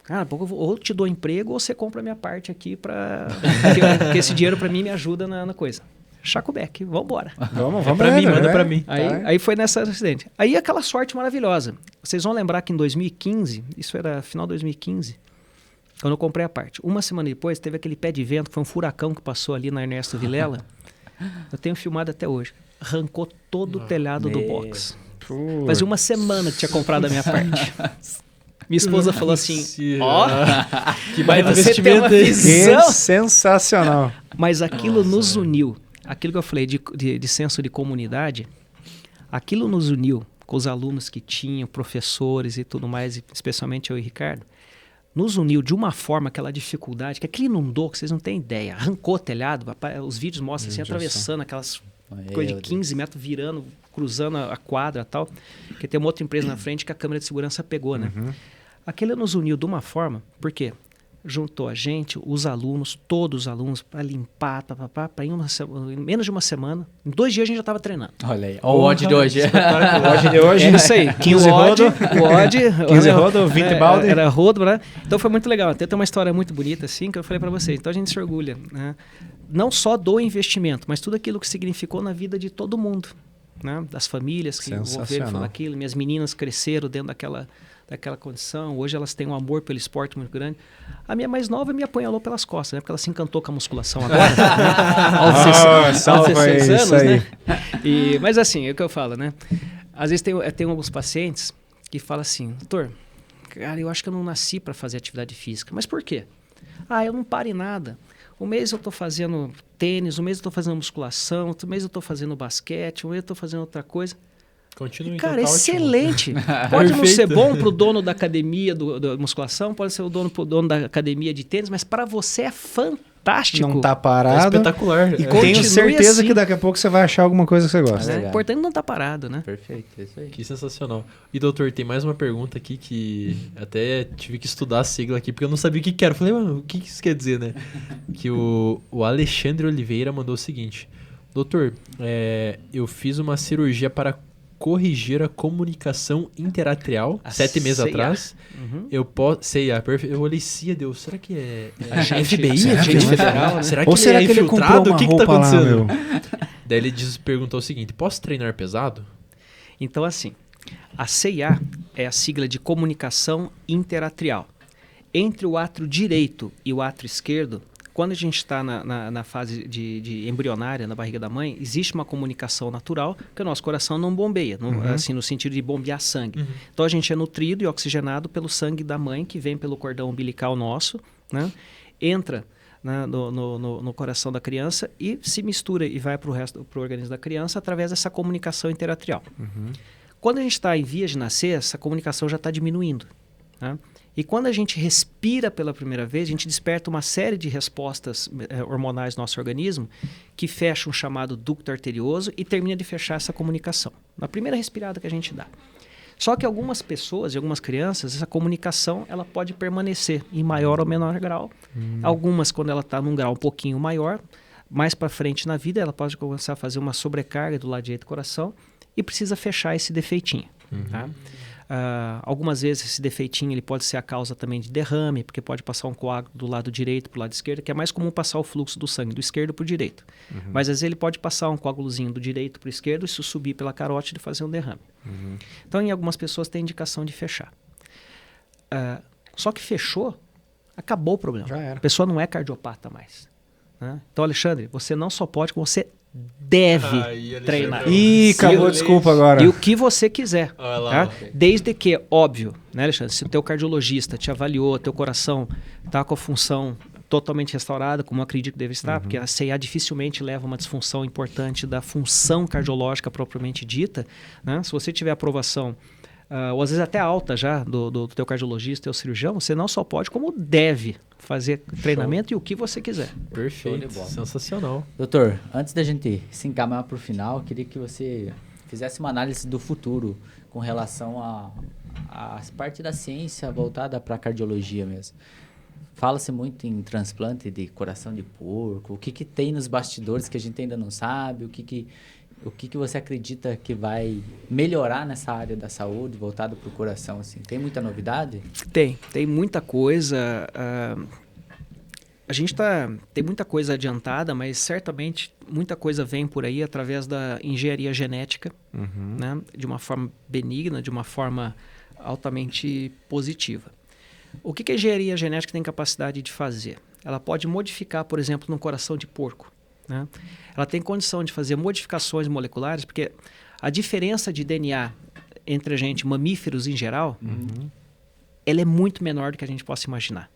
Cara, ou eu te dou emprego ou você compra a minha parte aqui porque esse dinheiro para mim me ajuda na coisa. Chacobeck, vambora. Vamos pra mim, manda pra mim. Aí foi nessa acidente. Aí aquela sorte maravilhosa. Vocês vão lembrar que em 2015, isso era final de 2015, quando eu comprei a parte. Uma semana depois, teve aquele pé de vento, que foi um furacão que passou ali na Ernesto Vilela. Eu tenho filmado até hoje. Arrancou todo o telhado do box. Fazia uma semana que tinha comprado a minha parte. Minha esposa falou assim, que baita você tem uma visão. Que sensacional. Mas aquilo nos uniu. Aquilo que eu falei de senso de comunidade, aquilo nos uniu com os alunos que tinham, professores e tudo mais, especialmente eu e Ricardo, nos uniu de uma forma, aquela dificuldade, que aquilo inundou, que vocês não têm ideia. Arrancou o telhado, os vídeos mostram assim, atravessando aquelas coisas de 15 metros, virando, cruzando a quadra e tal. Porque tem uma outra empresa na frente que a câmera de segurança pegou, né? Aquilo nos uniu de uma forma, por quê? Juntou a gente, os alunos, todos os alunos, para limpar, para em menos de uma semana. Em 2 dias a gente já estava treinando. Olha aí, o odd de hoje. O odd de hoje. É isso aí. 15 rodo. O odd. 15 rodo, 20 balde. Era rodo, né? Então foi muito legal. Até tem uma história muito bonita assim, que eu falei para vocês. Então a gente se orgulha, né? Não só do investimento, mas tudo aquilo que significou na vida de todo mundo. Né? Das famílias que envolveram aquilo. Minhas meninas cresceram dentro daquela condição. Hoje elas têm um amor pelo esporte muito grande. A minha mais nova me apunhalou pelas costas, né? Porque ela se encantou com a musculação agora. Aos 16 anos, né? Mas assim, é o que eu falo, né? Às vezes tem alguns pacientes que falam assim, doutor, cara, eu acho que eu não nasci para fazer atividade física. Mas por quê? Eu não paro em nada. Um mês eu estou fazendo tênis, um mês eu estou fazendo musculação, outro mês eu estou fazendo basquete, um mês eu estou fazendo outra coisa. Continue, Cara, então tá excelente. Pode não ser Perfeito. bom pro dono da academia da musculação, pode ser pro dono da academia de tênis, mas para você é fantástico. Não tá ótimo. É parado. espetacular. E É. tenho Continue certeza assim. que daqui a pouco você vai achar alguma coisa que você gosta. É. O importante não tá parado, né? Perfeito, é isso aí. Que sensacional. E, doutor, tem mais uma pergunta aqui que até tive que estudar a sigla aqui, porque eu não sabia o que que era. Eu falei, mano, o que que isso quer dizer, né? Que o Alexandre Oliveira mandou o seguinte. Doutor, eu fiz uma cirurgia para corrigir a comunicação interatrial A 7 meses CIA. atrás. Uhum. Eu posso... CIA, perfeito. Eu olhei CIA, Deus, será que é Agente- FBI? agente federal, né? Será que Ou será ele é que ele comprou infiltrado? uma O que que tá roupa lá, acontecendo? meu? Daí ele perguntou o seguinte, posso treinar pesado? Então, assim, a CIA é a sigla de comunicação interatrial. Entre o átrio direito e o átrio esquerdo, quando a gente está na fase de embrionária, na barriga da mãe, existe uma comunicação natural que o nosso coração não bombeia, assim, no sentido de bombear sangue. Então a gente é nutrido e oxigenado pelo sangue da mãe, que vem pelo cordão umbilical nosso, né? Entra no coração da criança e se mistura e vai para o organismo da criança através dessa comunicação interatrial. Quando a gente está em vias de nascer, essa comunicação já está diminuindo, né? E quando a gente respira pela primeira vez, a gente desperta uma série de respostas hormonais no nosso organismo que fecha um chamado ducto arterioso e termina de fechar essa comunicação, na primeira respirada que a gente dá. Só que algumas pessoas e algumas crianças, essa comunicação ela pode permanecer em maior ou menor grau. Algumas, quando ela está num grau um pouquinho maior, mais para frente na vida, ela pode começar a fazer uma sobrecarga do lado direito do coração e precisa fechar esse defeitinho. Tá? Algumas vezes esse defeitinho ele pode ser a causa também de derrame, porque pode passar um coágulo do lado direito para o lado esquerdo, que é mais comum passar o fluxo do sangue do esquerdo para o direito. Mas às vezes ele pode passar um coágulozinho do direito para o esquerdo e isso subir pela carótida e fazer um derrame. Então em algumas pessoas tem indicação de fechar. Só que fechou, acabou o problema. Já era. A pessoa não é cardiopata mais, né? Então, Alexandre, você não só pode, como você deve treinar. Ih, acabou a desculpa agora. E o que você quiser. Olha lá, Tá? Desde que, óbvio, né, Alexandre? Se o teu cardiologista te avaliou, teu coração está com a função totalmente restaurada, como eu acredito que deve estar, porque a CIA dificilmente leva uma disfunção importante da função cardiológica propriamente dita, né? Se você tiver aprovação, ou às vezes até alta já, do teu cardiologista, teu cirurgião, você não só pode, como deve fazer treinamento e o que você quiser. Perfeito, Show de bola. sensacional. Doutor, antes da gente se encaminhar para o final, eu queria que você fizesse uma análise do futuro com relação à parte da ciência voltada para a cardiologia mesmo. Fala-se muito em transplante de coração de porco, o que tem nos bastidores que a gente ainda não sabe, o que você acredita que vai melhorar nessa área da saúde voltado para o coração? Assim? Tem muita novidade? Tem muita coisa. A gente tem muita coisa adiantada, mas certamente muita coisa vem por aí através da engenharia genética, né? De uma forma benigna, de uma forma altamente positiva. O que a engenharia genética tem capacidade de fazer? Ela pode modificar, por exemplo, no coração de porco, né? Ela tem condição de fazer modificações moleculares, porque a diferença de DNA entre a gente, mamíferos em geral, ela é muito menor do que a gente possa imaginar,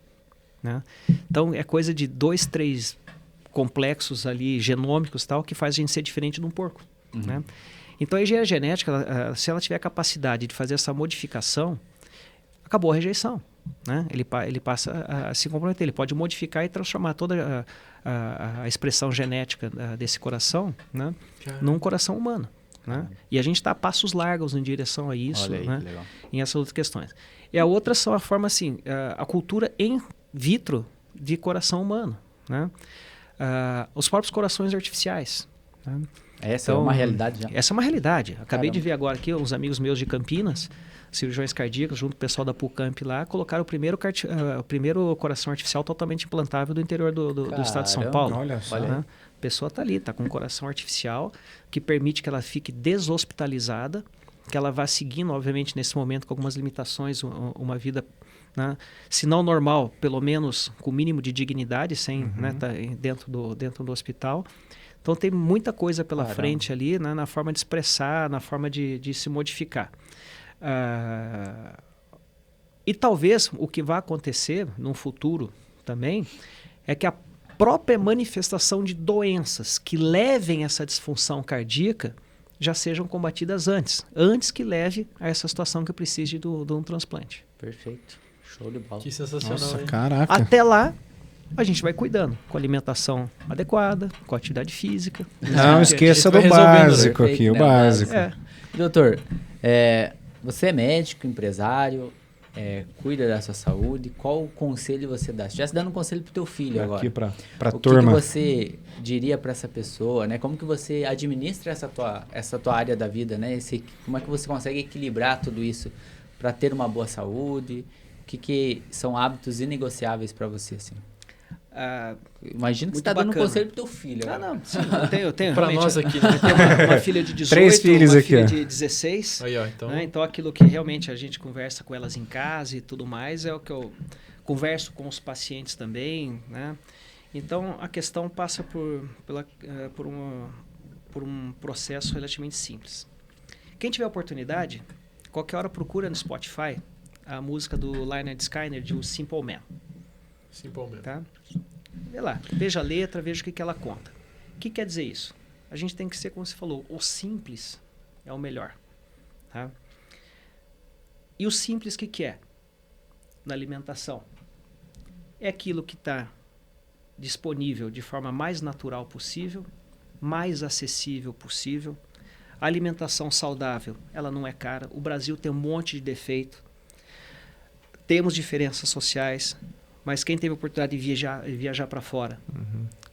né? Então, é coisa de 2, 3 complexos ali genômicos tal, que faz a gente ser diferente de um porco, né? Então, a engenharia genética, se ela tiver a capacidade de fazer essa modificação, acabou a rejeição, né? Ele passa a se comprometer, ele pode modificar e transformar toda a expressão genética desse coração, né, num coração humano, né? E a gente está a passos largos em direção a isso, Olha aí, né, que legal. em essas outras questões. E a outra são a forma assim, a cultura in vitro de coração humano, né? Os próprios corações artificiais, né? Essa Então, é uma realidade já. Essa é uma realidade. Acabei Caramba. de ver agora aqui uns amigos meus de Campinas, cirurgiões cardíacos, junto com o pessoal da PUCamp lá, colocaram o primeiro coração artificial totalmente implantável do interior do estado de São Caramba, Paulo. olha só. Né? A pessoa está ali, está com um coração artificial que permite que ela fique deshospitalizada, que ela vá seguindo, obviamente, nesse momento, com algumas limitações, uma vida, né, se não normal, pelo menos com o mínimo de dignidade, sem tá dentro do hospital. Então tem muita coisa pela frente ali, né, na forma de expressar, na forma de se modificar. E talvez o que vai acontecer no futuro também é que a própria manifestação de doenças que levem essa disfunção cardíaca já sejam combatidas antes que leve a essa situação que precise de um transplante. Perfeito. Show de bola. Que sensacional, Nossa, hein? caraca. Até lá, a gente vai cuidando com alimentação adequada, com atividade física. Não esqueça a gente do vai resolvendo, básico perfeito, aqui, o né? básico. É, Doutor, você é médico, empresário, cuida da sua saúde. Qual conselho você dá? Você já dando um conselho pro teu filho agora. Aqui pra O que turma. você diria para essa pessoa, né? Como que você administra essa tua área da vida, né? Como é que você consegue equilibrar tudo isso para ter uma boa saúde? O que são hábitos inegociáveis para você, assim? Imagina que você muito tá dando um bacana. conselho pro teu filho. agora. não, sim, eu tenho Pra realmente, nós aqui, eu tenho uma filha de 18, 3 filhos uma aqui, filha ó. de 16. Aí, ó, então... Né? Então, aquilo que realmente a gente conversa com elas em casa e tudo mais é o que eu converso com os pacientes também, né? Então, a questão passa por um processo relativamente simples. Quem tiver oportunidade, qualquer hora procura no Spotify a música do Lynyrd Skynyrd, de O Simple Man. Simple Man. Tá? Vê lá, veja a letra, veja o que ela conta. O que quer dizer isso? A gente tem que ser, como você falou, o simples é o melhor. Tá? E o simples, o que é? Na alimentação. É aquilo que está disponível de forma mais natural possível, mais acessível possível. A alimentação saudável, ela não é cara. O Brasil tem um monte de defeito. Temos diferenças sociais, mas quem teve a oportunidade de viajar para fora,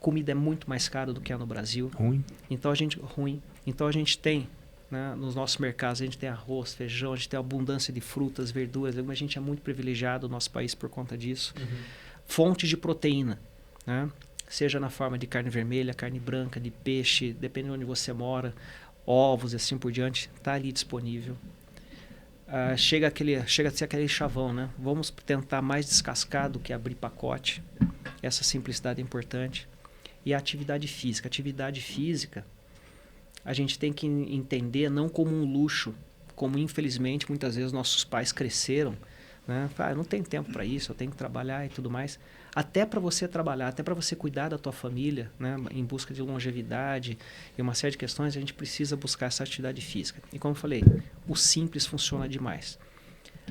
comida é muito mais cara do que é no Brasil. Ruim. Então a gente tem, né, nos nossos mercados, a gente tem arroz, feijão, a gente tem abundância de frutas, verduras. A gente é muito privilegiado no nosso país por conta disso. Fontes de proteína, né? Seja na forma de carne vermelha, carne branca, de peixe, dependendo de onde você mora, ovos e assim por diante, está ali disponível. Chega a ser aquele chavão, né? Vamos tentar mais descascar do que abrir pacote. Essa simplicidade é importante. E a atividade física. A atividade física, a gente tem que entender não como um luxo, como infelizmente muitas vezes nossos pais cresceram, né? Eu não tenho tempo para isso, eu tenho que trabalhar e tudo mais. Até para você trabalhar, até para você cuidar da tua família, né? Em busca de longevidade e uma série de questões, a gente precisa buscar essa atividade física. E como eu falei, o simples funciona demais.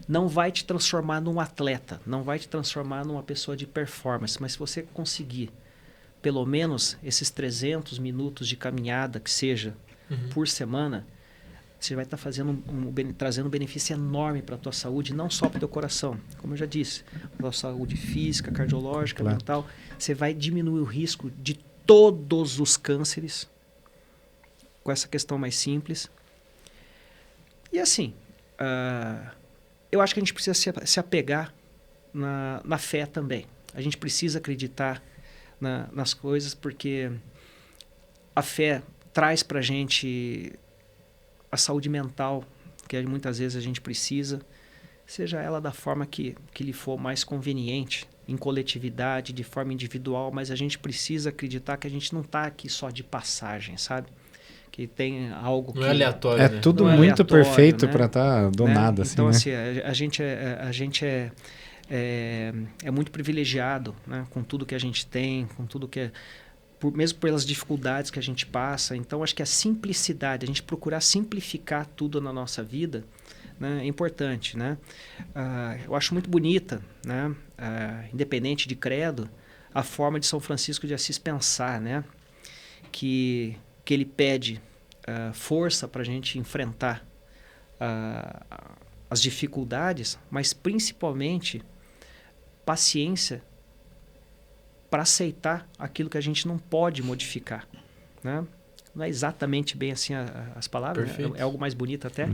Não vai te transformar num atleta, não vai te transformar numa pessoa de performance, mas se você conseguir pelo menos esses 300 minutos de caminhada que seja por semana, você vai estar trazendo um benefício enorme para a tua saúde, não só para o teu coração, como eu já disse, para a tua saúde física, cardiológica, mental. Você vai diminuir o risco de todos os cânceres com essa questão mais simples. E assim, eu acho que a gente precisa se apegar na fé também. A gente precisa acreditar nas coisas, porque a fé traz para a gente a saúde mental que muitas vezes a gente precisa, seja ela da forma que lhe for mais conveniente, em coletividade, de forma individual, mas a gente precisa acreditar que a gente não está aqui só de passagem, sabe? Que tem algo que... Não é aleatório, É né? tudo Não é muito aleatório, perfeito né? pra estar do nada, assim, então, né? assim, a gente é muito privilegiado, né? Com tudo que a gente tem, com tudo que mesmo pelas dificuldades que a gente passa. Então, acho que a simplicidade, a gente procurar simplificar tudo na nossa vida, né, é importante, né? Eu acho muito bonita, né? Independente de credo, a forma de São Francisco de Assis pensar, né? Que ele pede força para a gente enfrentar as dificuldades, mas principalmente paciência para aceitar aquilo que a gente não pode modificar, né? Não é exatamente bem assim as palavras, né? É algo mais bonito até,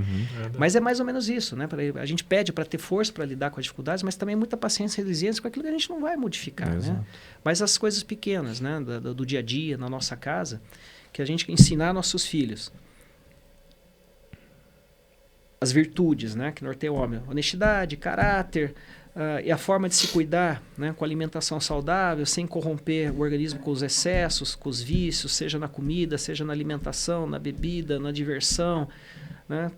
mas é mais ou menos isso, né? A gente pede para ter força para lidar com as dificuldades, mas também muita paciência e resiliência com aquilo que a gente não vai modificar, né? Mas as coisas pequenas, né? Do dia a dia, na nossa casa, que a gente ensinar nossos filhos as virtudes, né? Que norteiam o homem, honestidade, caráter, e a forma de se cuidar, né, com alimentação saudável, sem corromper o organismo com os excessos, com os vícios, seja na comida, seja na alimentação, na bebida, na diversão, né?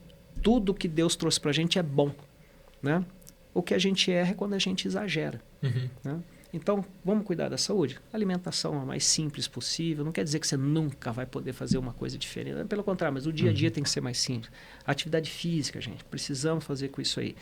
Tudo que Deus trouxe para a gente é bom, né? O que a gente erra é quando a gente exagera, né? Então, vamos cuidar da saúde? A alimentação é a mais simples possível. Não quer dizer que você nunca vai poder fazer uma coisa diferente. Pelo contrário, mas o dia a dia tem que ser mais simples. Atividade física, gente. Precisamos fazer com isso aí.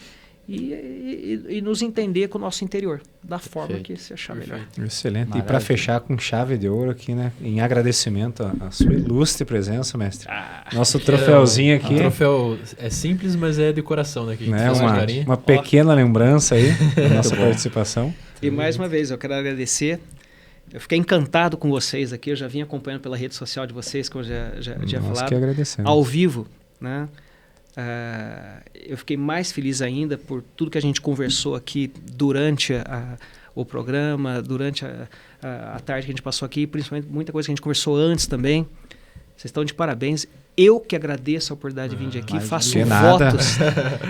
E nos entender com o nosso interior, da forma que se achar melhor. Excelente. Maravilha. E para fechar com chave de ouro aqui, né? Em agradecimento à sua ilustre presença, mestre. Nosso troféuzinho aqui. O troféu é simples, mas é de coração, né? Que a gente faz com carinho. Uma pequena lembrança aí da nossa participação. E mais uma vez, eu quero agradecer. Eu fiquei encantado com vocês aqui. Eu já vim acompanhando pela rede social de vocês, como eu já tinha Nós falado. que agradecemos. Ao vivo, né? Eu fiquei mais feliz ainda por tudo que a gente conversou aqui durante o programa, durante a tarde que a gente passou aqui, principalmente muita coisa que a gente conversou antes também. Vocês estão de parabéns. Eu que agradeço a oportunidade de vir aqui,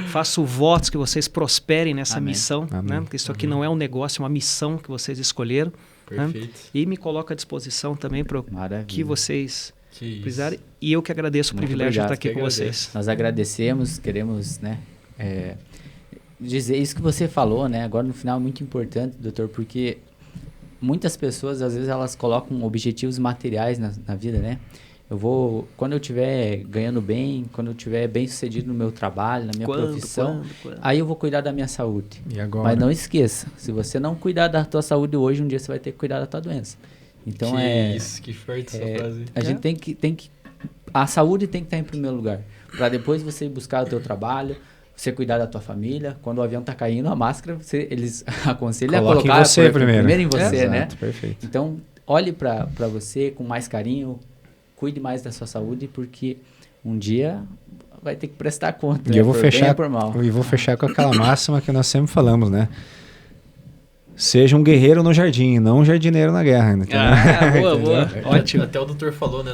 faço votos que vocês prosperem nessa missão, né? Porque isso aqui não é um negócio, é uma missão que vocês escolheram. Né? E me coloco à disposição também para o que vocês precisarem. E eu que agradeço o privilégio de estar aqui com vocês. Nós agradecemos, queremos, né, dizer isso que você falou, né? Agora no final é muito importante, doutor, porque muitas pessoas, às vezes, elas colocam objetivos materiais na vida, né? Quando eu estiver ganhando bem, quando eu estiver bem sucedido no meu trabalho, na minha profissão, aí eu vou cuidar da minha saúde. E agora? Mas não esqueça, se você não cuidar da tua saúde hoje, um dia você vai ter que cuidar da tua doença. Então que forte essa frase. A gente tem que a saúde tem que estar em primeiro lugar, para depois você buscar o teu trabalho, você cuidar da tua família. Quando o avião tá caindo, a máscara, eles aconselham a colocar em você primeiro em você, né? Exato, perfeito. Então, olhe para você com mais carinho, cuide mais da sua saúde, porque um dia vai ter que prestar conta. E eu vou fechar por mal. Com aquela máxima que nós sempre falamos, né? Seja um guerreiro no jardim, não um jardineiro na guerra. Boa. Ótimo. Até o doutor falou, né,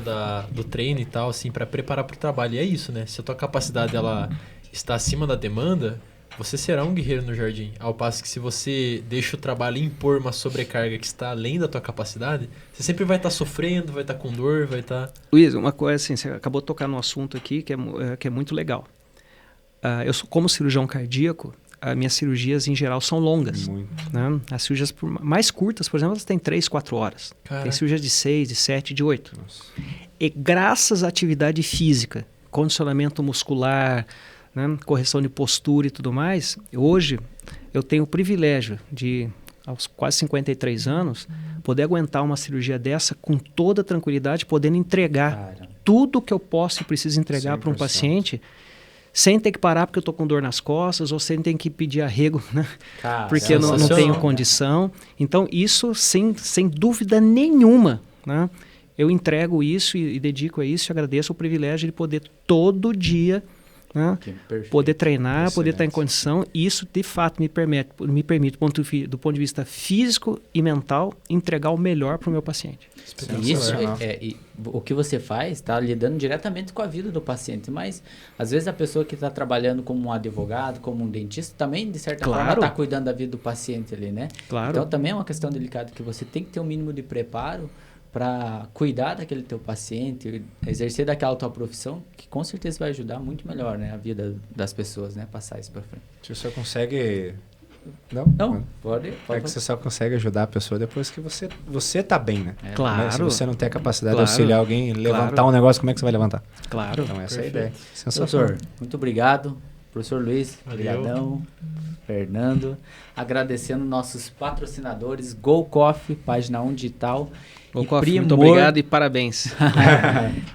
do treino e tal, assim, para preparar para o trabalho. E é isso, né? Se a tua capacidade ela está acima da demanda, você será um guerreiro no jardim. Ao passo que se você deixa o trabalho impor uma sobrecarga que está além da tua capacidade, você sempre vai estar sofrendo, vai estar com dor, vai estar... Luiz, uma coisa assim, você acabou de tocar num assunto aqui que é muito legal. Eu sou, como cirurgião cardíaco, as minhas cirurgias em geral são longas. Né? As cirurgias mais curtas, por exemplo, elas têm 3, 4 horas. Caraca. Tem cirurgias de 6, de 7, de 8. Nossa. E graças à atividade física, condicionamento muscular, né, correção de postura e tudo mais, hoje eu tenho o privilégio de, aos quase 53 anos, poder aguentar uma cirurgia dessa com toda tranquilidade, podendo entregar tudo que eu posso e preciso entregar para um paciente, sem ter que parar porque eu estou com dor nas costas ou sem ter que pedir arrego, né? Porque eu não tenho condição. Então, isso, sem dúvida nenhuma, né? Eu entrego isso e dedico a isso e agradeço o privilégio de poder todo dia, né, poder treinar, poder estar em condição. E isso, de fato, me permite do ponto de vista físico e mental, entregar o melhor para o meu paciente. Isso, o que você faz está lidando diretamente com a vida do paciente, mas às vezes a pessoa que está trabalhando como um advogado, como um dentista, também, de certa forma, está cuidando da vida do paciente ali, né? Então, também é uma questão delicada que você tem que ter um mínimo de preparo para cuidar daquele teu paciente, exercer daquela tua profissão, que com certeza vai ajudar muito melhor, né, a vida das pessoas, né, passar isso para frente. Você só consegue... Não, pode. É que você só consegue ajudar a pessoa depois que você tá bem, né? Claro. Se você não tem a capacidade de auxiliar alguém, levantar um negócio, como é que você vai levantar? Claro. Então essa é a ideia. Doutor, muito obrigado. Professor Luiz, obrigadão. Fernando, agradecendo nossos patrocinadores, Go Coffee, página 1 digital. Go Coffee, muito obrigado e parabéns.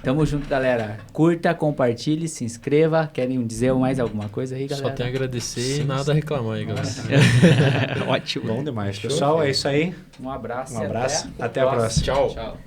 Tamo junto, galera. Curta, compartilhe, se inscreva. Querem dizer mais alguma coisa aí, galera? Só tem a agradecer e nada a reclamar aí, galera. Ótimo. Bom demais. Pessoal, é isso aí. Um abraço. Até a próxima. Tchau.